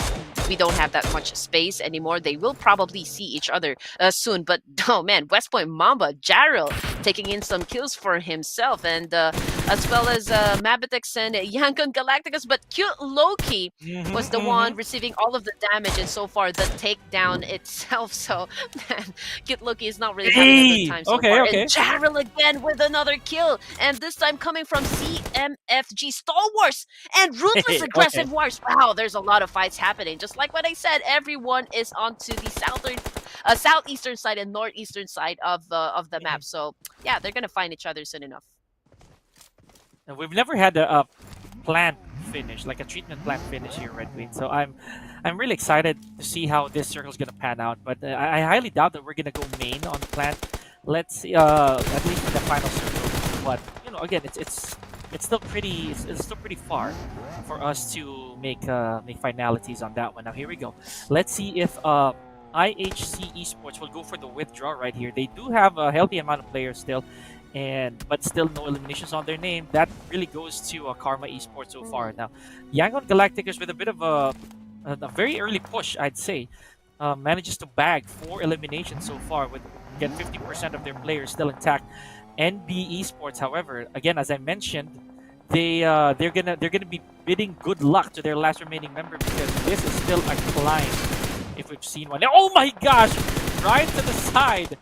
we don't have that much space anymore. They will probably see each other soon, but oh man, West Point Mamba Jarrell taking in some kills for himself, and as well as MABATEX and Agon Galacticus, but Cute Loki was the one receiving all of the damage, and so far the takedown itself. So man, Cute Loki is not really having a good time so far. Okay. And Jarrell again with another kill, and this time coming from CMFG Stalwarts and Ruthless Aggressive Wars. Wow, there's a lot of fights happening. Just like what I said, everyone is onto the southeastern side and northeastern side of the map. So yeah, they're gonna find each other soon enough. And we've never had a plan finish, like a treatment plant finish here, Red Queen. So I'm really excited to see how this circle is gonna pan out. But I highly doubt that we're gonna go main on the plant. Let's see, at least for the final circle. But you know, again, it's still pretty it's still pretty far for us to make finalities on that one. Now here we go. Let's see if IHC Esports will go for the withdraw right here. They do have a healthy amount of players still, but still no eliminations on their name. That really goes to Karma Esports so far. Now, Yangon Galacticos with a bit of a very early push, I'd say, manages to bag 4 eliminations so far with get 50% of their players still intact. NB Esports, however, again as I mentioned, they're gonna be bidding good luck to their last remaining member because this is still a climb. If we've seen one, oh my gosh, right to the side.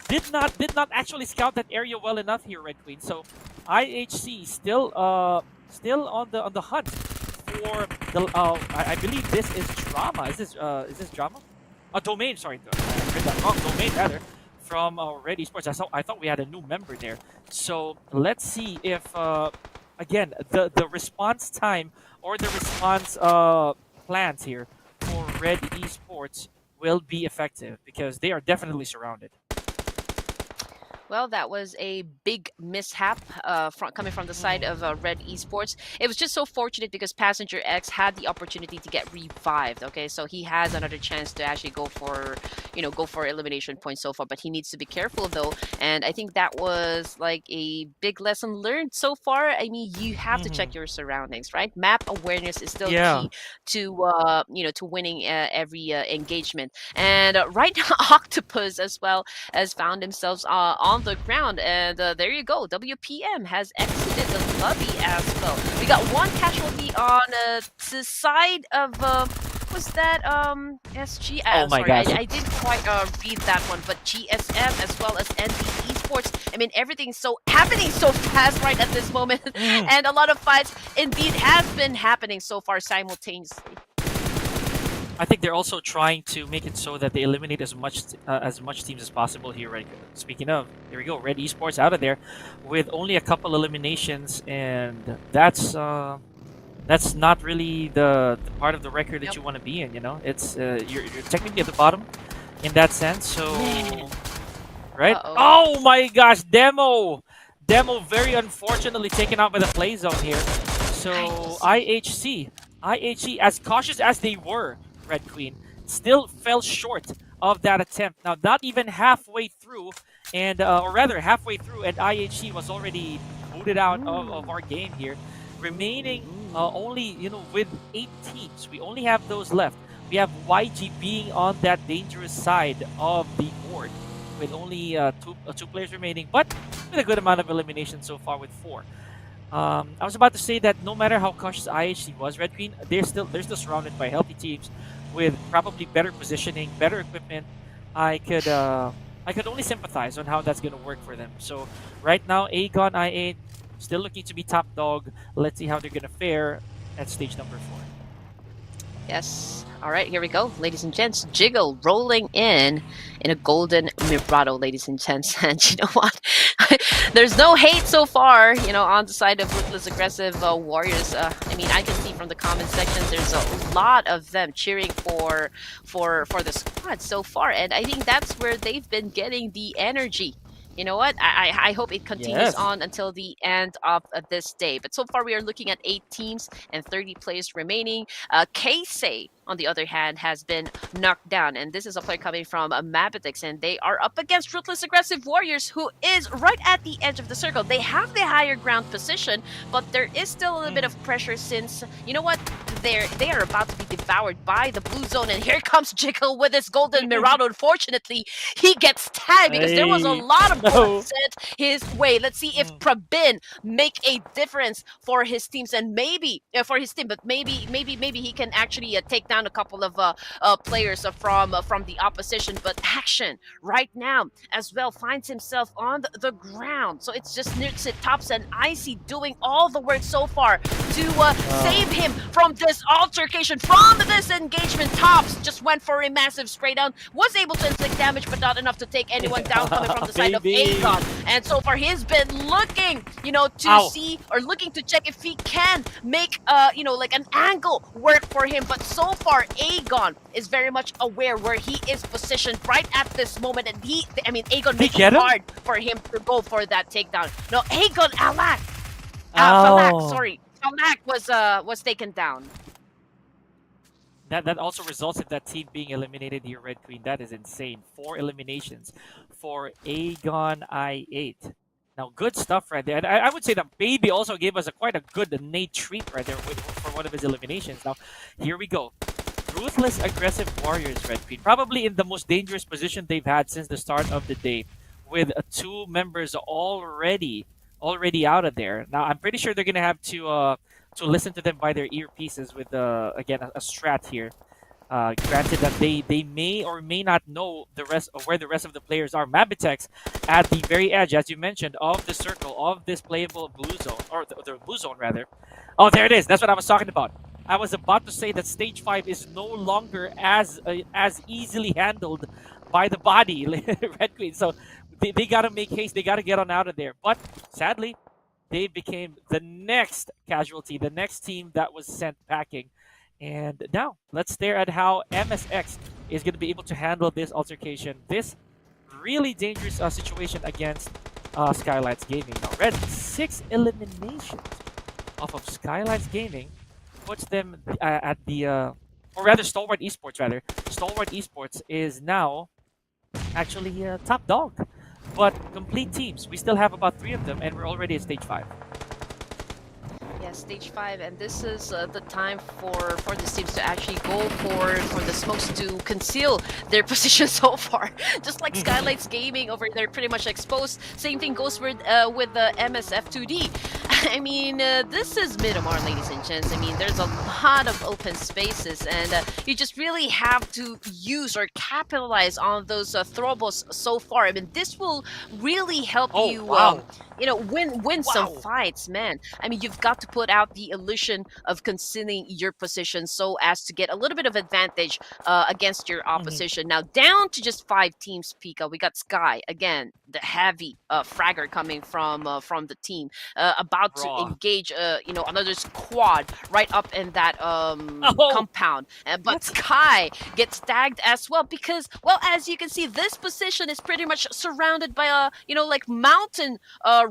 Did not actually scout that area well enough here, Red Queen. So IHC still on the hunt for the I believe this is drama. Is this drama? Domain, sorry, I read that wrong. Domain rather from Red Esports. I thought we had a new member there. So let's see if again the response time or the response plans here for Red Esports will be effective because they are definitely surrounded. Well, that was a big mishap coming from the side of Red Esports. It was just so fortunate because Passenger X had the opportunity to get revived. Okay, so he has another chance to actually go for elimination points so far. But he needs to be careful though, and I think that was like a big lesson learned so far. I mean, you have to check your surroundings, right? Map awareness is still key to to winning every engagement. And right now, Octopus as well has found themselves on the ground, and there you go. WPM has exited the lobby as well. We got one casualty on the side of was that SG? Oh my sorry, gosh. I didn't quite read that one, but GSM as well as NB Esports. I mean, everything's happening so fast right at this moment, and a lot of fights indeed has been happening so far simultaneously. I think they're also trying to make it so that they eliminate as much teams as possible here. Right. Speaking of, here we go. Red Esports out of there with only a couple eliminations, and that's not really the part of the record that you want to be in. You know, it's you're technically at the bottom in that sense. So, right? Oh my gosh, Demo very unfortunately taken out by the play zone here. So IHC, as cautious as they were, Red Queen, still fell short of that attempt. Now, not even halfway through, and or rather halfway through, and IHC was already booted out of our game here. Remaining only, with 8 teams. We only have those left. We have YG being on that dangerous side of the board with only two players remaining, but with a good amount of elimination so far with 4. I was about to say that no matter how cautious IHC was, Red Queen, they're still surrounded by healthy teams with probably better positioning, better equipment. I could only sympathize on how that's gonna work for them. So right now, Agon I8 still looking to be top dog. Let's see how they're gonna fare at stage number 4. Yes. All right, here we go, ladies and gents. Jiggle rolling in a golden Mirado, ladies and gents. And you know what? There's no hate so far, on the side of Ruthless Aggressive Warriors. I mean, I can see from the comment section, there's a lot of them cheering for the squad so far. And I think that's where they've been getting the energy. You know what? I hope it continues on until the end of this day. But so far, we are looking at 8 teams and 30 players remaining. Keisei, on the other hand, has been knocked down. And this is a player coming from MABATEX. And they are up against Ruthless Aggressive Warriors, who is right at the edge of the circle. They have the higher ground position, but there is still a little bit of pressure since, you know what? They are about to be devoured by the blue zone. And here comes Jiggle with his golden Mirado. Unfortunately, he gets tagged because there was a lot of bullets sent his way. Let's see if Prabin make a difference for his teams and maybe for his team, but maybe he can actually take down a couple of players from the opposition. But Action right now as well finds himself on the ground. So it's just Nirtsit, Tops, and Icy doing all the work so far. to save him from this altercation, from this engagement. Tops just went for a massive spray down, was able to inflict damage, but not enough to take anyone down coming from the side of Agon. And so far, he's been looking, to see or looking to check if he can make, like an angle work for him. But so far, Agon is very much aware where he is positioned right at this moment, and Agon makes it hard for him to go for that takedown. No, Agon, Falak was taken down. That also results in that team being eliminated here, Red Queen. That is insane. 4 eliminations for Agon I8. Now, good stuff right there. And I would say that Baby also gave us quite a good Nate treat right there for one of his eliminations. Now, here we go. Ruthless, aggressive warriors, Red Queen. Probably in the most dangerous position they've had since the start of the day, with 2 members already out of there. Now, I'm pretty sure they're going to have to listen to them by their earpieces with, again, a strat here. Granted that they may or may not know the rest of where the rest of the players are. MABATEX at the very edge, as you mentioned, of the circle of this playable blue zone, or the blue zone rather. Oh, there it is. That's what I was talking about. I was about to say that stage 5 is no longer as easily handled by the body, Red Queen. So they got to make haste. They got to get on out of there. But sadly, they became the next casualty, the next team that was sent packing. And now, let's stare at how MSX is going to be able to handle this altercation, this really dangerous situation against Skylightz Gaming. Now, Red, 6 eliminations off of Skylightz Gaming puts them at the, or rather STALWART Esports, rather. STALWART Esports is now actually top dog. But complete teams, we still have about 3 of them, and we're already at stage 5. Yeah, stage 5, and this is the time for these teams to actually go for the smokes to conceal their position so far. Just like Skylightz Gaming over there, pretty much exposed. Same thing goes with the MSF2D. I mean, this is Miramar, ladies and gents. I mean, there's a lot of open spaces, and you just really have to use or capitalize on those throwballs so far. I mean, this will really help you, win some fights, man. I mean, you've got to put out the illusion of concealing your position so as to get a little bit of advantage against your opposition. Now, down to just 5 teams, Pika. We got Sky, again, the heavy fragger coming from the team, about to engage, another squad right up in that compound. But Sky gets tagged as well because, well, as you can see, this position is pretty much surrounded by like mountain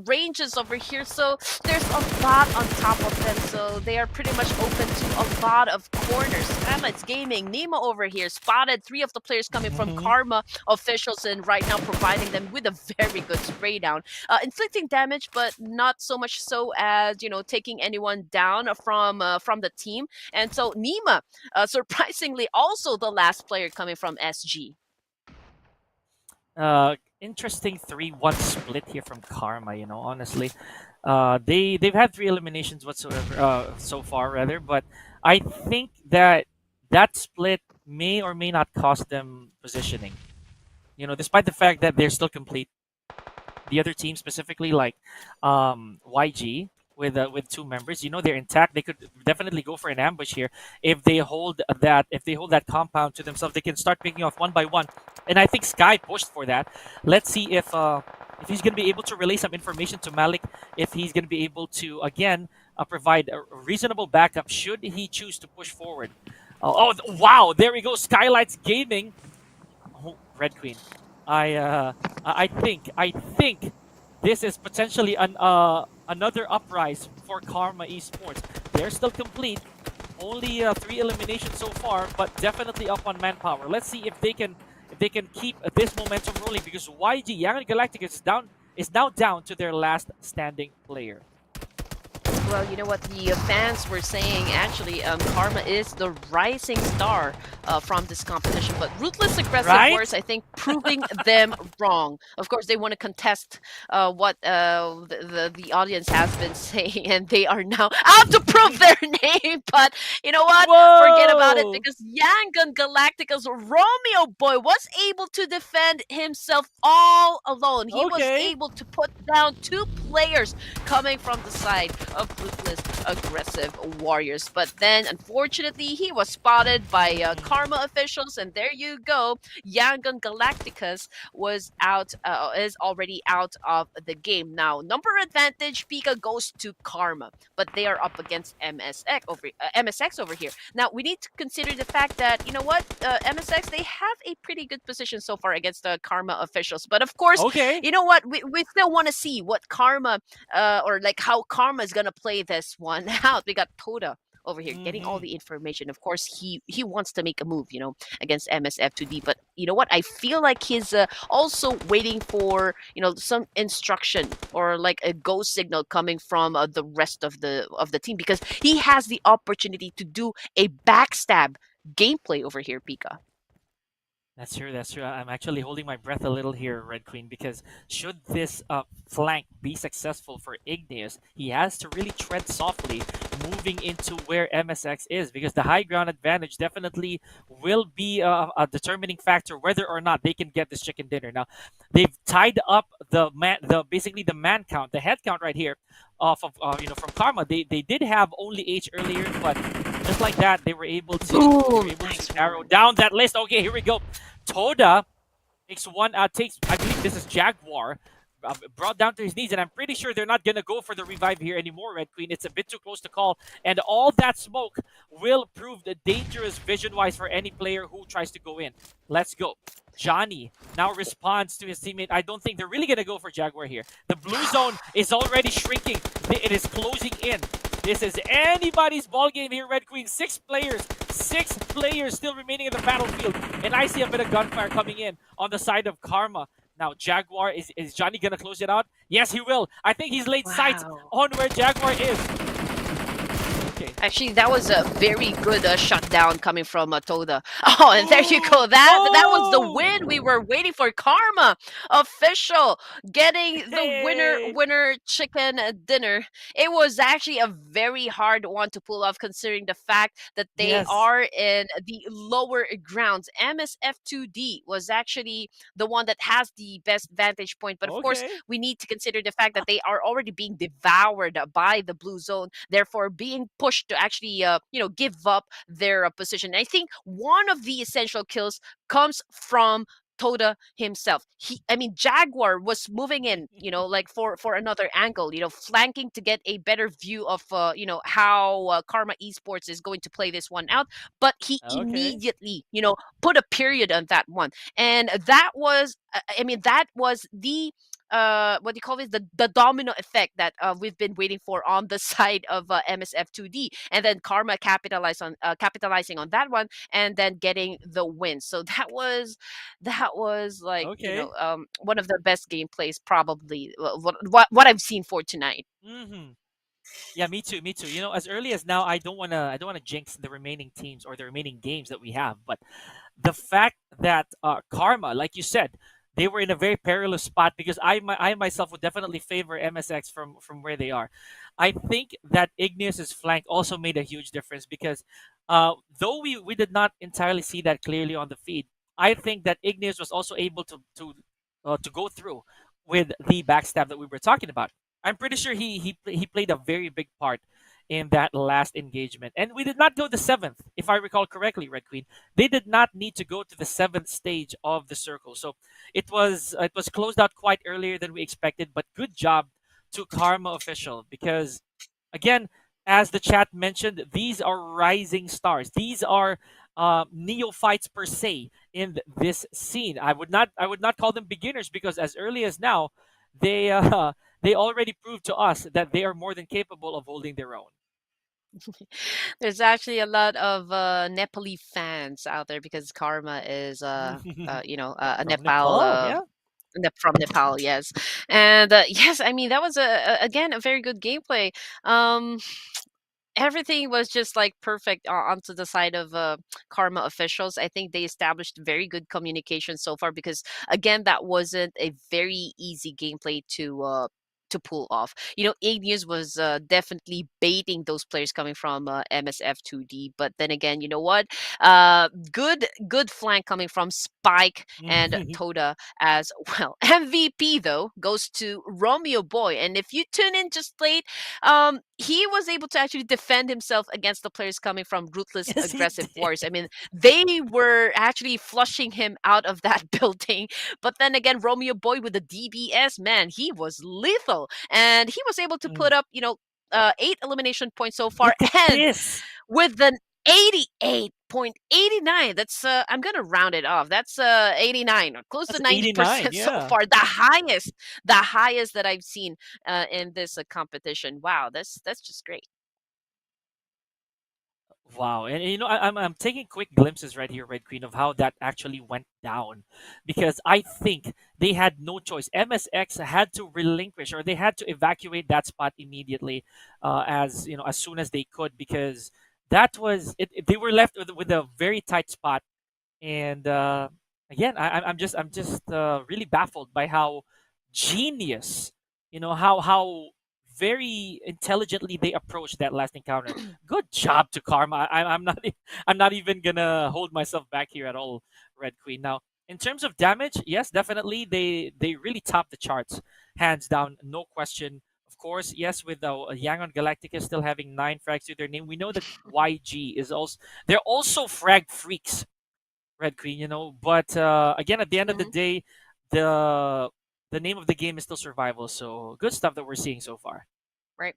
ranges over here. So there's a lot on top of them. So they are pretty much open to a lot of corners. Skylightz Gaming, Nima over here spotted 3 of the players coming from Karma officials, and right now providing them with a very good spray down, inflicting damage, but not so much so as taking anyone down from the team. And so Nima, surprisingly, also the last player coming from SG. Interesting 3-1 split here from Karma. Honestly, they've had 3 eliminations whatsoever so far, rather. But I think that split may or may not cost them positioning. Despite the fact that they're still complete. The other team, specifically like YG with 2 members, they're intact. They could definitely go for an ambush here if they hold that compound to themselves. They can start picking off one by one, and I think Sky pushed for that. Let's see if he's going to be able to relay some information to Malik, if he's going to be able to again provide a reasonable backup should he choose to push forward. Oh wow! There we go, Skylightz Gaming. Oh, Red Queen. I think this is potentially another uprise for Karma Esports. They're still complete. Only 3 eliminations so far, but definitely up on manpower. Let's see if they can keep this momentum rolling, because YG Young Galactic is now down to their last standing player. Well, you know what the fans were saying, actually, Karma is the rising star from this competition, but Ruthless Aggressive Wars, I think, proving them wrong. Of course, they want to contest what the audience has been saying, and they are now out to prove their name, but you know what? Forget about it, because Yangon Galactica's Romeo Boy was able to defend himself all alone. He was able to put down 2 players coming from the side of ruthless, aggressive warriors. But then, unfortunately, he was spotted by Karma officials, and there you go. Yangon Galacticus was out, is already out of the game. Now, number advantage, Pika goes to Karma, but they are up against MSX over here. Now, we need to consider the fact that, you know what, MSX, they have a pretty good position so far against the Karma officials. But of course, Okay. you know what, we still want to see what Karma, or like how Karma is going to play this one out. We got Toda over here getting all Mhm. the information. Of course, he wants to make a move, against MSF2D. But you know what? I feel like he's also waiting for some instruction or like a go signal coming from the rest of the team, because he has the opportunity to do a backstab gameplay over here, Pika. That's true. That's true. I'm actually holding my breath a little here, Red Queen, because should this flank be successful for Igneous, he has to really tread softly, moving into where MSX is, because the high ground advantage definitely will be a determining factor whether or not they can get this chicken dinner. Now, they've tied up basically the man count, the head count right here, off of from Karma. They did have only H earlier, but just like that, they were able to Boom! Nice narrow one. down that list. Okay, here we go. Toda takes I believe this is Jaguar, brought down to his knees, and I'm pretty sure they're not gonna go for the revive here anymore, Red Queen. It's a bit too close to call, and all that smoke will prove the dangerous vision-wise for any player who tries to go in. Let's go. Johnny now responds to his teammate. I don't think they're really gonna go for Jaguar here. The blue zone is already shrinking. It is closing in. This is anybody's ball game here, Red Queen. Six players still remaining in the battlefield. And I see a bit of gunfire coming in on the side of Karma. Now, Jaguar, is Johnny going to close it out? Yes, he will. I think he's laid sight Wow. on where Jaguar is. Okay. Actually, that was a very good shutdown coming from Toda. Oh, and there you go. That was the Oh! win we were waiting for. Karma official getting the Hey! winner chicken dinner. It was actually a very hard one to pull off, considering the fact that they Yes. are in the lower grounds. MSF2D was actually the one that has the best vantage point, but of course, Okay. we need to consider the fact that they are already being devoured by the blue zone, therefore being pushed to actually give up their position. I think one of the essential kills comes from Toda himself. Jaguar was moving in, like for another angle, flanking to get a better view of how Karma Esports is going to play this one out, but he Okay. immediately, put a period on that one. And that was that was the what do you call it, the domino effect that we've been waiting for on the side of MSF2D, and then Karma capitalizing on that one, and then getting the win. So that was like, Okay. one of the best gameplays probably, what I've seen for tonight. Mm-hmm. Yeah, me too. Me too. As early as now, I don't wanna jinx the remaining teams or the remaining games that we have. But the fact that Karma, like you said, they were in a very perilous spot, because I myself would definitely favor MSX from where they are. I think that Igneous's flank also made a huge difference, because though we did not entirely see that clearly on the feed, I think that Igneous was also able to go through with the backstab that we were talking about. I'm pretty sure he played a very big part in that last engagement. And we did not go the seventh, if I recall correctly, Red Queen. They did not need to go to the seventh stage of the circle. So it was closed out quite earlier than we expected, but good job to Karma official, because again, as the chat mentioned, these are rising stars. These are neophytes per se in this scene. I would not call them beginners, because as early as now, they they already proved to us that they are more than capable of holding their own. There's actually a lot of Nepali fans out there, because Karma is a From Nepal Nepal, yeah. From Nepal, yes. And yes, that was again a very good gameplay. Um, Everything was just like perfect onto the side of Karma officials. I think they established very good communication so far, because again, that wasn't a very easy gameplay to pull off. Igneous was definitely baiting those players coming from MSF2D, but then again, you know what? Good flank coming from Spike and Toda as well. MVP though goes to Romeo Boy, and if you tune in just late, he was able to actually defend himself against the players coming from Ruthless Yes, he Aggressive did. Wars. I mean, they were actually flushing him out of that building, but then again, Romeo Boy with the DBS, man, he was lethal, and he was able to Mm. put up, 8 elimination points so far, Look at and this. with an 88.89. That's I'm gonna round it off. That's 89, or close to That's 89. 90% so Yeah. far. The highest that I've seen in this competition. Wow, that's just great. Wow, and I'm taking quick glimpses right here, Red Queen, of how that actually went down, because I think they had no choice. MSX had to relinquish, or they had to evacuate that spot immediately, as soon as they could, because that was it. They were left with a very tight spot, and again, I'm just really baffled by how genius, how very intelligently they approached that last encounter. Good job to Karma. I'm not I'm not even gonna hold myself back here at all, Red Queen. Now, in terms of damage, yes, definitely they really topped the charts, hands down, no question. Of course, yes, with Yangon Galactica still having 9 frags to their name, we know that YG is also, they're also frag freaks, Red Queen. But again, at the end of the Mhm. day, the the name of the game is still survival. So good stuff that we're seeing so far. Right.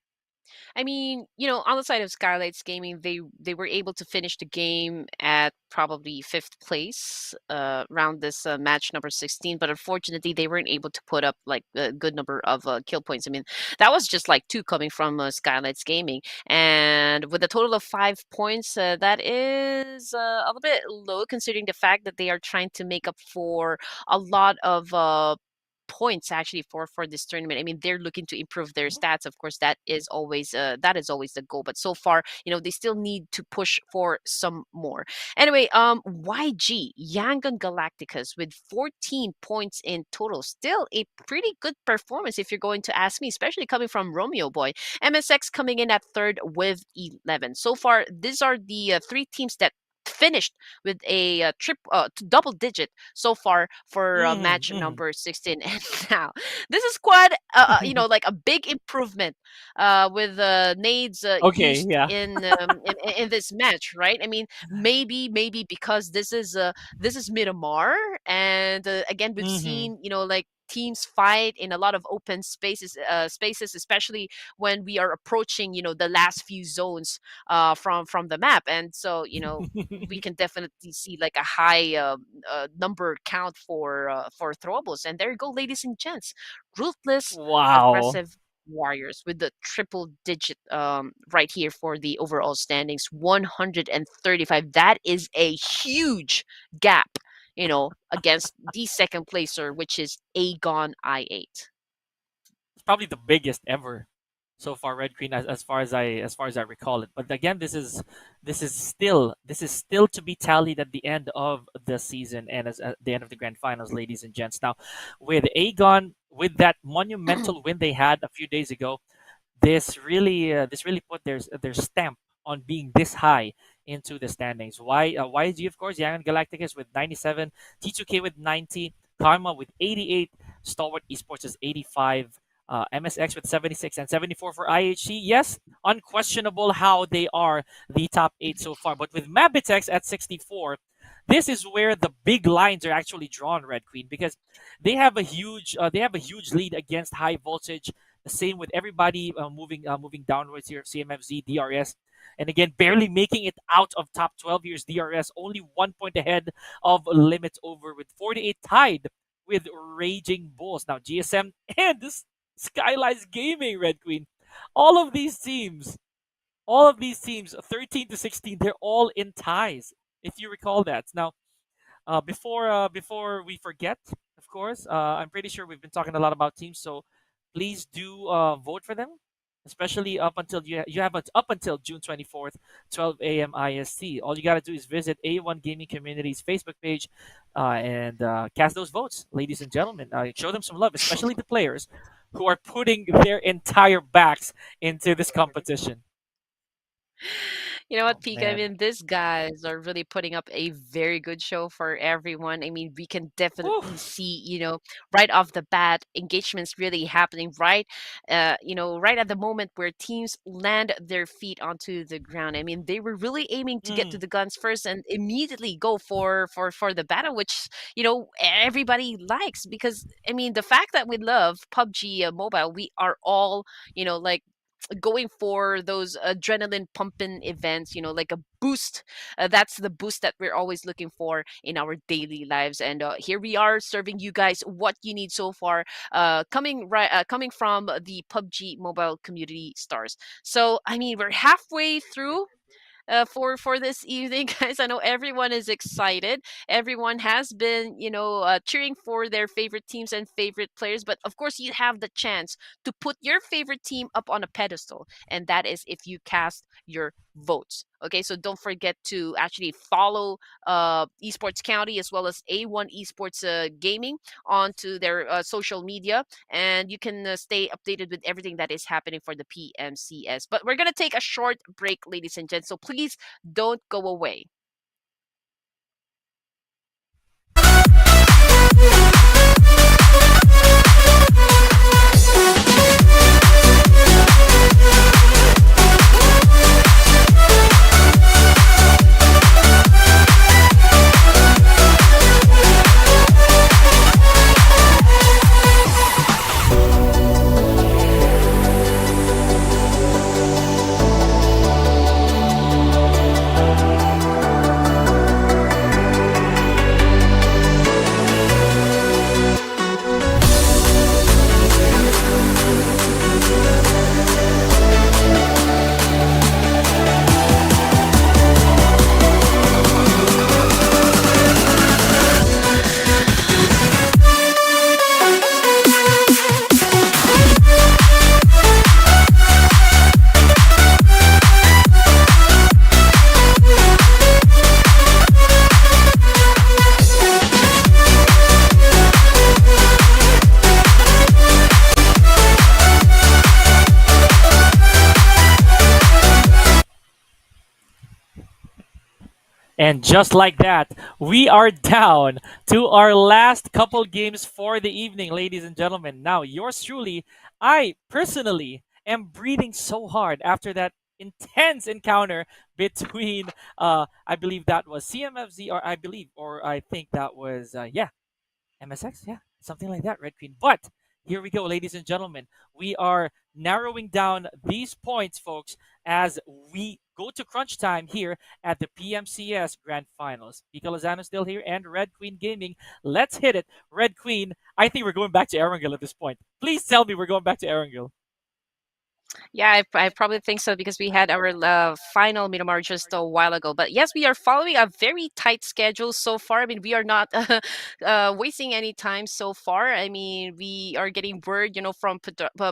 I mean, on the side of Skylightz Gaming, they were able to finish the game at probably fifth place around this match number 16, but unfortunately, they weren't able to put up like a good number of kill points. I mean, that was just like two coming from Skylightz Gaming, and with a total of 5 points, that is a little bit low considering the fact that they are trying to make up for a lot of points actually for this tournament. I mean, they're looking to improve their stats. Of course, that is always the goal. But so far, they still need to push for some more. Anyway, YG Yangon Galacticas with 14 points in total, still a pretty good performance if you're going to ask me, especially coming from Romeo Boy. MSX coming in at third with 11. So far, these are the three teams that finished with a double digit so far for match Mm-hmm. number 16. And now this is quite like a big improvement with Nades Okay, used yeah. in this match, right? I mean, maybe because this is Miramar, and again we've Mm-hmm. seen like teams fight in a lot of open spaces, especially when we are approaching the last few zones from the map. And so we can definitely see like a high number count for throwables. And there you go, ladies and gents, ruthless, Wow. aggressive warriors with the triple digit right here for the overall standings, 135. That is a huge gap, against the second placer, which is Agon I8. It's probably the biggest ever so far, Red Queen, as far as I recall it. But again, this is still to be tallied at the end of the season and as at the end of the grand finals, ladies and gents. Now, with Agon, with that monumental win they had a few days ago, this really put their stamp on being this high into the standings. YG, of course, Yangon Galacticus with 97, T2K with 90, Karma with 88, Stalwart Esports is 85, MSX with 76 and 74 for IHC. Yes, unquestionable how they are the top 8 so far. But with MABATEX at 64, this is where the big lines are actually drawn, Red Queen, because they have a huge lead against high voltage. The same with everybody moving downwards here. CMFZ, DRS, and again barely making it out of top 12 years. DRS only 1 point ahead of Limits Over with 48, tied with Raging Bulls. Now GSM and this Skylightz Gaming, Red Queen. All of these teams, all of these teams, 13 to 16, they're all in ties. If you recall that. Now, before we forget, of course, I'm pretty sure we've been talking a lot about teams, so please do vote for them. Especially up until you have up until June 24th, 12 a.m. IST. All you gotta do is visit A1 Gaming Community's Facebook page and cast those votes, ladies and gentlemen. Show them some love, especially the players who are putting their entire backs into this competition. You know what, Oh Pika? I man. mean, these guys are really putting up a very good show for everyone. I mean, we can Whew. definitely see, right off the bat, engagements really happening right, right at the moment where teams land their feet onto the ground. I mean, they were really aiming to get to Mm, the guns first and immediately go for the battle, which everybody likes because I mean, the fact that we love PUBG Mobile, we are all like going for those adrenaline pumping events, like a boost. That's the boost that we're always looking for in our daily lives. And here we are serving you guys what you need so far, coming from the PUBG Mobile community stars. So I mean, we're halfway through for this evening, guys. I know everyone is excited. Everyone has been, cheering for their favorite teams and favorite players. But of course, you have the chance to put your favorite team up on a pedestal, and that is if you cast your votes. Okay, so don't forget to actually follow Esports County as well as A1 Esports Gaming onto their social media, and you can stay updated with everything that is happening for the PMCS. But we're going to take a short break, ladies and gents, so please don't go away. And just like that, we are down to our last couple games for the evening, ladies and gentlemen. Now, yours truly, I personally am breathing so hard after that intense encounter between, I believe that was CMFZ, or I believe, or I think that was, yeah, MSX, yeah, something like that, Red Queen. But here we go, ladies and gentlemen. We are narrowing down these points, folks, as we go to crunch time here at the PMCS Grand Finals. Pika Lozano still here and Red Queen Gaming. Let's hit it. Red Queen, I think we're going back to Erangel at this point. Please tell me we're going back to Erangel. Yeah, I probably think so because we had our final Miramar just a while ago. But yes, we are following a very tight schedule so far. I mean, we are not wasting any time so far. I mean, we are getting word, from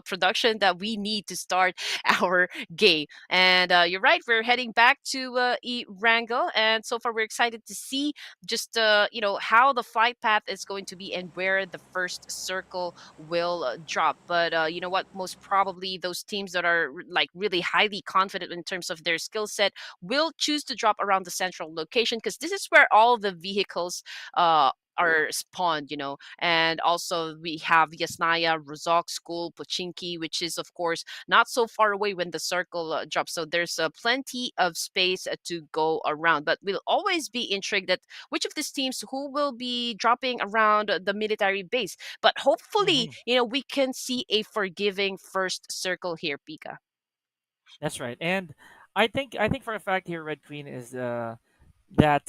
production that we need to start our game. And you're right, we're heading back to Erangel. And so far, we're excited to see just, how the flight path is going to be and where the first circle will drop. But you know what? Most probably those teams that are like really highly confident in terms of their skill set will choose to drop around the central location because this is where all the vehicles are spawned, and also we have Yasnaya, Rozok School, Pochinki, which is of course not so far away when the circle drops. So there's plenty of space to go around. But we'll always be intrigued at which of these teams who will be dropping around the military base. But hopefully, Mhm. we can see a forgiving first circle here, Pika. That's right. And I think for a fact here, Red Queen is that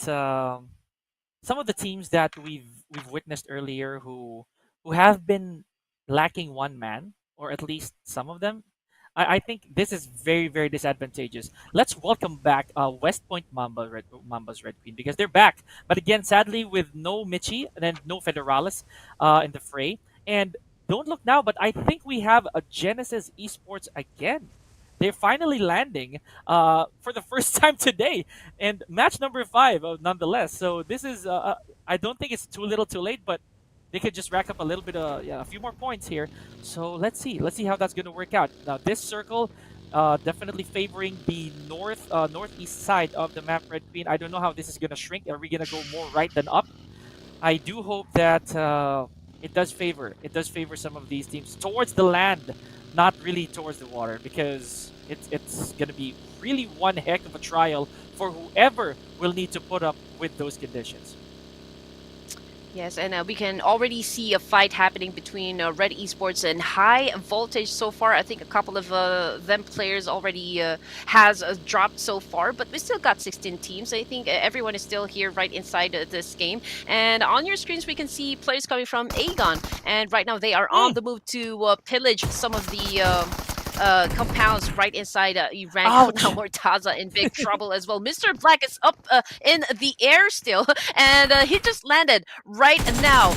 some of the teams that we've witnessed earlier who have been lacking one man, or at least some of them, I think this is very, very disadvantageous. Let's welcome back West Point Mamba's Red Queen because they're back, but again, sadly with no Michi and then no Federalis in the fray. And don't look now, but I think we have a Genesis Esports again. They're finally landing for the first time today, and match number 5, nonetheless. So this is, I don't think it's too little, too late, but they could just rack up a little bit of yeah, a few more points here. So let's see how that's gonna work out. Now this circle, definitely favoring the northeast side of the map, Red Queen. I don't know how this is gonna shrink. Are we gonna go more right than up? I do hope that it does favor some of these teams towards the land, not really towards the water, because it's gonna be really one heck of a trial for whoever will need to put up with those conditions. Yes, and we can already see a fight happening between Red Esports and High Voltage so far. I think a couple of them players already has dropped so far, but we still got 16 teams. I think everyone is still here right inside this game. And on your screens, we can see players coming from Agon, and right now they are on Mm. the move to pillage some of the compounds right inside Iran. Ouch! Now Mortaza in big trouble as well. Mr. Black is up in the air still, and he just landed right now.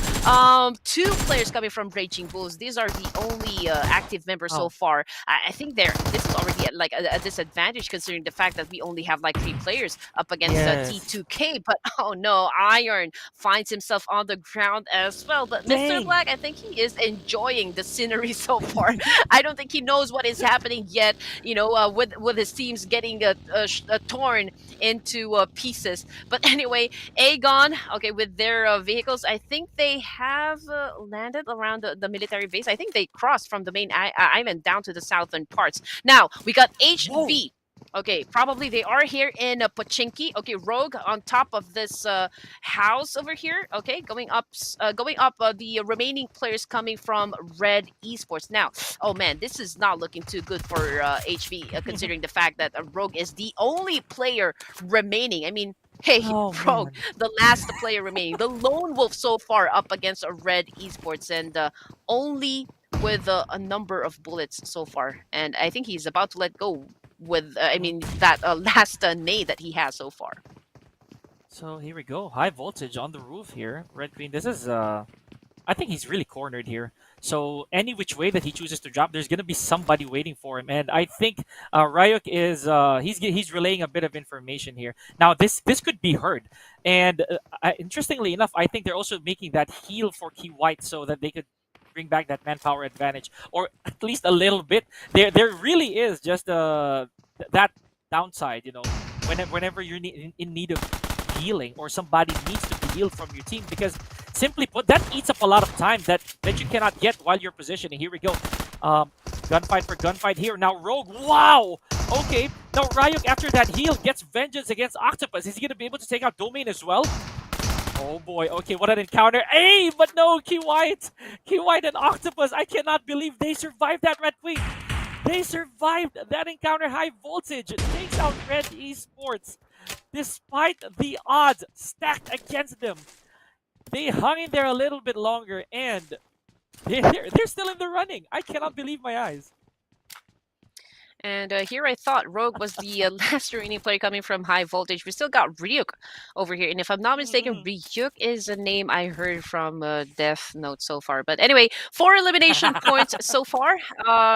Two players coming from Raging Bulls. These are the only active members so Oh, far. I think this is already like a disadvantage considering the fact that we only have like 3 players up against yes. T2K. But oh no, Iron finds himself on the ground as well. But Mr. Dang! Black, I think he is enjoying the scenery so far. I don't think he knows what is happening yet. You know, with his teams getting torn into pieces. But anyway, Agon, okay, with their vehicles, I think they have landed around the military base. I think they crossed from the main island down to the southern parts. Now we got Whoa! HV. Okay, probably they are here in Pochinki. Okay, Rogue on top of this house over here. Okay, going up. The remaining players coming from Red Esports. Now, oh man, this is not looking too good for HV, considering the fact that Rogue is the only player remaining. I mean, hey, Oh Rogue, man. the last player remaining, the lone wolf so far up against a Red Esports, and only with a number of bullets so far. And I think he's about to let go with, I Mhm. mean, that last nade that he has so far. So here we go. High voltage on the roof here. Red Queen. This is I think he's really cornered here. So any which way that he chooses to drop, there's gonna be somebody waiting for him. And I think Ryuk is he's relaying a bit of information here. Now this could be heard. And interestingly enough, I think they're also making that heal for Key White so that they could bring back that manpower advantage, or at least a little bit. There really is just that downside, you know, whenever you're in need of healing or somebody needs to be healed from your team, because simply put, that eats up a lot of time that you cannot get while you're positioning. Here we go. Gunfight for gunfight here. Now Rogue, wow! Okay, now Ryuk after that heal gets vengeance against Octopus. Is he going to be able to take out Domain as well? Oh boy, okay, what an encounter. Hey, but no, Key White and Octopus, I cannot believe they survived that, Red Queen. They survived that encounter. High voltage takes out Red Esports. Despite the odds stacked against them, they hung in there a little bit longer, and they're still in the running. I cannot believe my eyes. And here I thought Rogue was the last remaining player coming from High Voltage. We still got Ryuk over here. And if I'm not mistaken, Mhm. Ryuk is a name I heard from Death Note so far. But anyway, 4 elimination points so far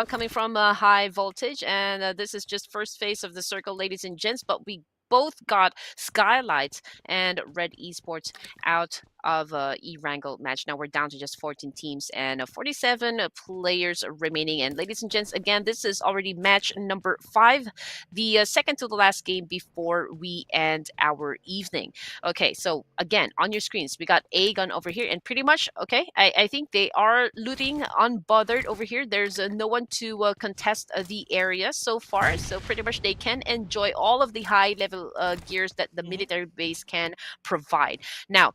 coming from High Voltage. And this is just first phase of the circle, ladies and gents. But we both got Skylightz and Red Esports out of E-Wrangle match. Now we're down to just 14 teams and 47 players remaining. And ladies and gents, again, this is already match number 5, the second to the last game before we end our evening. Okay, so again, on your screens, we got Agon over here, and pretty much, okay, I think they are looting unbothered over here. There's no one to contest the area so far, so pretty much they can enjoy all of the high level gears that the Mhm. military base can provide. Now,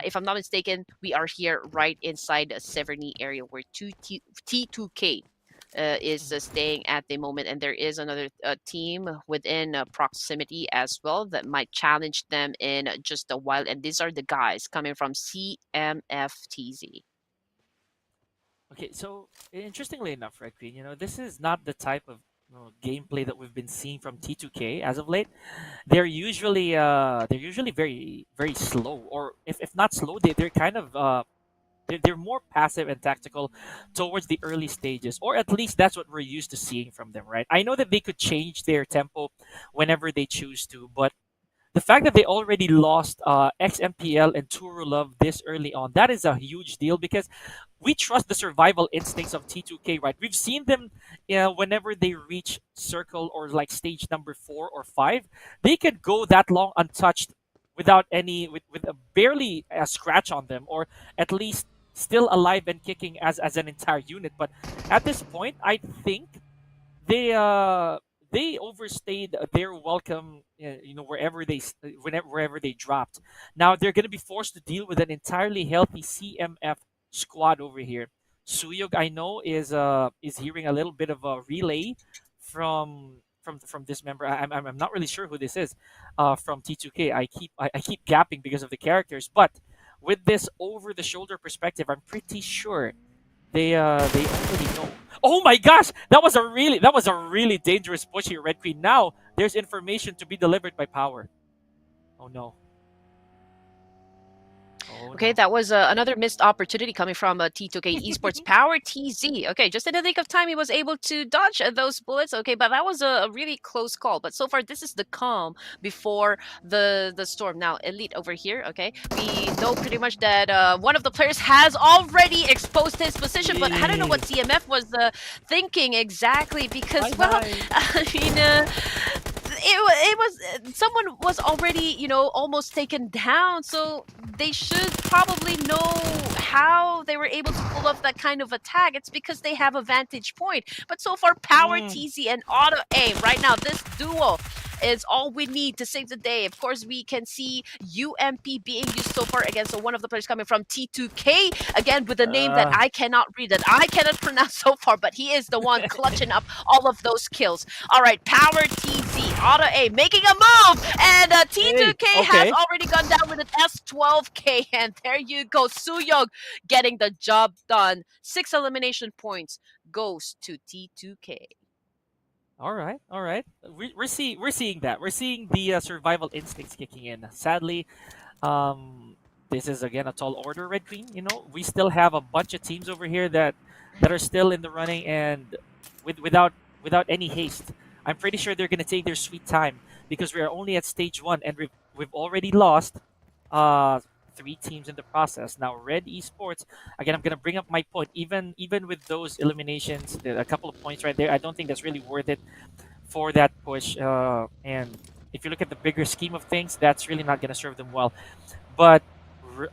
if I'm not mistaken, we are here right inside the Severny area where T2K is Mhm. staying at the moment, and there is another team within proximity as well that might challenge them in just a while. And these are the guys coming from CMFTZ. Okay, so interestingly enough, Red Queen, this is not the type of gameplay that we've been seeing from T2K as of late. They're usually very very slow, or if not slow, they're kind of they're more passive and tactical towards the early stages, or at least that's what we're used to seeing from them, right? I know that they could change their tempo whenever they choose to, but the fact that they already lost XMPL and Turulov this early on, that is a huge deal because we trust the survival instincts of T2K, right? We've seen them, whenever they reach circle or like stage number 4 or 5, they could go that long untouched without any, with a barely a scratch on them, or at least still alive and kicking as an entire unit. But at this point, I think they overstayed their welcome, wherever wherever they dropped. Now they're going to be forced to deal with an entirely healthy CMF squad over here. Suyog, I know, is hearing a little bit of a relay from this member. I'm not really sure who this is, from T2K. I keep gapping because of the characters, but with this over the shoulder perspective, I'm pretty sure they already know. Oh my gosh, that was a really dangerous push here, Red Queen. Now there's information to be delivered by Power. Oh no. Oh Okay, no. that was another missed opportunity coming from T2K Esports Power TZ. Okay, just in the nick of time, he was able to dodge those bullets. Okay, but that was a really close call. But so far, this is the calm before the storm. Now, Elite over here. Okay, we know pretty much that one of the players has already exposed his position, but I don't know what CMF was thinking exactly because, Bye well, bye. I mean. It was someone was already almost taken down, so they should probably know how they were able to pull off that kind of attack. It's because they have a vantage point. But so far, Power Mm. TZ and Auto Aim right now, this duo is all we need to save the day. Of course, we can see UMP being used so far against one of the players coming from T2K, again with a name that I cannot read, that I cannot pronounce so far, but he is the one clutching up all of those kills. All right, Power TZ, Auto A making a move, and T2K has okay. already gone down with an S12K, and there you go, Suyog getting the job done. 6 elimination points goes to T2K. All right, all right. We're seeing that. We're seeing the survival instincts kicking in. Sadly, this is again a tall order, Red Queen. We still have a bunch of teams over here that are still in the running, and without any haste. I'm pretty sure they're gonna take their sweet time because we are only at stage 1, and we've already lost uh 3 teams in the process. Now, Red Esports, again, I'm gonna bring up my point. Even with those eliminations, a couple of points right there, I don't think that's really worth it for that push. And if you look at the bigger scheme of things, that's really not gonna serve them well. But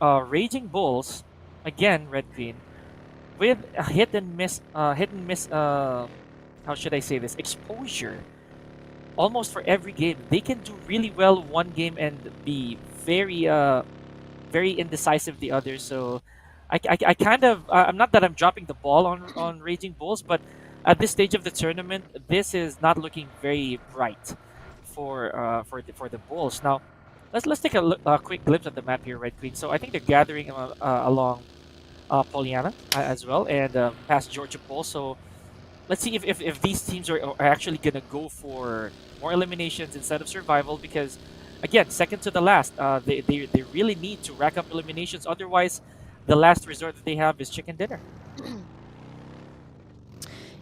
Raging Bulls, again, Red Queen, with a hit and miss. How should I say this? Exposure. Almost for every game, they can do really well one game and be very indecisive the other. So I kind of, I'm not that I'm dropping the ball on Raging Bulls, but at this stage of the tournament, this is not looking very bright for the Bulls. Now, let's take a quick glimpse at the map here, Red Queen. So I think they're gathering along Poliana as well, and past Georgia Pole. So let's see if these teams are actually gonna go for more eliminations instead of survival, because again, second to the last, they really need to rack up eliminations. Otherwise, the last resort that they have is chicken dinner.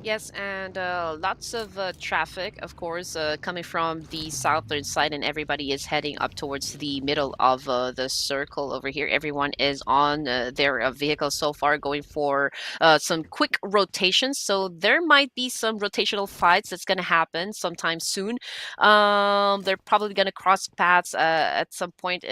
Yes, and lots of traffic, of course, coming from the southern side, and everybody is heading up towards the middle of the circle over here. Everyone is on their vehicles so far, going for some quick rotations. So there might be some rotational fights that's going to happen sometime soon. They're probably going to cross paths at some point,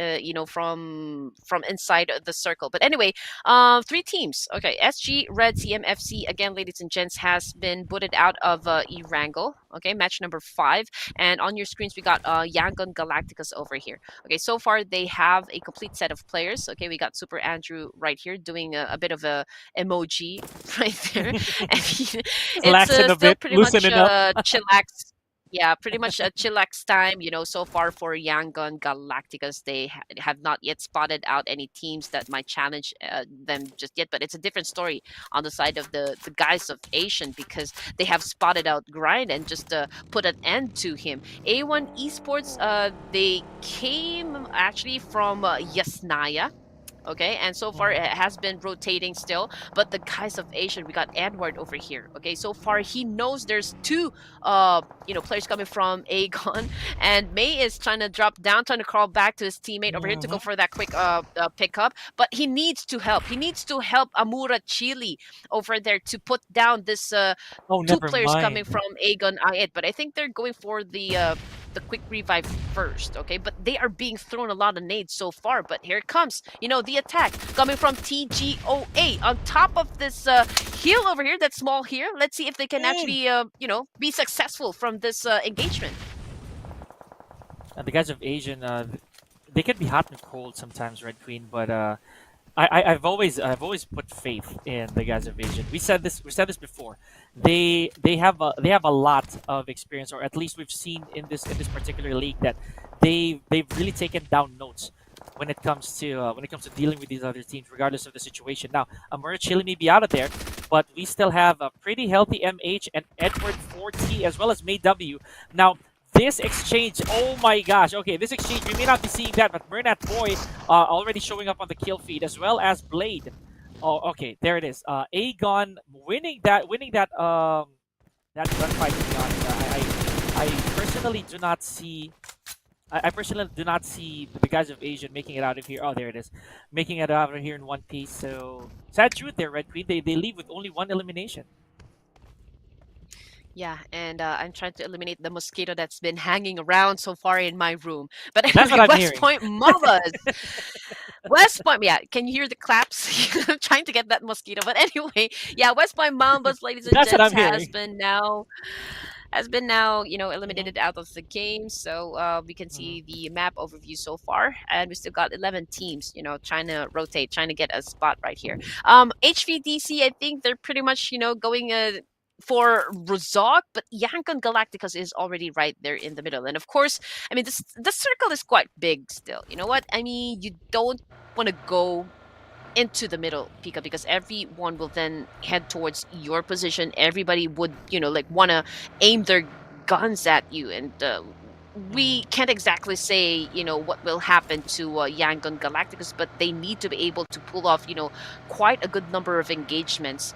from inside the circle. But anyway, 3 teams. Okay, SG, Red, CMFC, again, ladies and gents, has been booted out of Erangel. Okay, match number 5. And on your screens, we got Yangon Galacticus over here. Okay, so far they have a complete set of players. Okay, we got Super Andrew right here doing a bit of a emoji right there. And it's Relaxing a still bit, pretty much loosening up. chillax. Yeah, pretty much a chillax time, so far for Yangon Galacticus. They have not yet spotted out any teams that might challenge them just yet, but it's a different story on the side of the guys of Asian, because they have spotted out Grind and just put an end to him. A1 Esports, they came actually from Yasnaya. Okay, and so far it has been rotating still, but the guys of Asian, we got Edward over here. Okay, so far he knows there's two players coming from Agon, and May is trying to drop down, trying to crawl back to his teammate over here to go Mhm. for that quick pickup, but he needs to help. He needs to help Amura Chili over there to put down this Oh, two never players coming mind. from Agon I8, but I think they're going for the quick revive first, okay? But they are being thrown a lot of nades so far, but here it comes. The attack coming from TGOA on top of this heal over here, that small here. Let's see if they can actually, be successful from this engagement. The guys of Asian, they can be hot and cold sometimes, Red Queen, but I've always put faith in the guys of Asian. We said this before. They have a lot of experience, or at least we've seen in this particular league that they've really taken down notes when it comes to dealing with these other teams, regardless of the situation. Now, Amura Chile may be out of there, but we still have a pretty healthy MH and Edward 4T as well as May W. Now, this exchange, oh my gosh. Okay, this exchange, we may not be seeing that, but Mernat Boy already showing up on the kill feed as well as Blade. Oh, okay, there it is. Agon that gunfight. To be honest, I personally do not see. I personally do not see the guys of Asian making it out of here. Oh, there it is, making it out of here in one piece. So sad truth there, Red Queen. They leave with only one elimination. Yeah, and I'm trying to eliminate the mosquito that's been hanging around so far in my room. But That's what anyway, I'm West hearing. Point Mambas. West Point, yeah, can you hear the claps? I'm trying to get that mosquito. But anyway, yeah, West Point Mambas, ladies and That's what gents, I'm hearing. has been now Mhm, eliminated out of the game. So we can mhm, see the map overview so far, and we still got 11 teams trying to rotate, trying to get a spot right here. HVDC, I think they're pretty much going for Rozok, but Yankon Galacticus is already right there in the middle. And of course, I mean, the circle is quite big still. You know what I mean? You don't want to go into the middle, Pika, because everyone will then head towards your position. Everybody would, like want to aim their guns at you, and we mhm. can't exactly say, what will happen to Yangon Galacticus, but they need to be able to pull off, quite a good number of engagements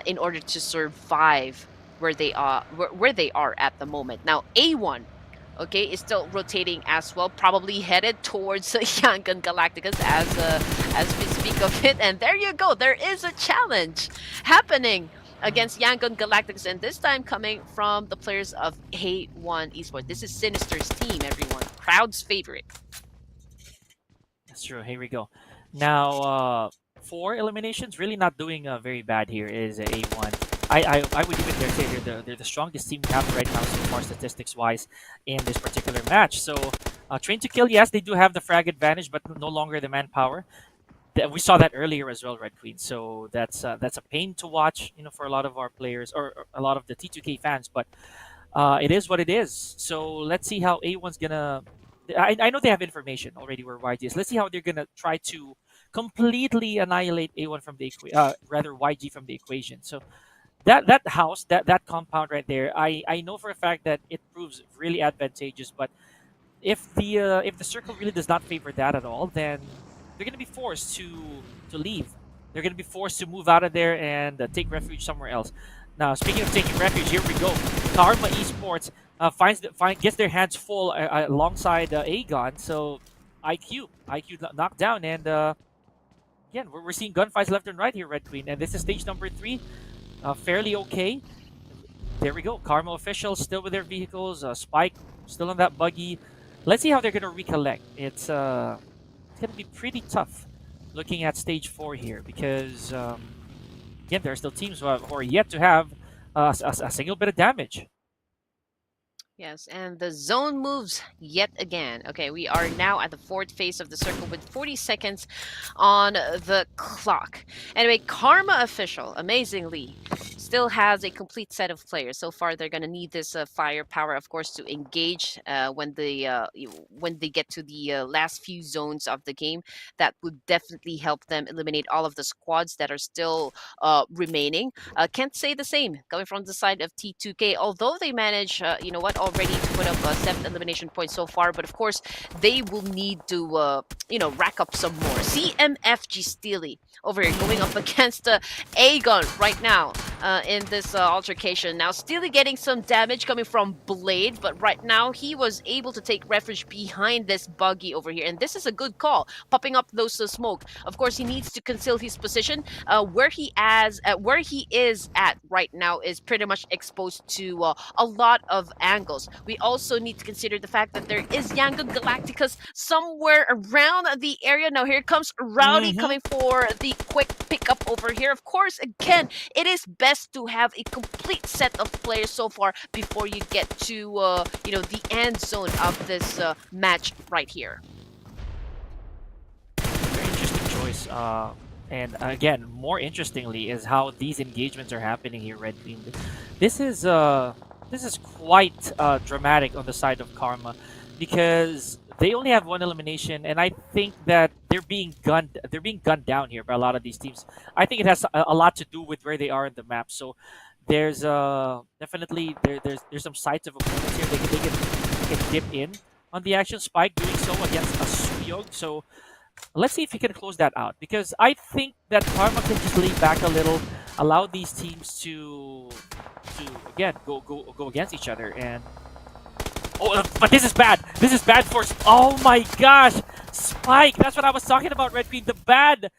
in order to survive where they are at the moment. Now, A1, okay, is still rotating as well, probably headed towards Yangon Galacticus as we speak of it. And there you go. There is a challenge happening against Yangon Galacticus, and this time coming from the players of A1 Esports. This is Sinister's team, everyone. Crowd's favorite. That's true. Here we go. Now, four eliminations, really not doing very bad here. Is A1. I would even dare say they're the strongest team we have right now so far statistics wise in this particular match. So, train to kill, yes, they do have the frag advantage, but no longer the manpower. We saw that earlier as well, Red Queen. So that's a pain to watch, for a lot of our players or a lot of the T2K fans. But it is what it is. So let's see how A1's gonna. I know they have information already where YG is. Let's see how they're gonna try to completely annihilate A1 from the rather YG from the equation. So that house, that compound right there, I know for a fact that it proves really advantageous. But if the circle really does not favor that at all, then they're gonna be forced to leave. They're gonna be forced to move out of there and take refuge somewhere else. Now, speaking of taking refuge, here we go. Karma Esports gets their hands full alongside Agon. So IQ knocked down, and again we're seeing gunfights left and right here, Red Queen. And this is stage number 3, fairly okay. There we go. Karma officials still with their vehicles. Spike still on that buggy. Let's see how they're gonna recollect. It's gonna be pretty tough looking at stage 4 here because again there are still teams who are yet to have a single bit of damage. Yes, and the zone moves yet again. Okay, we are now at the fourth phase of the circle with 40 seconds on the clock. Anyway, Karma Official, amazingly, still has a complete set of players. So far, they're going to need this firepower, of course, to engage when they get to the last few zones of the game. That would definitely help them eliminate all of the squads that are still remaining. Can't say the same coming from the side of T2K, although they manage, already to put up 7 elimination points so far, but of course they will need to rack up some more. CMFG Steely over here going up against Agon right now in this altercation. Now Steely getting some damage coming from Blade, but right now he was able to take refuge behind this buggy over here, and this is a good call, popping up those smoke. Of course, he needs to conceal his position. Where he is at right now is pretty much exposed to a lot of angles. We also need to consider the fact that there is Yangon Galacticus somewhere around the area. Now here comes Rowdy coming for the quick pickup over here. Of course, again, it is best to have a complete set of players so far before you get to the end zone of this match right here. Very interesting choice. And again, more interestingly is how these engagements are happening here, Red Queen. This is quite dramatic on the side of Karma, because they only have one elimination, and I think that they're being gunned down here by a lot of these teams. I think it has a lot to do with where they are in the map. So there's definitely there's some sides of opponents here. They can dip in on the action. Spike doing so against a Suyog. So let's see if he can close that out, because I think that Karma can just lay back a little, allow these teams to again go against each other. And but this is bad. This is bad for. Oh my gosh, Spike! That's what I was talking about, Red Queen. The bad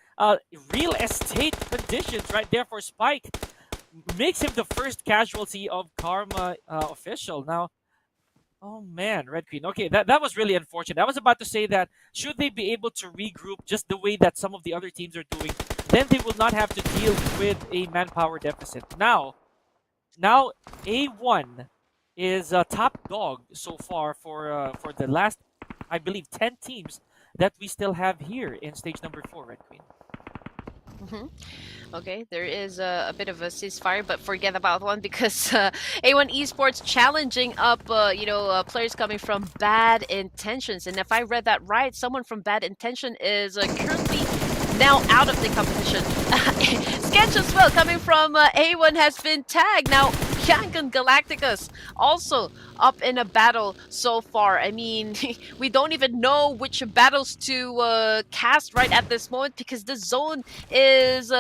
real estate conditions right there for Spike makes him the first casualty of Karma official. Now, oh man, Red Queen. Okay, that was really unfortunate. I was about to say that should they be able to regroup just the way that some of the other teams are doing, then they will not have to deal with a manpower deficit. Now A1 is top dog so far for the last, I believe, 10 teams that we still have here in stage number 4, Red Queen. Okay, there is a bit of a ceasefire, but forget about one, because A1 Esports challenging up, players coming from Bad Intentions. And if I read that right, someone from Bad Intention is currently now out of the competition. Sketch as well, coming from A1, has been tagged. Now, Yangon Galacticus also up in a battle so far. I mean, we don't even know which battles to cast right at this moment, because the zone is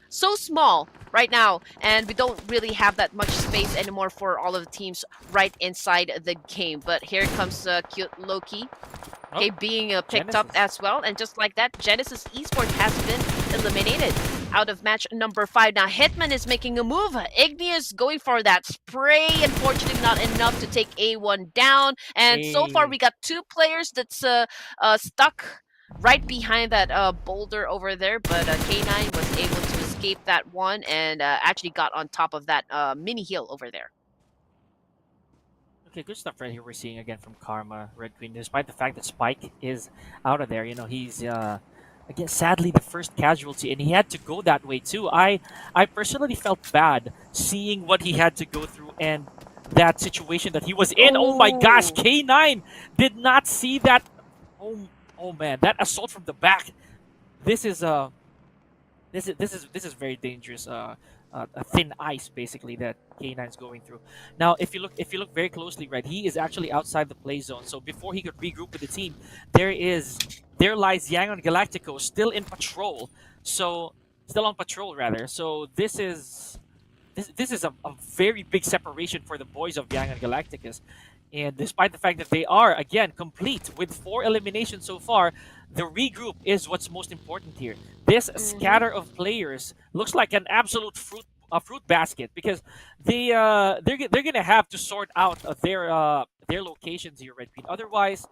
so small right now, and we don't really have that much space anymore for all of the teams right inside the game. But here comes cute Loki. Okay, being picked up as well, and just like that, Genesis Esports has been eliminated out of match number 5. Now Hitman is making a move. Igneous going for that spray. Unfortunately, not enough to take A1 down. And so far, we got 2 players that's stuck right behind that boulder over there. But K9 was able to escape that one and actually got on top of that mini hill over there. Okay, good stuff right here we're seeing again from Karma, Red Queen. Despite the fact that Spike is out of there, he's again sadly the first casualty, and he had to go that way too. I personally felt bad seeing what he had to go through and that situation that he was in. Oh my gosh, K9 did not see that. Oh man, that assault from the back. This is very dangerous. A thin ice basically that K9 is going through. Now, if you look very closely, right, he is actually outside the play zone. So before he could regroup with the team, there lies Yangon Galactico still in patrol. So still on patrol rather. So this is a very big separation for the boys of Yangon Galacticus. And despite the fact that they are, again, complete with 4 eliminations so far, the regroup is what's most important here. This scatter of players looks like an absolute fruit basket, because they're gonna have to sort out their locations here, Red Queen. Otherwise,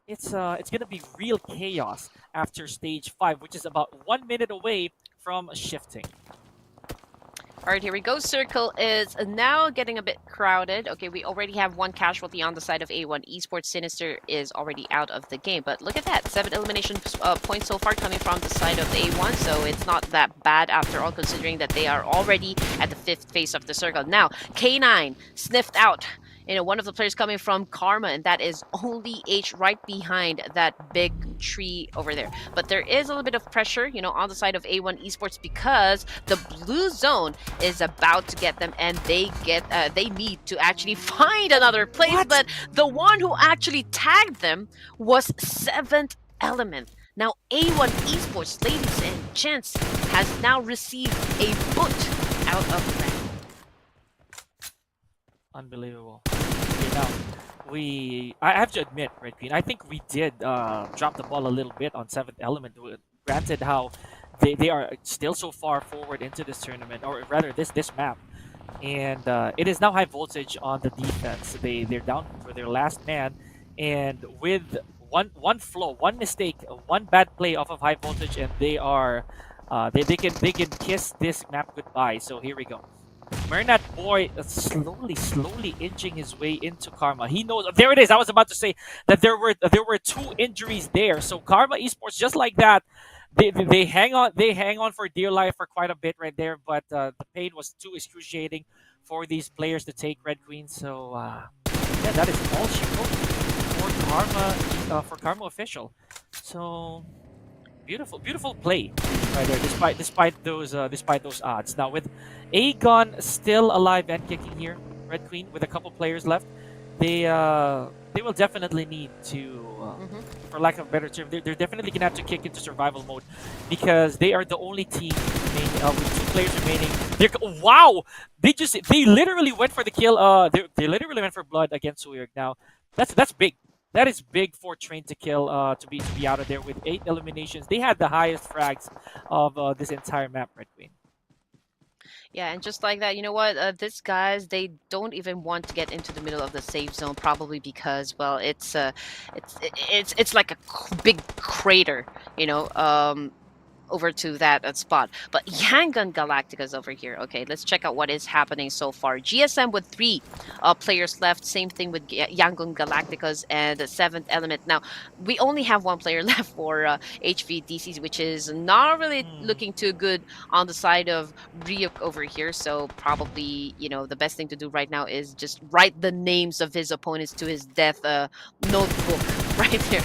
it's gonna be real chaos after stage 5, which is about 1 minute away from shifting. All right, here we go. Circle is now getting a bit crowded. Okay, we already have 1 casualty on the side of A1 Esports. Sinister is already out of the game. But look at that. 7 elimination points so far coming from the side of A1. So it's not that bad after all, considering that they are already at the 5th phase of the circle. Now, K9 sniffed out one of the players coming from Karma, and that is only H right behind that big tree over there. But there is a little bit of pressure, on the side of A1 Esports because the blue zone is about to get them, and they need to actually find another place. What? But the one who actually tagged them was 7th Element. Now A1 Esports, ladies and gents, has now received a boot out of rank. Unbelievable. Okay, now I have to admit, Red Queen, I think we did drop the ball a little bit on 7th Element. Granted, how they are still so far forward into this tournament, or rather this map, and it is now high voltage on the defense. They're down for their last man, and with one flow, one mistake, one bad play off of high voltage, and they are they can kiss this map goodbye. So here we go. Mernat boy slowly inching his way into Karma. He knows. There it is. I was about to say that there were 2 injuries there. So Karma Esports, just like that, they hang on for dear life for quite a bit right there. But the pain was too excruciating for these players to take, Red Queen. So yeah, that is all she wrote for Karma official. So beautiful play right there, despite those odds. Now with Agon still alive and kicking here, Red Queen, with a couple players left, they will definitely need to, for lack of a better term, they're definitely gonna have to kick into survival mode, because they are the only team remaining with 2 players remaining. Wow, they literally went for the kill. They literally went for blood against Suyurg. Now that's big. That is big for Train to kill to be out of there with 8 eliminations. They had the highest frags of this entire map, Red Queen. Yeah, and just like that, you know what? These guys, they don't even want to get into the middle of the safe zone, probably because, well, it's like a big crater, over to that spot. But Yangon Galactica's over here. Okay, let's check out what is happening so far. GSM with 3 players left. Same thing with Yangon Galactica's and the 7th Element. Now, we only have 1 player left for HVDCs, which is not really looking too good on the side of Ryuk over here. So probably, the best thing to do right now is just write the names of his opponents to his death notebook right here.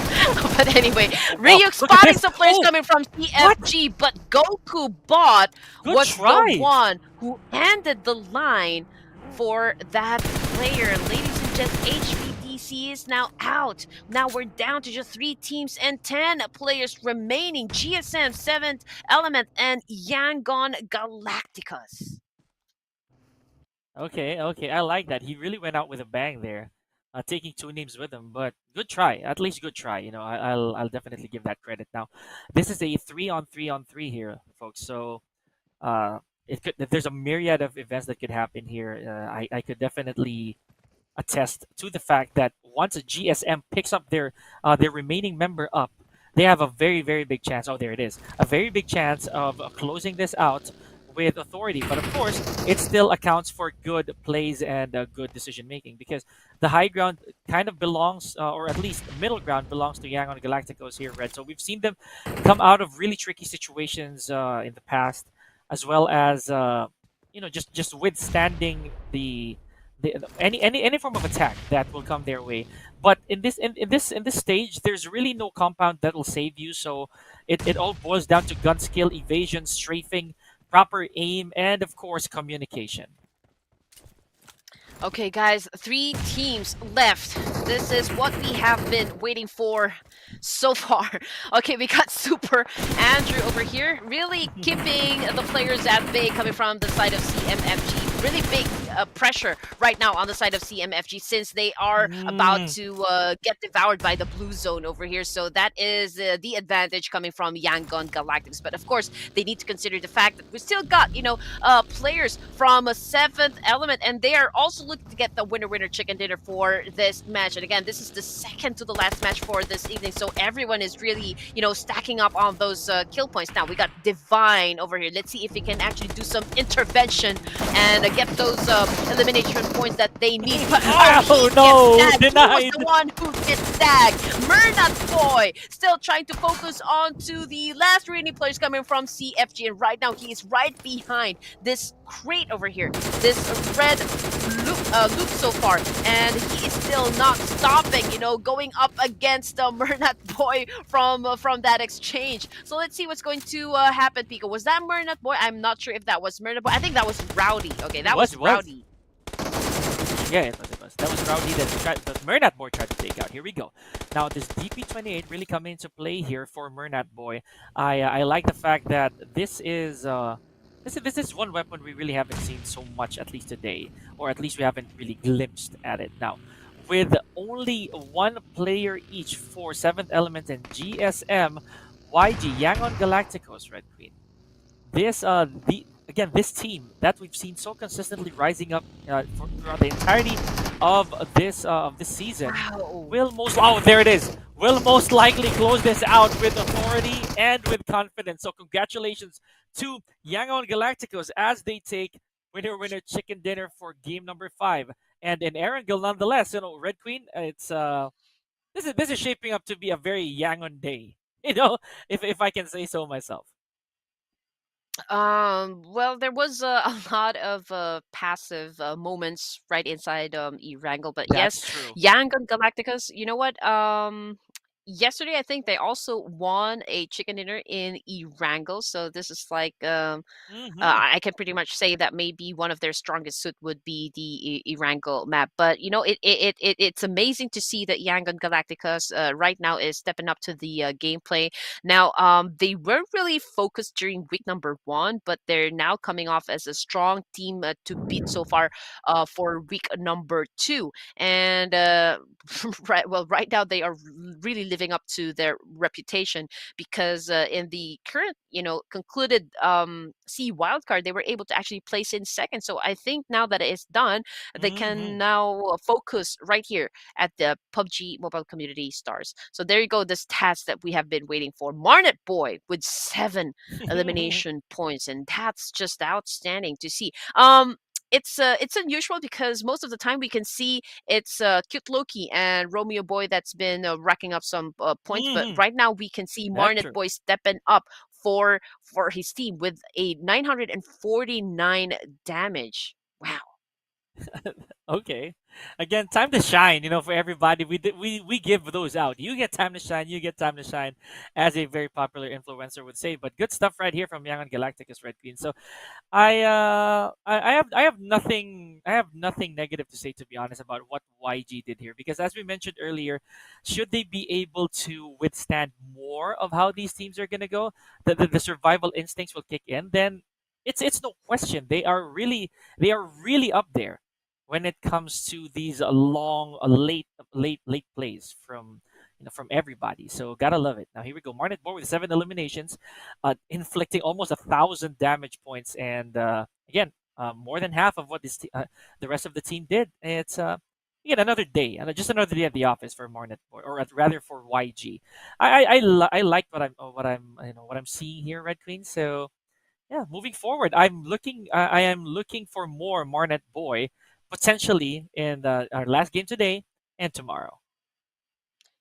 But anyway, Ryuk spotting some players coming from CFG, but Goku Bot was the one who ended the line for that player. Ladies and gents, HVDC is now out. Now we're down to just 3 teams and 10 players remaining. GSM, 7th Element, and Yangon Galacticas. Okay, I like that. He really went out with a bang there, taking 2 names with him. But good try, at least good try. I'll definitely give that credit. Now, this is a 3-on-3-on-3 here, folks. So, there's a myriad of events that could happen here. I could definitely attest to the fact that once a GSM picks up their remaining member up, they have a very, very big chance. Oh, there it is. A very big chance of closing this out with authority. But of course, it still accounts for good plays and good decision making, because the high ground kind of belongs, or at least the middle ground belongs to Yangon Galacticos here, Red. So we've seen them come out of really tricky situations in the past, as well as just withstanding any form of attack that will come their way. But in this stage, there's really no compound that will save you. So it all boils down to gun skill, evasion, strafing, proper aim, and of course communication. Okay, guys, 3 teams left. This is what we have been waiting for so far. Okay, we got Super Andrew over here, really keeping the players at bay coming from the side of CMFG. Really big pressure right now on the side of CMFG, since they are about to get devoured by the blue zone over here. So that is the advantage coming from Yangon Galactics. But of course, they need to consider the fact that we still got, players from a 7th Element, and they are also looking to get the winner chicken dinner for this match. And again, this is the second to the last match for this evening, so everyone is really, stacking up on those kill points. Now we got Divine over here. Let's see if he can actually do some intervention and get those elimination points that they need. But denied. He was the one who gets tagged. Mernat Boy still trying to focus on to the last remaining players coming from CFG, and right now he is right behind this crate over here. This red blue loop so far, and he is still not stopping. Going up against Mernat Boy from that exchange. So let's see what's going to happen. Pico, was that Mernat Boy? I'm not sure if that was Mernat Boy. I think that was Rowdy. Okay, It that was, was it was. Rowdy. Yeah, it was. That was Rowdy that Mernat Boy tried to take out. Here we go. Now, this DP28 really coming into play here for Mernat Boy. I like the fact that this is one weapon we really haven't seen so much, at least today, or at least we haven't really glimpsed at it. Now, with only one player each for Seventh Element and GSM, YG, Yangon Galacticos, Red Queen. This team that we've seen so consistently rising up throughout the entirety of this season Wow. there it is, will most likely close this out with authority and with confidence. So congratulations to Yangon Galacticos as they take winner chicken dinner for game number 5. And in Erangel, nonetheless, Red Queen, it's this is shaping up to be a very Yangon day, if I can say so myself. Well, there was a lot of passive moments right inside Erangel, but yes, That's true. Yangon Galacticos. You know what? Yesterday I think they also won a chicken dinner in Erangel, so this is like Hmm. I can pretty much say that maybe one of their strongest suit would be the Erangel map. But it's amazing to see that Yangon Galacticos right now is stepping up to the gameplay. Now, they weren't really focused during week number 1, but they're now coming off as a strong team to beat so far for week number 2. And right now they are really living up to their reputation because in the current concluded C wildcard they were able to actually place in second. So I think now that it is done, they can Hmm. now focus right here at the PUBG Mobile Community Stars. So there you go, the stats that we have been waiting for. Marnet Boy with 7 elimination points, and that's just outstanding to see. It's unusual because most of the time we can see it's Cute Loki and Romeo Boy that's been racking up some points, but Hmm. right now we can see That's Marnet true. Boy stepping up for his team with a 949 damage. Wow. Okay. Again, time to shine, for everybody. We give those out. You get time to shine, you get time to shine, as a very popular influencer would say. But good stuff right here from Young and Galacticus Red Queen. So I have nothing negative to say, to be honest, about what YG did here, because as we mentioned earlier, should they be able to withstand more of how these teams are gonna go, the survival instincts will kick in, then it's no question they are really up there when it comes to these long late plays from everybody. So gotta love it. Now here we go. Marnet Boy with 7 eliminations, inflicting almost 1,000 damage points, and again, more than half of what the rest of the team did. It's again another day, and just another day at the office for Marnet Boy, or rather for YG. I like what I'm seeing here, Red Queen. So yeah, moving forward, I am looking for more Marnet Boy, potentially in our last game today and tomorrow.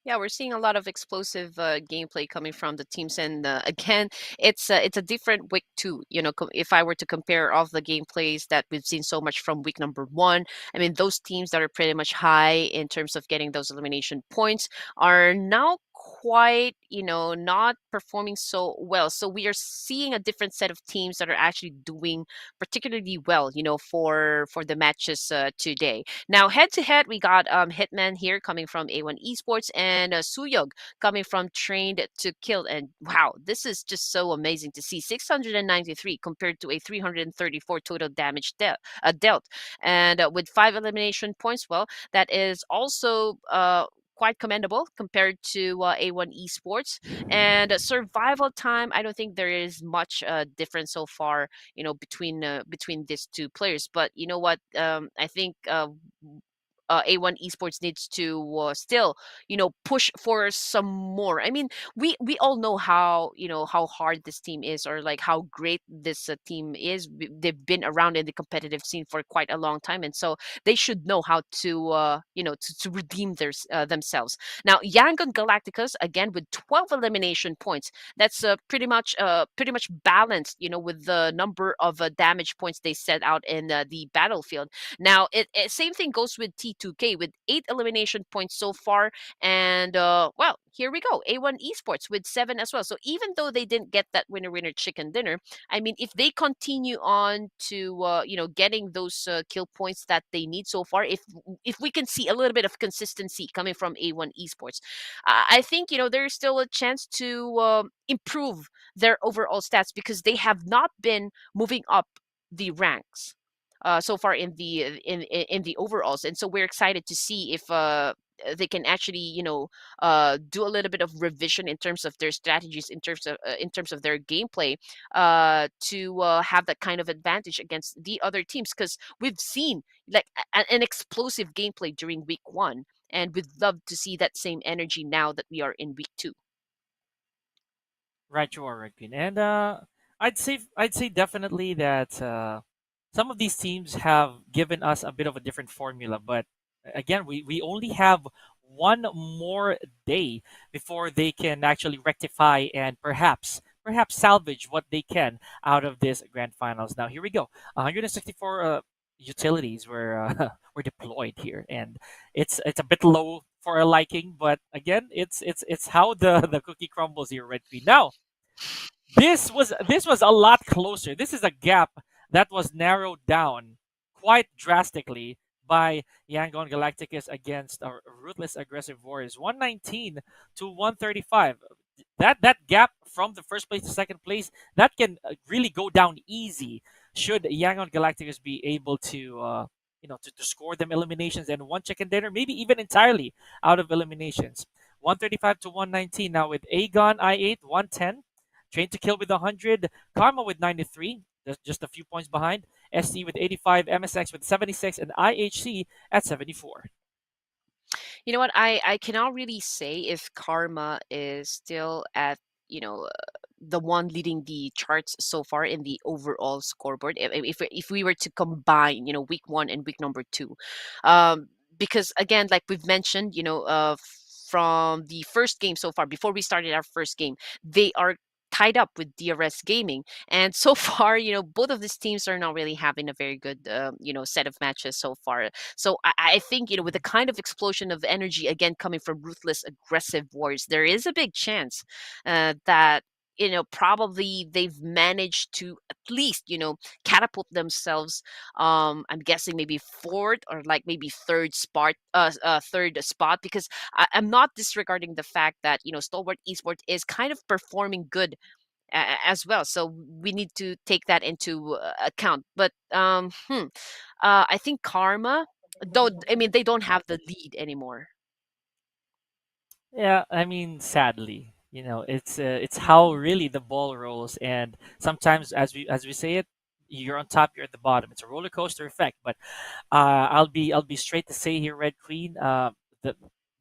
Yeah, we're seeing a lot of explosive gameplay coming from the teams, and again, it's a different week too. If I were to compare all the gameplays that we've seen so much from week number 1, I mean, those teams that are pretty much high in terms of getting those elimination points are now quite not performing so well. So we are seeing a different set of teams that are actually doing particularly well, for the matches today. Now, head to head, we got Hitman here coming from A1 Esports, and Suyog coming from Trained to Kill. And wow, this is just so amazing to see. 693 compared to a 334 total damage dealt. And with 5 elimination points, well, that is also quite commendable compared to A1 Esports. And survival time, I don't think there is much difference so far, between these two players. But you know what? I think A1 Esports needs to still, push for some more. I mean, we all know how, how hard this team is, or like how great this team is. They've been around in the competitive scene for quite a long time, and so they should know how to, to redeem themselves. Now, Yangon Galacticos again with 12 elimination points. That's pretty much balanced, with the number of damage points they set out in the battlefield. Now, same thing goes with T2K with 8 elimination points so far, and well, here we go. A1 Esports with 7 as well. So even though they didn't get that winner chicken dinner, I mean, if they continue on to getting those kill points that they need so far, if we can see a little bit of consistency coming from A1 Esports, I think there's still a chance to improve their overall stats, because they have not been moving up the ranks so far in in the overalls, and so we're excited to see if they can actually do a little bit of revision in terms of their strategies, in terms of their gameplay, to have that kind of advantage against the other teams, because we've seen like an explosive gameplay during week 1, and we'd love to see that same energy now that we are in week 2. Right, you are right, Queen. And I'd say definitely that some of these teams have given us a bit of a different formula, but again, we only have one more day before they can actually rectify and perhaps salvage what they can out of this grand finals. Now here we go. 164 utilities were were deployed here, and it's a bit low for our liking, but again, it's how the cookie crumbles here, Red Queen. Now this was a lot closer. This is a gap that was narrowed down quite drastically by Yangon Galacticus against our Ruthless Aggressive Warriors, 119 to 135. That gap from the first place to second place, that can really go down easy should Yangon Galacticus be able to to score them eliminations and one chicken dinner, maybe even entirely out of eliminations. 135 to 119 now with Agon I8 110, Train to Kill with 100, Karma with 93, just a few points behind, SC with 85, MSX with 76, and IHC at 74. You know what? I cannot really say if Karma is still at, the one leading the charts so far in the overall scoreboard. If we were to combine, week 1 and week number 2, because again, like we've mentioned, from the first game so far, before we started our first game, they are tied up with DRS Gaming, and so far, both of these teams are not really having a very good, set of matches so far. So I think, with the kind of explosion of energy again coming from Ruthless Aggressive Warriors, there is a big chance that probably they've managed to at least catapult themselves. I'm guessing maybe fourth, or like maybe third spot, because I'm not disregarding the fact that Stalwart Esports is kind of performing good as well, so we need to take that into account. But I think Karma, though, I mean, they don't have the lead anymore. Yeah, I mean, sadly, it's how really the ball rolls, and sometimes, as we say it, you're on top, you're at the bottom. It's a roller coaster effect. But I'll be straight to say here, Red Queen, the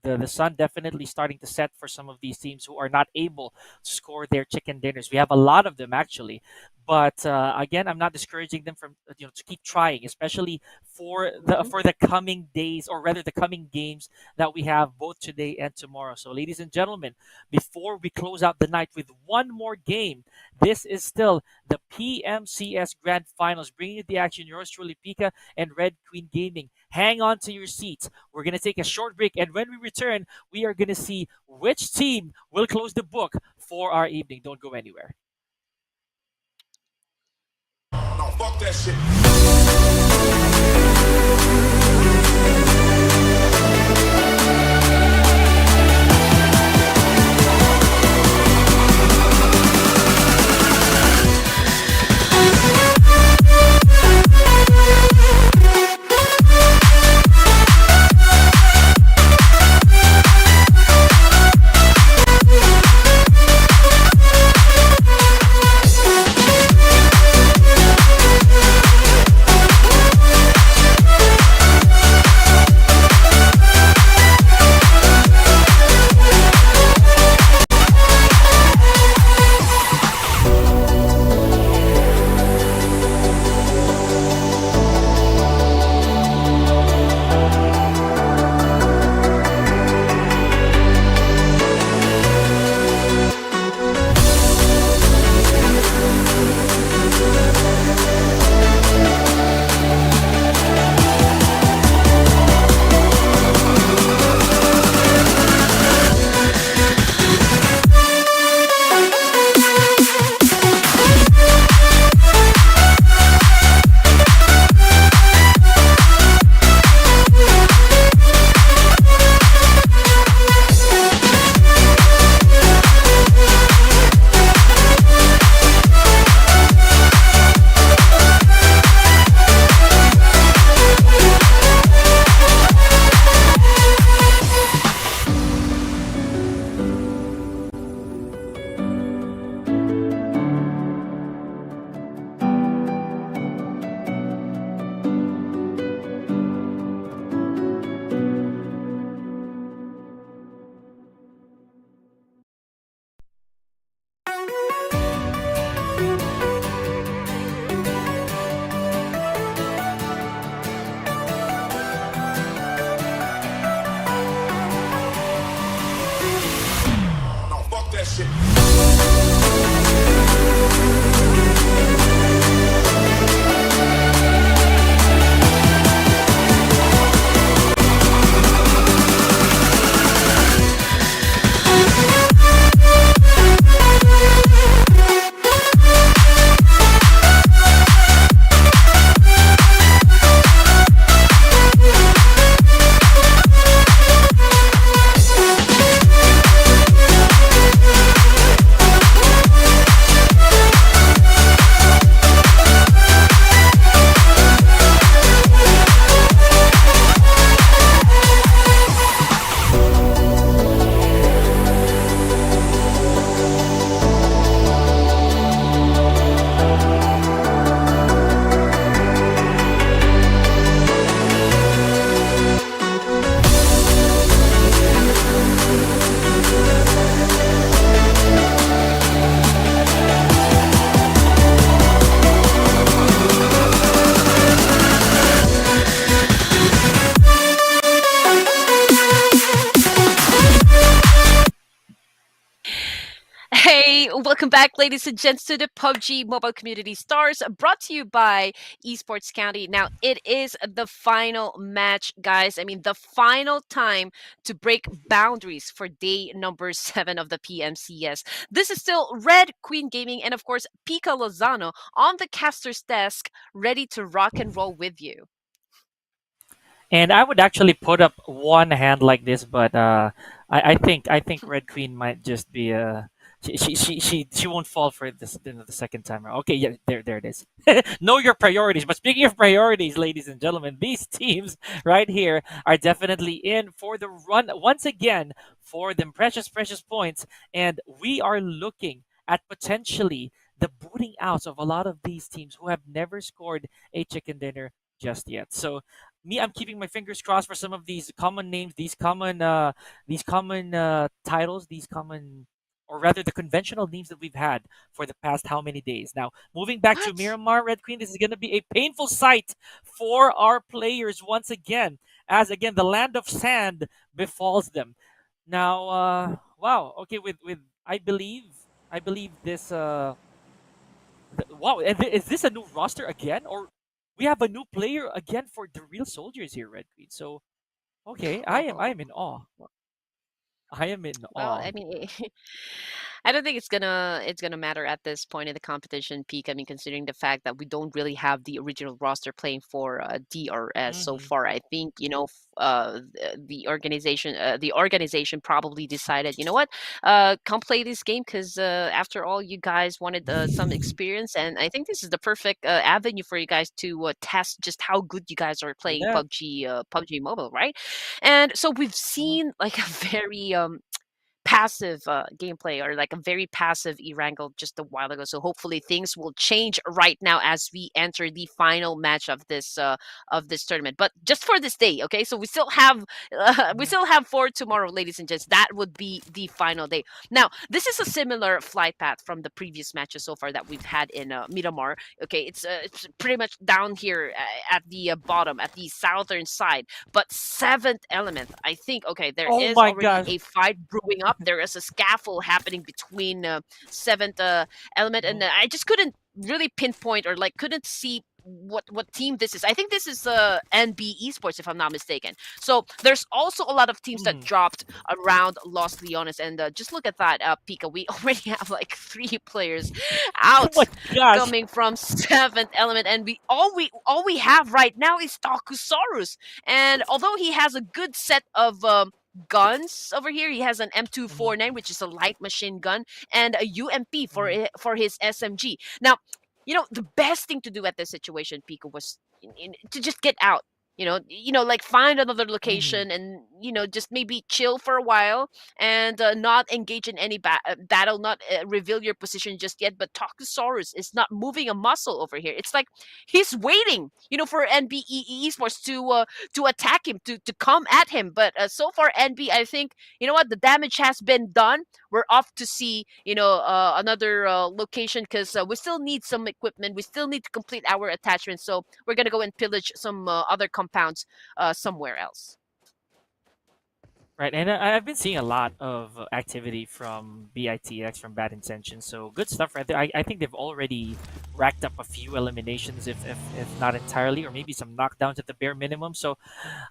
the sun definitely starting to set for some of these teams who are not able to score their chicken dinners. We have a lot of them actually, but again, I'm not discouraging them from to keep trying, especially for the coming days, or rather the coming games that we have both today and tomorrow. So, ladies and gentlemen, before we close out the night with one more game, this is still the PMCS Grand Finals, bringing you the action. Yours truly, Pika and Red Queen Gaming. Hang on to your seats. We're going to take a short break, and when we return, we are going to see which team will close the book for our evening. Don't go anywhere. No, fuck that shit. shit. Hey, welcome back, ladies and gents, to the PUBG Mobile Community Stars, brought to you by Esports County. Now, it is the final match, guys. I mean, the final time to break boundaries for day number 7 of the PMCS. This is still Red Queen Gaming and, of course, Pika Lozano on the caster's desk, ready to rock and roll with you. And I would actually put up one hand like this, but I think Red Queen might just be she won't fall for it this the second time around. Okay, yeah, there it is. Know your priorities. But speaking of priorities, ladies and gentlemen, these teams right here are definitely in for the run once again for them precious points, and we are looking at potentially the booting outs of a lot of these teams who have never scored a chicken dinner just yet. So me, I'm keeping my fingers crossed for some of these common names, these common titles, these common, or rather, the conventional names that we've had for the past how many days. Now, moving back to What? Miramar, Red Queen, this is going to be a painful sight for our players once again, as again the land of sand befalls them. Now, wow, okay, with I believe this wow, is this a new roster again, or we have a new player again for the real soldiers here, Red Queen? So okay, I am in awe. I am in Well, awe. I mean, I don't think it's gonna matter at this point in the competition peak. I mean, considering the fact that we don't really have the original roster playing for DRS so Hmm. far. I think the organization probably decided, you know what, come play this game because after all, you guys wanted some experience, and I think this is the perfect avenue for you guys to test just how good you guys are True playing that. PUBG Mobile, right? And so we've Mhm. seen like a very passive gameplay, or like a very passive e-wrangle just a while ago. So hopefully things will change right now as we enter the final match of this tournament. But just for this day, okay? So we Mhm. still have for tomorrow, ladies and gents. That would be the final day. Now, this is a similar flight path from the previous matches so far that we've had in Miramar. Okay, it's pretty much down here at the bottom, at the southern side. But seventh element, I think, okay, there Oh is my already gosh. a fight brewing up. There is a scuffle happening between seventh element, and Mhm. I just couldn't really pinpoint, or like couldn't see what team this is. I think this is NB Esports, if I'm not mistaken. So there's also a lot of teams that Mhm. dropped around Los Leones, and just look at that, Pika. We already have like 3 players Oh my out gosh. coming from seventh element, and we have right now is Takusaurus. And although he has a good set of guns over here, he has an Mhm. M249, which is a light machine gun, and a UMP Mhm. for his SMG. Now, the best thing to do at this situation, Pico, was to just get out. Like find another Mhm. location and just maybe chill for a while and not engage in any battle, not reveal your position just yet. But Takusaurus is not moving a muscle over here. It's like he's waiting, for NBE Esports to attack him, to come at him. But so far, NB, I think, you know what, the damage has been done. We're off to see, another location because we still need some equipment. We still need to complete our attachments. So we're gonna go and pillage some other compounds somewhere else. Right, and I've been seeing a lot of activity from BITX, from Bad Intentions, so good stuff right there. I think they've already racked up a few eliminations, if not entirely, or maybe some knockdowns at the bare minimum. So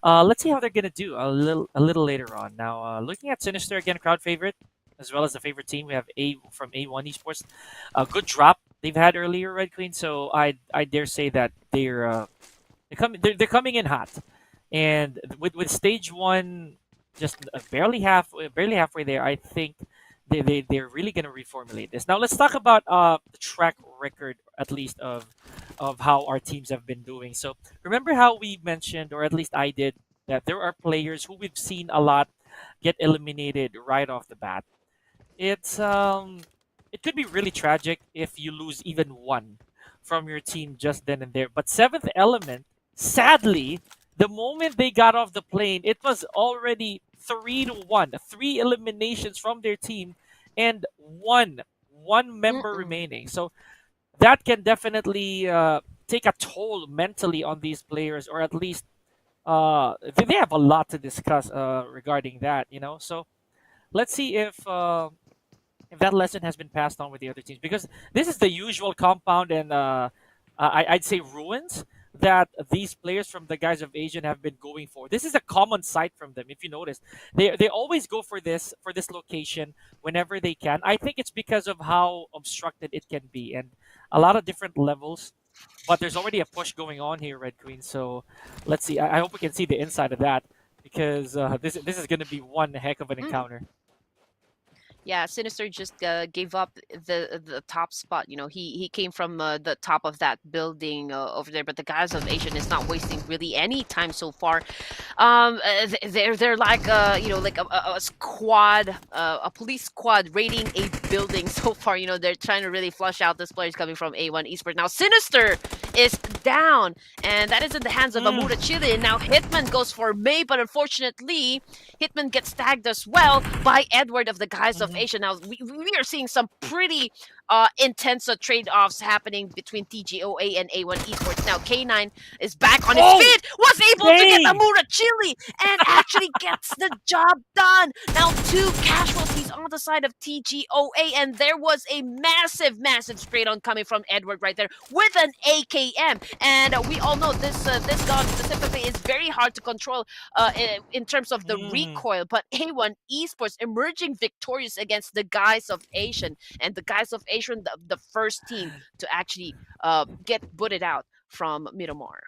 let's see how they're gonna do a little later on. Now, looking at Sinister again, crowd favorite, as well as the favorite team, we have A from A1 Esports. A good drop they've had earlier, Red Queen. So I dare say that they're coming in hot, and with stage one just barely halfway there, I think they're really gonna reformulate this. Now let's talk about the track record, at least of how our teams have been doing. So remember how we mentioned, or at least I did, that there are players who we've seen a lot get eliminated right off the bat. It could be really tragic if you lose even one from your team just then and there. But Seventh Element, sadly, the moment they got off the plane, it was already 3-1, three eliminations from their team, and one member Mm-mm. remaining. So that can definitely take a toll mentally on these players, or at least they have a lot to discuss regarding that. So let's see if that lesson has been passed on with the other teams, because this is the usual compound and I'd say ruins that these players from the guys of Asian have been going for. This is a common sight from them. If you notice, they always go for this location whenever they can. I think it's because of how obstructed it can be, and a lot of different levels. But there's already a push going on here, Red Queen. So let's see. I hope we can see the inside of that, because this is going to be one heck of an Mm. encounter. Yeah, Sinister just gave up the top spot. He came from the top of that building over there, but the guys of Asian is not wasting really any time so far. They're like like a squad, a police squad raiding a building so far. They're trying to really flush out this players coming from A1 Esports. Now Sinister is down, and that is in the hands of Mm. Amura Chile. And now Hitman goes for May, but unfortunately Hitman gets tagged as well by Edward of the guys of Mhm. Asia. Now we are seeing some pretty intense trade-offs happening between TGOA and A1 Esports. Now K9 is back on his Oh, feet, was able to get dang! Amura Chile, and actually gets the job done. Now 2 casualties on the side of TGOA, and there was a massive spray on coming from Edward right there with an AKM. And we all know this gun specifically is very hard to control in terms of the Mm. recoil, but A1 Esports emerging victorious against the guys of Asian, and the guys of Asian, the first team to actually get booted out from Miramar.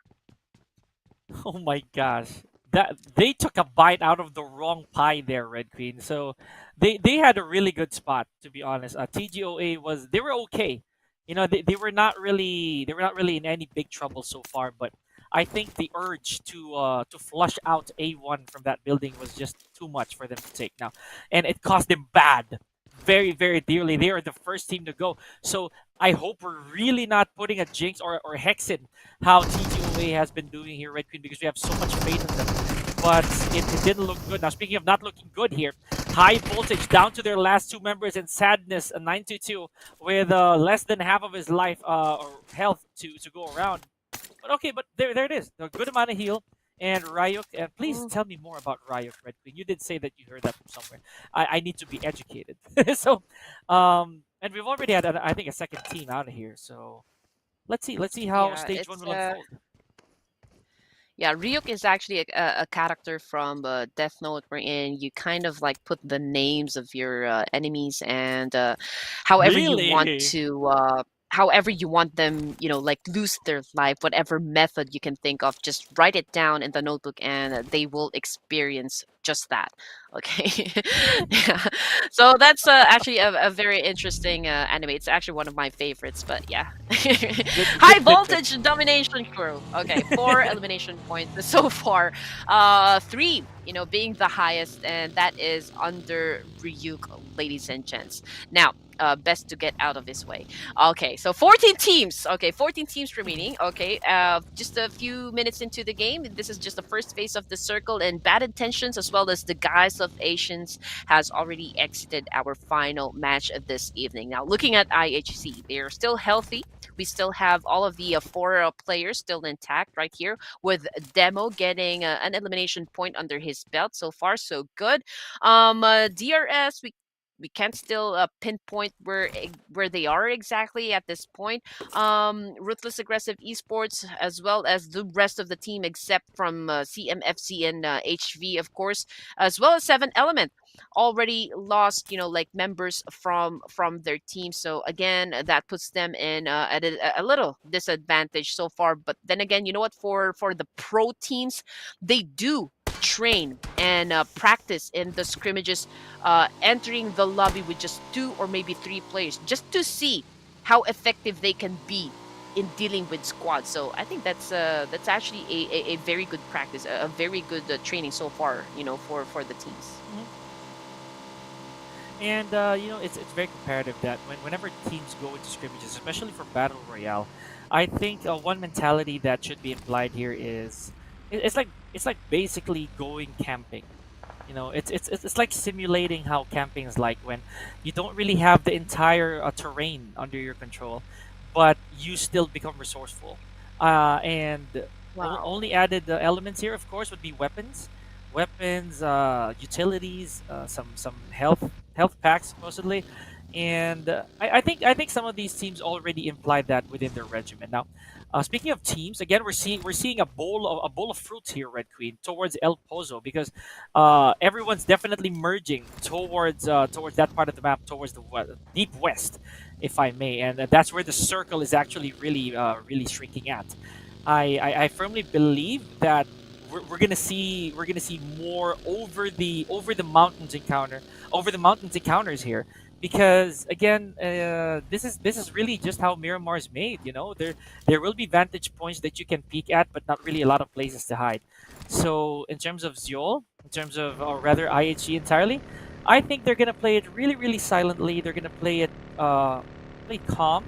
Oh my gosh. That they took a bite out of the wrong pie there, Red Queen. So they had a really good spot, to be honest. TGOA they were okay. They were not really in any big trouble so far, but I think the urge to flush out A1 from that building was just too much for them to take now. And it cost them bad. Very, very dearly. They are the first team to go. So I hope we're really not putting a jinx or hexing how TGOA has been doing here, Red Queen, because we have so much faith in them. But it didn't look good. Now, speaking of not looking good here, high voltage down to their last 2 members, and sadness, a 922 with less than half of his life or health to go around. But okay, but there it is. A good amount of heal. And Ryuk, and please tell me more about Ryuk, Red Queen. You did say that you heard that from somewhere. I need to be educated. So, and we've already had, I think, a second team out of here. So let's see how Yeah, stage one it's will unfold. yeah, Ryuk is actually a character from Death Note, wherein you kind of like put the names of your enemies, and however you want Really? to however you want them, like lose their life, whatever method you can think of, just write it down in the notebook, and they will experience just that. Okay. Yeah. So that's actually a very interesting anime. It's actually one of my favorites, but yeah. High voltage domination crew. Okay, 4 elimination points so far. 3, being the highest, and that is under Ryuk, ladies and gents. Now, best to get out of his way. Okay, so 14 teams. Okay, 14 teams remaining. Okay, just a few minutes into the game. This is just the first phase of the circle, and Bad Intentions, as well as the guys of Asians, has already exited our final match of this evening. Now, looking at IHC, they are still healthy. We still have all of the four players still intact right here, with Demo getting an elimination point under his belt. So far, so good. DRS, we can't still pinpoint where they are exactly at this point. Ruthless Aggressive Esports, as well as the rest of the team, except from CMFC and HV, of course, as well as Seven Element, already lost, like members from their team. So again, that puts them in at a little disadvantage so far. But then again, you know what? For the pro teams, they do train and practice in the scrimmages, entering the lobby with just 2 or maybe 3 players, just to see how effective they can be in dealing with squads. So I think that's actually a very good practice, a very good training so far, for the teams. And it's very comparative that whenever teams go into scrimmages, especially for battle royale, I think one mentality that should be implied here is it's like basically going camping. It's like simulating how camping is like when you don't really have the entire terrain under your control, but you still become resourceful. And Wow. only added elements here, of course, would be weapons, utilities, some health packs supposedly, and I think some of these teams already implied that within their regimen. Now, speaking of teams, again we're seeing a bowl of fruits here, Red Queen, towards El Pozo, because everyone's definitely merging towards that part of the map, towards the deep west, if I may, and that's where the circle is actually really shrinking at. I firmly believe that we're gonna see more over the mountains encounters here, because again, this is really just how Miramar is made. There will be vantage points that you can peek at, but not really a lot of places to hide. So in terms of Zeol, in terms of, or rather IHG entirely, I think they're gonna play it really silently. They're gonna play calm,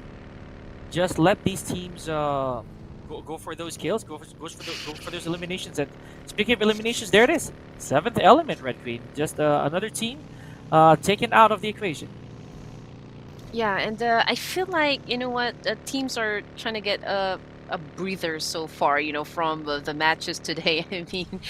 just let these teams go for those kills, go for those eliminations. And speaking of eliminations, there it is, seventh element, Red Queen, just another team taken out of the equation. Yeah, and I feel like, you know what, teams are trying to get a breather so far, from the matches today. I mean,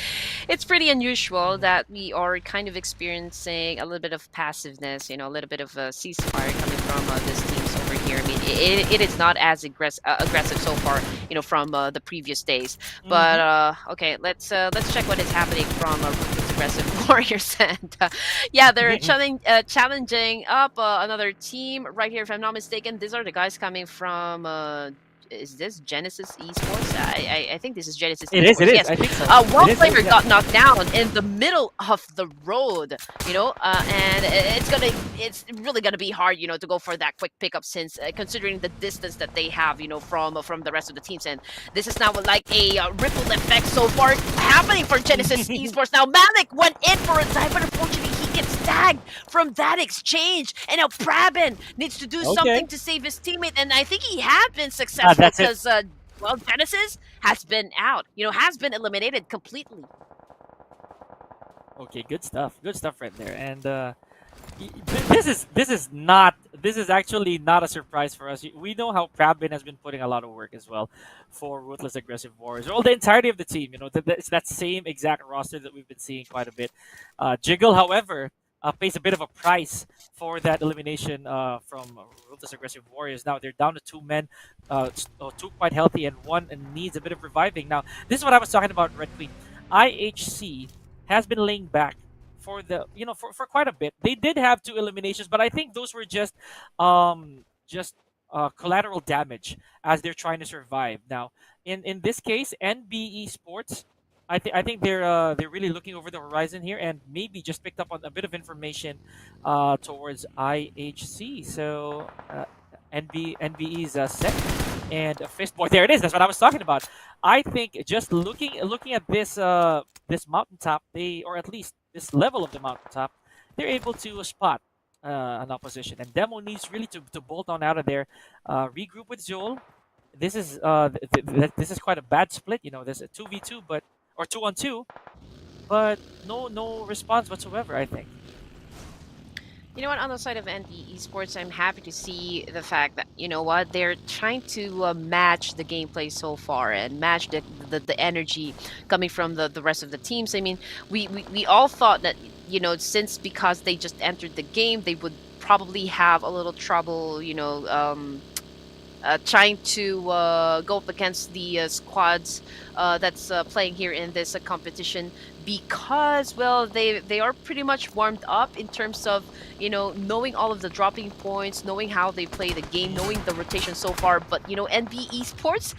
it's pretty unusual Mhm. that we are kind of experiencing a little bit of passiveness, a little bit of a ceasefire coming from this teams over here. I mean, it is not as aggressive so far, from the previous days. But Hmm. okay, let's check what is happening from Ruthless Aggressive Warriors, and yeah, they're challenging up another team right here. If I'm not mistaken, these are the guys coming from. Is this Genesis Esports? I think this is Genesis It is. It Esports. is. Yes. I think so. One It is. player Yeah. got knocked down in the middle of the road, and it's really gonna be hard, to go for that quick pickup, since considering the distance that they have, from the rest of the teams. And this is now like a ripple effect so far happening for Genesis Esports. Now Malik went in for a dive, but unfortunately he gets tagged from that exchange. And now Prabin needs to do Okay. something to save his teammate, and I think he had been successful, That's it. because well, Genesis has been out, has been eliminated completely. Okay. Good stuff. Good stuff right there. And this is actually not a surprise for us. We know how Prabin has been putting a lot of work as well for Ruthless Aggressive Warriors. Well, the entirety of the team, it's that same exact roster that we've been seeing quite a bit. Jiggle, however, pays a bit of a price for that elimination from Ruthless Aggressive Warriors. Now they're down to 2 men, two quite healthy, and one needs a bit of reviving. Now, this is what I was talking about, Red Queen. IHC has been laying back for quite a bit. They did have 2 eliminations, but I think those were just collateral damage as they're trying to survive. Now, in this case, NBE Sports, I think they're really looking over the horizon here, and maybe just picked up on a bit of information towards IHC. So NBE's set, and a fistboy. There it is. That's what I was talking about. I think just looking at this mountaintop, or at least this level of the mountaintop, they're able to spot an opposition. And Demo needs really to bolt on out of there, regroup with Joel. This is this is quite a bad split. There's a 2v2, or 2-on-2, but no response whatsoever, I think. You know what? On the side of NB Esports, I'm happy to see the fact that you know what they're trying to match the gameplay so far and match the energy coming from the rest of the teams. I mean, we all thought that you know since because they just entered the game, they would probably have a little trouble, you know, trying to go up against the squads that's playing here in this competition because well they are pretty much warmed up in terms of you know knowing all of the dropping points, knowing how they play the game, knowing the rotation so far. But you know NB Esports,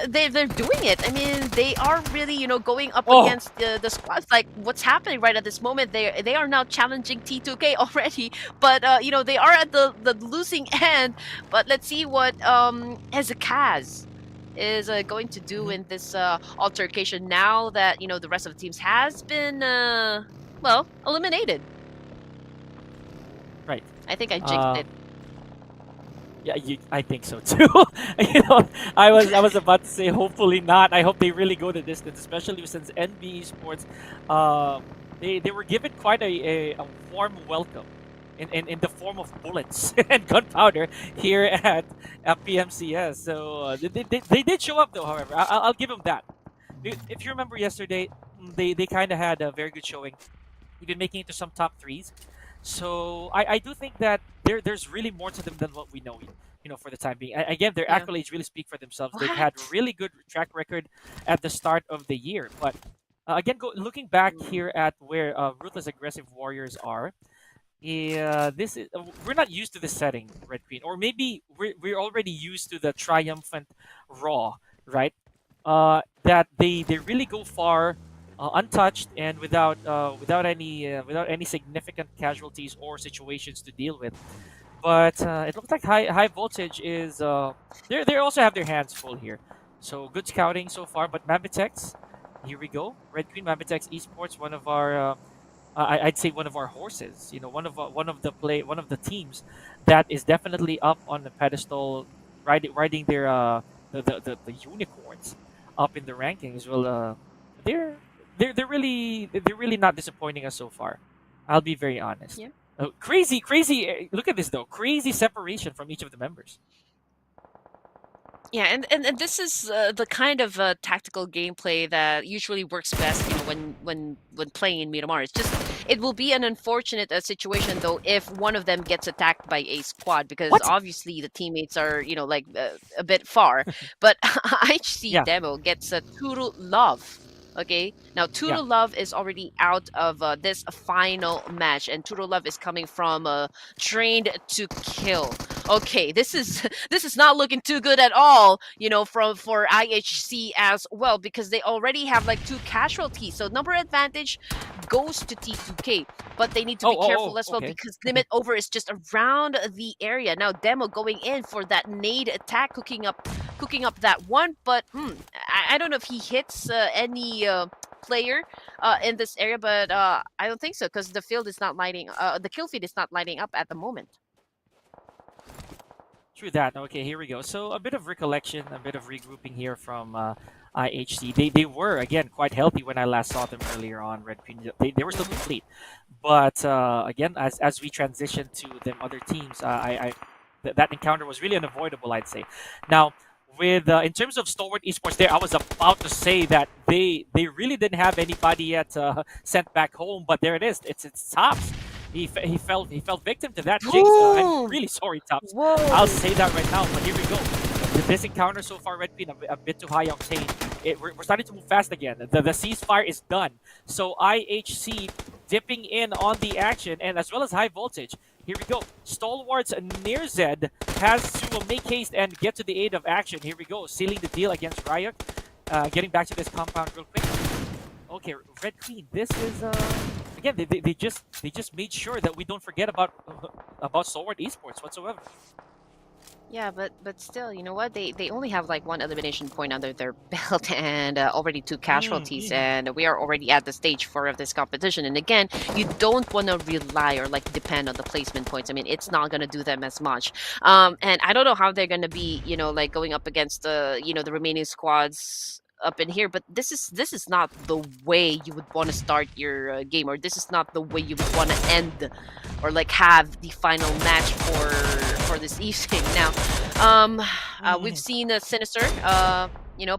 they're doing it. I mean they are really you know going up Oh, against the squads. Like what's happening right at this moment, they are now challenging T2K already, but you know they are at the losing end. But let's see what Ezekaz is going to do mhm, in this altercation now that you know the rest of the teams has been well eliminated. right. I think I jinxed Uh, it. yeah, I think so too. You know, I was about to say hopefully not. I hope they really go the distance, especially since NB Esports, uh, they were given quite a warm welcome in the form of bullets and gunpowder here at PMCS. So they did show up though. However, I'll give them that. If you remember yesterday, they kind of had a very good showing, even making it to some top threes. So I do think that there's really more to them than what we know. You know, for the time being. Again, their Yeah. accolades really speak for themselves. They've What? had really good track record at the start of the year, but again, looking back here at where ruthless aggressive warriors are, yeah, this is we're not used to this setting, Red Queen, or maybe we're already used to the triumphant Raw, right? That they really go far, untouched and without any significant casualties or situations to deal with. But it looks like high voltage is they also have their hands full here. So good scouting so far, but MABATEX, here we go. Red Queen MABATEX Esports, one of our I'd say one of our horses. You know, one of the teams that is definitely up on the pedestal, riding their the unicorns up in the rankings. Well, they're they're really not disappointing us so far. I'll be very honest. Yeah. Crazy. Look at this though. Crazy separation from each of the members. Yeah, and this is the kind of tactical gameplay that usually works best, you know, when playing in Miramar. It's just it will be an unfortunate situation though if one of them gets attacked by a squad because What? obviously the teammates are you know like a bit far. But IHC Yeah. demo gets a Turu Love. Okay, now Yeah. Turu Love is already out of this final match, and Turu Love is coming from Trained to Kill. Okay, this is this is not looking too good at all, you know, from for IHC as well because they already have like 2 casualties. So number advantage goes to T2K, but they need to be careful as well Okay. because limit over is just around the area. Now Demo going in for that nade attack, cooking up that one, but I don't know if he hits any player in this area, but I don't think so because the field is not lighting. The kill feed is not lighting up at the moment. True that. Okay, here we go. So a bit of recollection, a bit of regrouping here from IHC. They were again quite healthy when I last saw them earlier on Red Queen. They were still complete, but again as we transition to them other teams, that encounter was really unavoidable. I'd say. Now with in terms of Stalwart Esports, there I was about to say that they really didn't have anybody yet sent back home, but there it is. It's Tops. He fell victim to that jinx. I'm Boom! really sorry, Tops. I'll Whoa! say that right now, but here we go. This encounter so far, Red Queen, a bit too high octane. We're starting to move fast again. The ceasefire is done. So IHC dipping in on the action, and as well as high voltage. Here we go. Stalwart's near Zed has to make haste and get to the aid of action. Here we go. Sealing the deal against Ryuk. Getting back to this compound real quick. Okay, Red Queen. This is again. They just made sure that we don't forget about Stalwart Esports whatsoever. Yeah, but still, you know what? They only have like one elimination point under their belt and already 2 casualties, Mhm. and we are already at the stage 4 of this competition. And again, you don't want to rely or like depend on the placement points. I mean, it's not gonna do them as much. And I don't know how they're gonna be, you know, like going up against the you know the remaining squads. up in here, but this is not the way you would want to start your game, or this is not the way you would want to end, or like have the final match for this evening. Now, we've seen Sinister,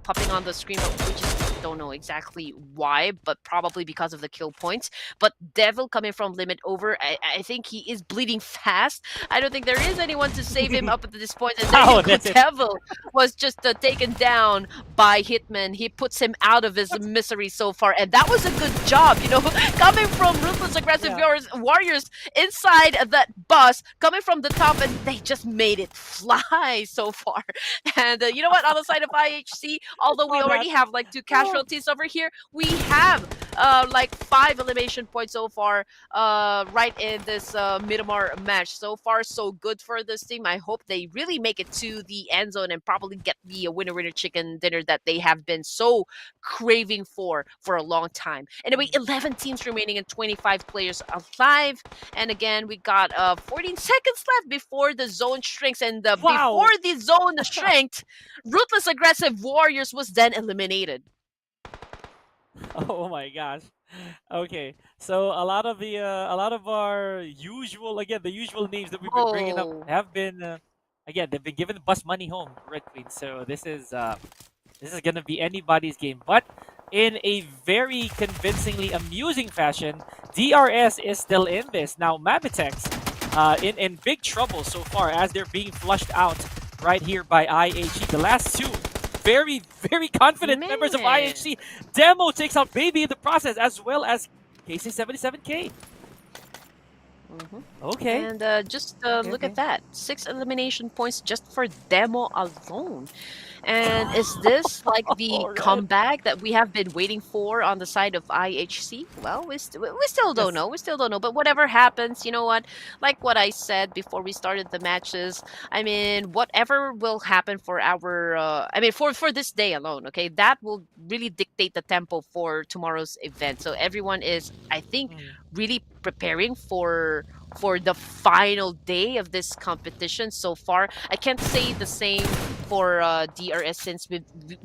popping on the screen, but we just don't know exactly why, but probably because of the kill points. But Devil coming from limit over, I think he is bleeding fast. I don't think there is anyone to save him up at this point. And there you go, Devil was just taken down by Hitman. He puts him out of his misery so far, and that was a good job, coming from Ruthless Aggressive Warriors inside that bus, coming from the top, and they just made it fly so far. And you know what? On the side of IHC, although we already have like 2 casualties over here, we have like 5 elimination points so far right in this Miramar match. So far, so good for this team. I hope they really make it to the end zone and probably get the winner chicken dinner that they have been so craving for a long time. Anyway, 11 teams remaining and 25 players alive. And again, we got 14 seconds left before the zone shrinks. And before the zone shrinked, Ruthless Aggressive Warriors was then eliminated. Oh my gosh. Okay, so a lot of our the usual names that we've been bringing up have been again, they've been given the bus money home, Red Queen. So this is gonna be anybody's game, but in a very convincingly amusing fashion, DRS is still in this. Now MABATEX in big trouble so far as they're being flushed out right here by IHC. The last two very, very confident members of IHC. Demo takes out Baby in the process, as well as KC77K. Okay. And just look at that. 6 elimination points just for Demo alone. And is this like the comeback that we have been waiting for on the side of IHC? Well, we still don't know. We still don't know. But whatever happens, you know what? Like what I said before we started the matches, I mean, whatever will happen for our, for this day alone, okay? That will really dictate the tempo for tomorrow's event. So everyone is, I think, really preparing for the final day of this competition so far. I can't say the same for DRS, since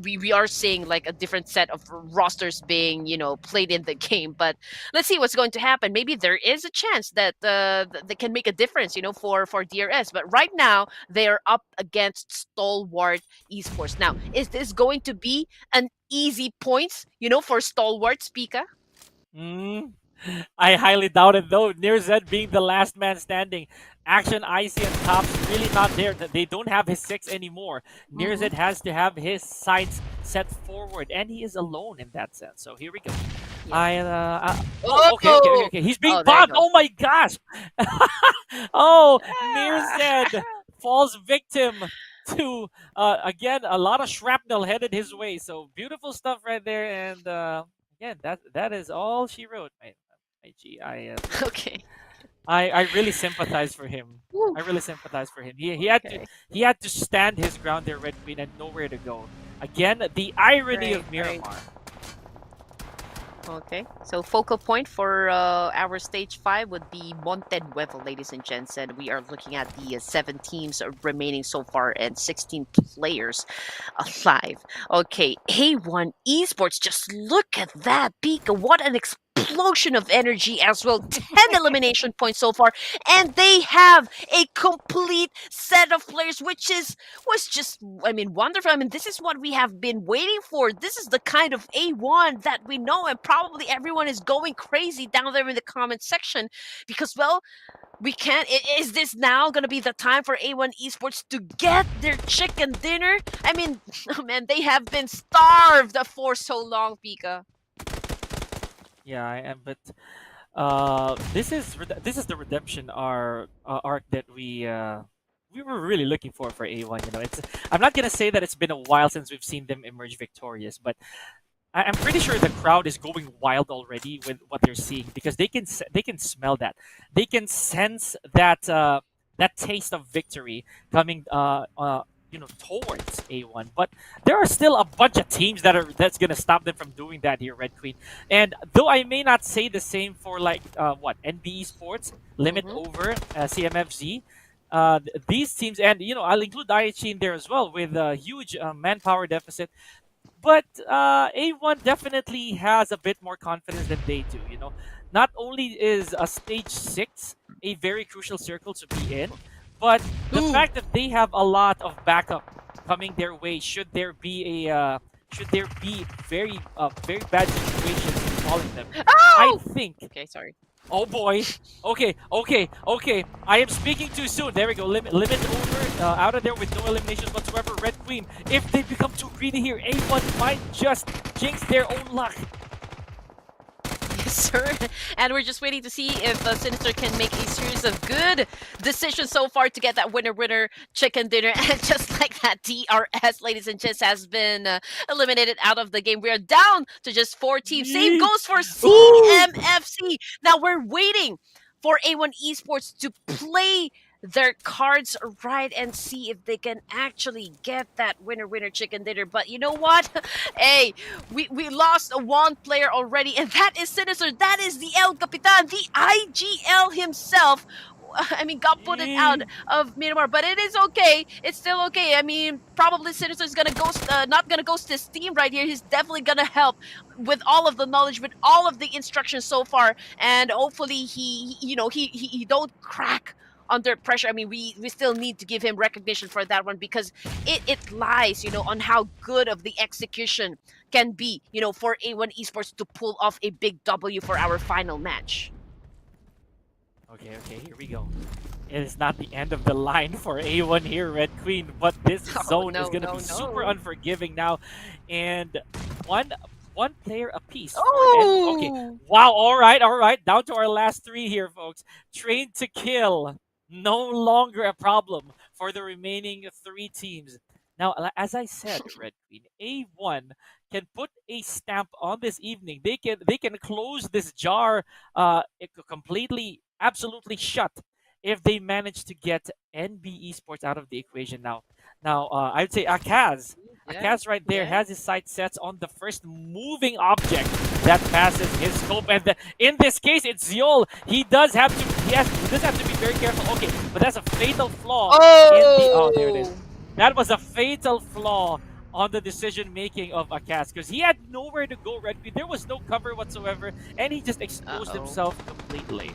we are seeing like a different set of rosters being played in the game. But let's see what's going to happen. Maybe there is a chance that they can make a difference for DRS. But right now they are up against STALWART Esports. Now, is this going to be an easy points for STALWART, Pika? I highly doubt it, though. Nearzed being the last man standing. Action, Icy, and Tops really not there. They don't have his 6 anymore. Nearzed has to have his sights set forward, and he is alone in that sense. So here we go. Yeah. Okay. He's being bombed. Oh my gosh. Nearzed falls victim to again, a lot of shrapnel headed his way. So beautiful stuff right there. And again, that is all she wrote. Okay. I really sympathize for him. Woo. I really sympathize for him. He had to stand his ground there, Red Queen, and nowhere to go. Again, the irony of Miramar. Okay, so focal point for our stage 5 would be Monte Nuevo, ladies and gents, and we are looking at the 7 teams remaining so far and 16 players alive. Okay, A1 Esports, just look at that, Pika, what an explosion of energy as well. 10 elimination points so far, and they have a complete set of players, which was just, wonderful. This is what we have been waiting for. This is the kind of A1 that we know, and probably everyone is going crazy down there in the comment section because, well, we can't. Is this now going to be the time for A1 Esports to get their chicken dinner? They have been starved for so long, Pika. Yeah, I am, but this is the redemption arc that we were really looking for A1. I'm not gonna say that it's been a while since we've seen them emerge victorious, but I'm pretty sure the crowd is going wild already with what they're seeing because they can smell that, they can sense that that taste of victory coming towards A1. But there are still a bunch of teams that's gonna stop them from doing that here, Red Queen. And though I may not say the same for NB Esports, Limit Over, CMFZ, these teams, and I'll include IHC in there as well with a huge manpower deficit. But A1 definitely has a bit more confidence than they do. Not only is a stage 6 a very crucial circle to be in, but the Ooh. fact that they have a lot of backup coming their way should there be very bad situations befalling them. I Oh! think. Okay, sorry. Oh boy. Okay. I am speaking too soon. There we go. Limit over. Out of there with no eliminations whatsoever. Red Queen. If they become too greedy here, A1 might just jinx their own luck. Yes, sir. And we're just waiting to see if Sinister can make a series of good decisions so far to get that winner chicken dinner. And just like that, DRS, ladies and gents, has been eliminated out of the game. We are down to just 4 teams. Same Yeet. goes for Ooh. CMFC. Now we're waiting for A1 Esports to play their cards right and see if they can actually get that winner chicken dinner. But you know what? Hey, we lost one player already, and that is Sinister. That is the El Capitan, the IGL himself. I mean, got put it out Yeet. of Myanmar, but it is okay. It's still okay. I mean, probably Sinister is gonna ghost, not gonna ghost his team right here. He's definitely gonna help with all of the knowledge, with all of the instructions so far, and hopefully he don't crack under pressure. I mean, we still need to give him recognition for that one because it lies, on how good of the execution can be, for A1 Esports to pull off a big W for our final match. Okay, here we go. It is not the end of the line for A1 here, Red Queen, but this Oh, zone is no, going to no, be super no. unforgiving now. And one player apiece. Okay, Oh! wow, all right. Down to our last 3 here, folks. Train to kill. No longer a problem for the remaining 3 teams. Now, as I said, Red Queen, A1 can put a stamp on this evening. They can close this jar completely, absolutely shut if they manage to get NB Esports out of the equation now. Now, I would say Akaz. Yeah, Akaz right there yeah. has his sight sets on the first moving object that passes his scope, and in this case, it's Ziol. He does have to be very careful. Okay, but that's a fatal flaw there it is. Oh! That was a fatal flaw on the decision making of Akaz because he had nowhere to go. Red Queen. There was no cover whatsoever, and he just exposed Uh-oh. himself completely.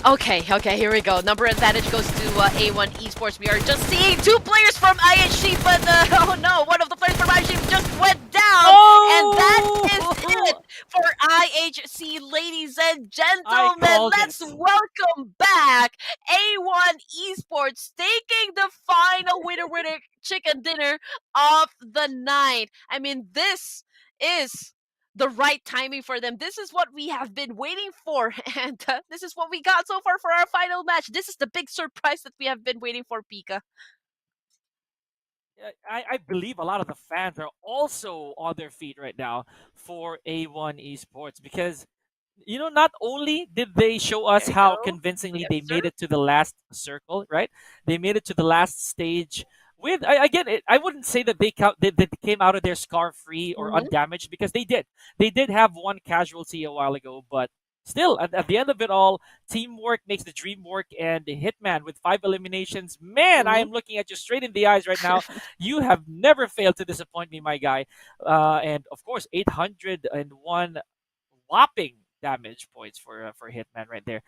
Okay, here we go. Number advantage goes to A1 Esports. We are just seeing 2 players from IHC, but oh no, one of the players from IHC just went down, and that is it for IHC, ladies and I gentlemen. called Let's it. welcome back A1 Esports taking the final winner chicken dinner of the night. I mean, this is the right timing for them. This is what we have been waiting for, and this is what we got so far for our final match. This is the big surprise that we have been waiting for, Pika. I believe a lot of the fans are also on their feet right now for A1 Esports because not only did they show us There you how go. convincingly Yes, they sir. made it to the last circle, right? They made it to the last stage with again. I wouldn't say that they came out of there scar free or Mm-hmm. undamaged because they did. They did have one casualty a while ago, but still, at the end of it all, teamwork makes the dream work. And Hitman with 5 eliminations, man, I Mm-hmm. am looking at you straight in the eyes right now. You have never failed to disappoint me, my guy. And of course, 801 whopping damage points for Hitman right there.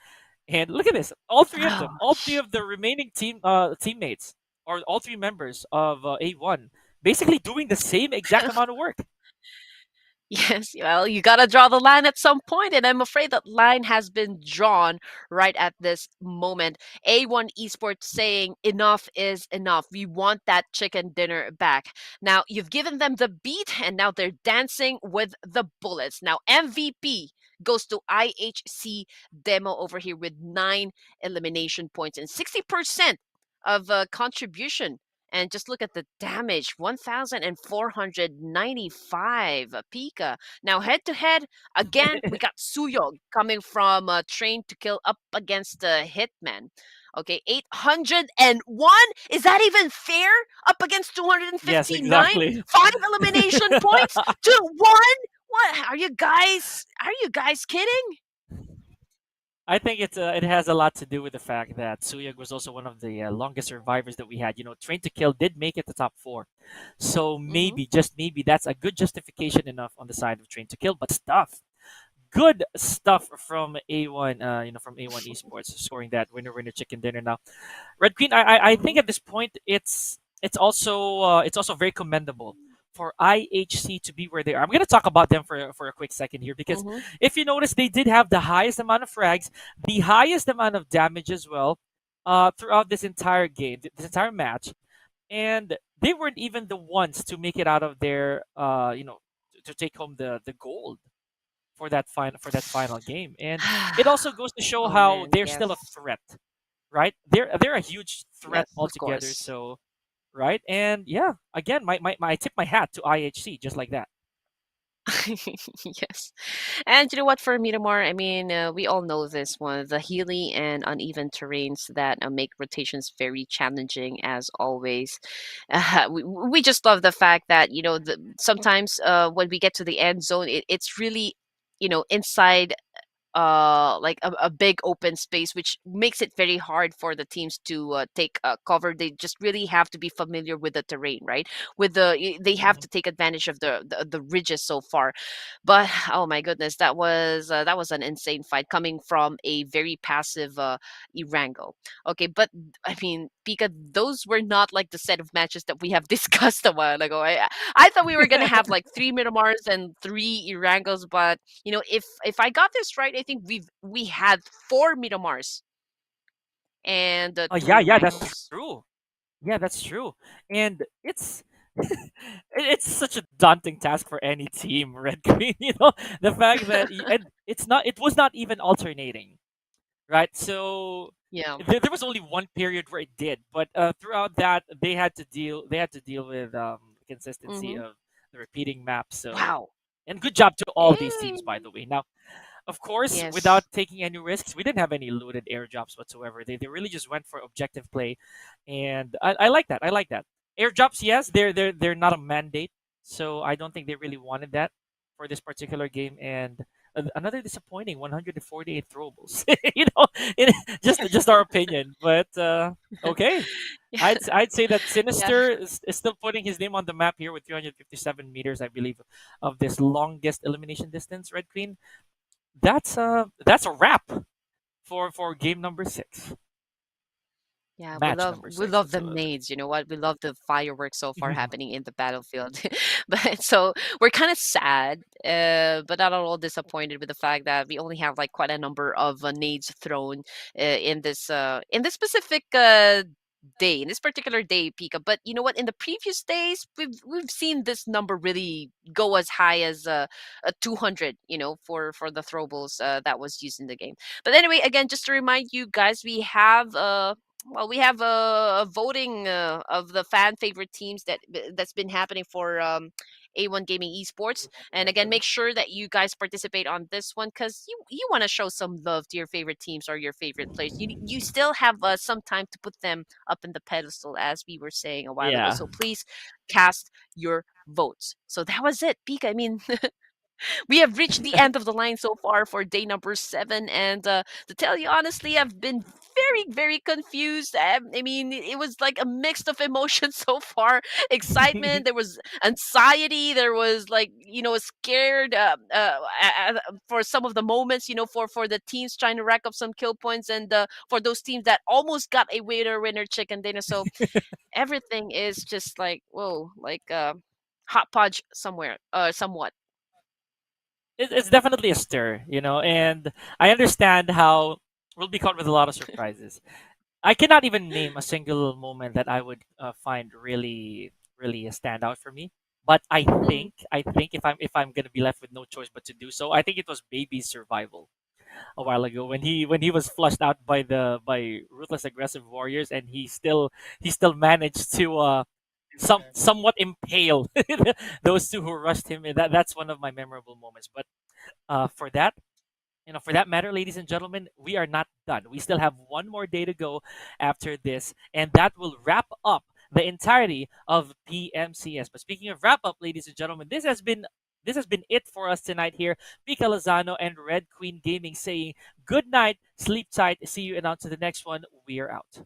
And look at this, all 3 of them, Oh, all 3 of the remaining teammates, or all 3 members of A1, basically doing the same exact amount of work. yes, well, you gotta draw the line at some point, and I'm afraid that line has been drawn right at this moment. A1 Esports saying enough is enough. We want that chicken dinner back. Now, you've given them the beat, and now they're dancing with the bullets. Now, MVP goes to IHC Demo over here with 9 elimination points and 60% of contribution. And just look at the damage, 1,495 Pika. Now, head to head, again, we got Suyog coming from Train to Kill up against Hitman. Okay, 801? Is that even fair? Up against Yes, 259? exactly. 5 elimination points to 1? What? Are you guys kidding? I think it has a lot to do with the fact that Suyag was also one of the longest survivors that we had. Train to Kill did make it the top four, so Mm-hmm. maybe, just maybe, that's a good justification enough on the side of Train to Kill. But good stuff from A1, from A1 Esports, scoring that winner chicken dinner. Now, Red Queen, I think Mm-hmm. at this point it's also very commendable for IHC to be where they are. I'm gonna talk about them for a quick second here, because Mm-hmm. if you notice, they did have the highest amount of frags, the highest amount of damage as well, throughout this entire game, this entire match, and they weren't even the ones to make it out of their, to take home the gold for that final game. And it also goes to show Oh how man, they're still a yes, threat, right? They're a huge threat yes, of altogether. course. So right, and yeah, again, I tip my hat to IHC just like that. Yes. And you know what, for Miramar, I mean, we all know this one, the hilly and uneven terrains that make rotations very challenging as always. We just love the fact that, sometimes when we get to the end zone, it's really, inside like a big open space, which makes it very hard for the teams to take cover. They just really have to be familiar with the terrain, right? They have Mhm. to take advantage of the ridges so far. But oh my goodness, that was an insane fight coming from a very passive Irango. Okay, but I mean, Pika, those were not like the set of matches that we have discussed a while ago. I thought we were gonna have like three Miramars and three Irangos, but if I got this right, I think we had four Miramars and Oh two yeah, yeah, that's Irangos. true. Yeah, that's true. And it's it's such a daunting task for any team, Red Queen. The fact that and it was not even alternating, right? So Yeah. there was only one period where it did, but throughout that they had to deal with the consistency Mm-hmm. of the repeating map. So, Wow. and good job to all these Hey. teams, by the way. Now, of course, without Yes. taking any risks, we didn't have any looted airdrops whatsoever. They really just went for objective play, and I like that. I like that. Airdrops, yes, they're not a mandate, so I don't think they really wanted that for this particular game. And another disappointing 148 throwables. It, just our opinion, but okay. I'd say that Yeah. Sinister is still putting his name on the map here with 357 meters, I believe, of this longest elimination distance. Red Queen, that's a wrap for game number 6, Yeah, we match love number we 6 love the whatsoever. nades. You know what? We love the fireworks so far happening in the battlefield. But so we're kind of sad, but not at all disappointed with the fact that we only have like quite a number of nades thrown in this specific day, in this particular day, Pika. But you know what? In the previous days, we've seen this number really go as high as a 200. For the throwables that was used in the game. But anyway, again, just to remind you guys, we have a voting of the fan favorite teams that's been happening for A1 Gaming Esports. And again, make sure that you guys participate on this one because you want to show some love to your favorite teams or your favorite players. You still have some time to put them up in the pedestal, as we were saying a while ago. Yeah. So please cast your votes. So that was it, Pika. I mean, we have reached the end of the line so far for day number 7, and to tell you honestly, I've been very, very confused. I mean, it was like a mix of emotions so far. Excitement, there was anxiety, there was like scared for some of the moments, for the teams trying to rack up some kill points, and for those teams that almost got a winner chicken dinner. So everything is just like whoa, like hot podge somewhere, somewhat. It's definitely a stir, and I understand how we'll be caught with a lot of surprises. I cannot even name a single moment that I would find really, really a standout for me. But Mm, I think if I'm gonna be left with no choice but to do so, I think it was Baby's survival a while ago when he was flushed out by ruthless aggressive warriors, and he still managed to somewhat impale those two who rushed him. And that's one of my memorable moments. But for that, for that matter, ladies and gentlemen, we are not done. We still have one more day to go after this, and that will wrap up the entirety of PMCS. But speaking of wrap up, ladies and gentlemen, This has been it for us tonight here. Pika Lozano and Red Queen Gaming saying good night, sleep tight, see you, and on to the next one. We are out.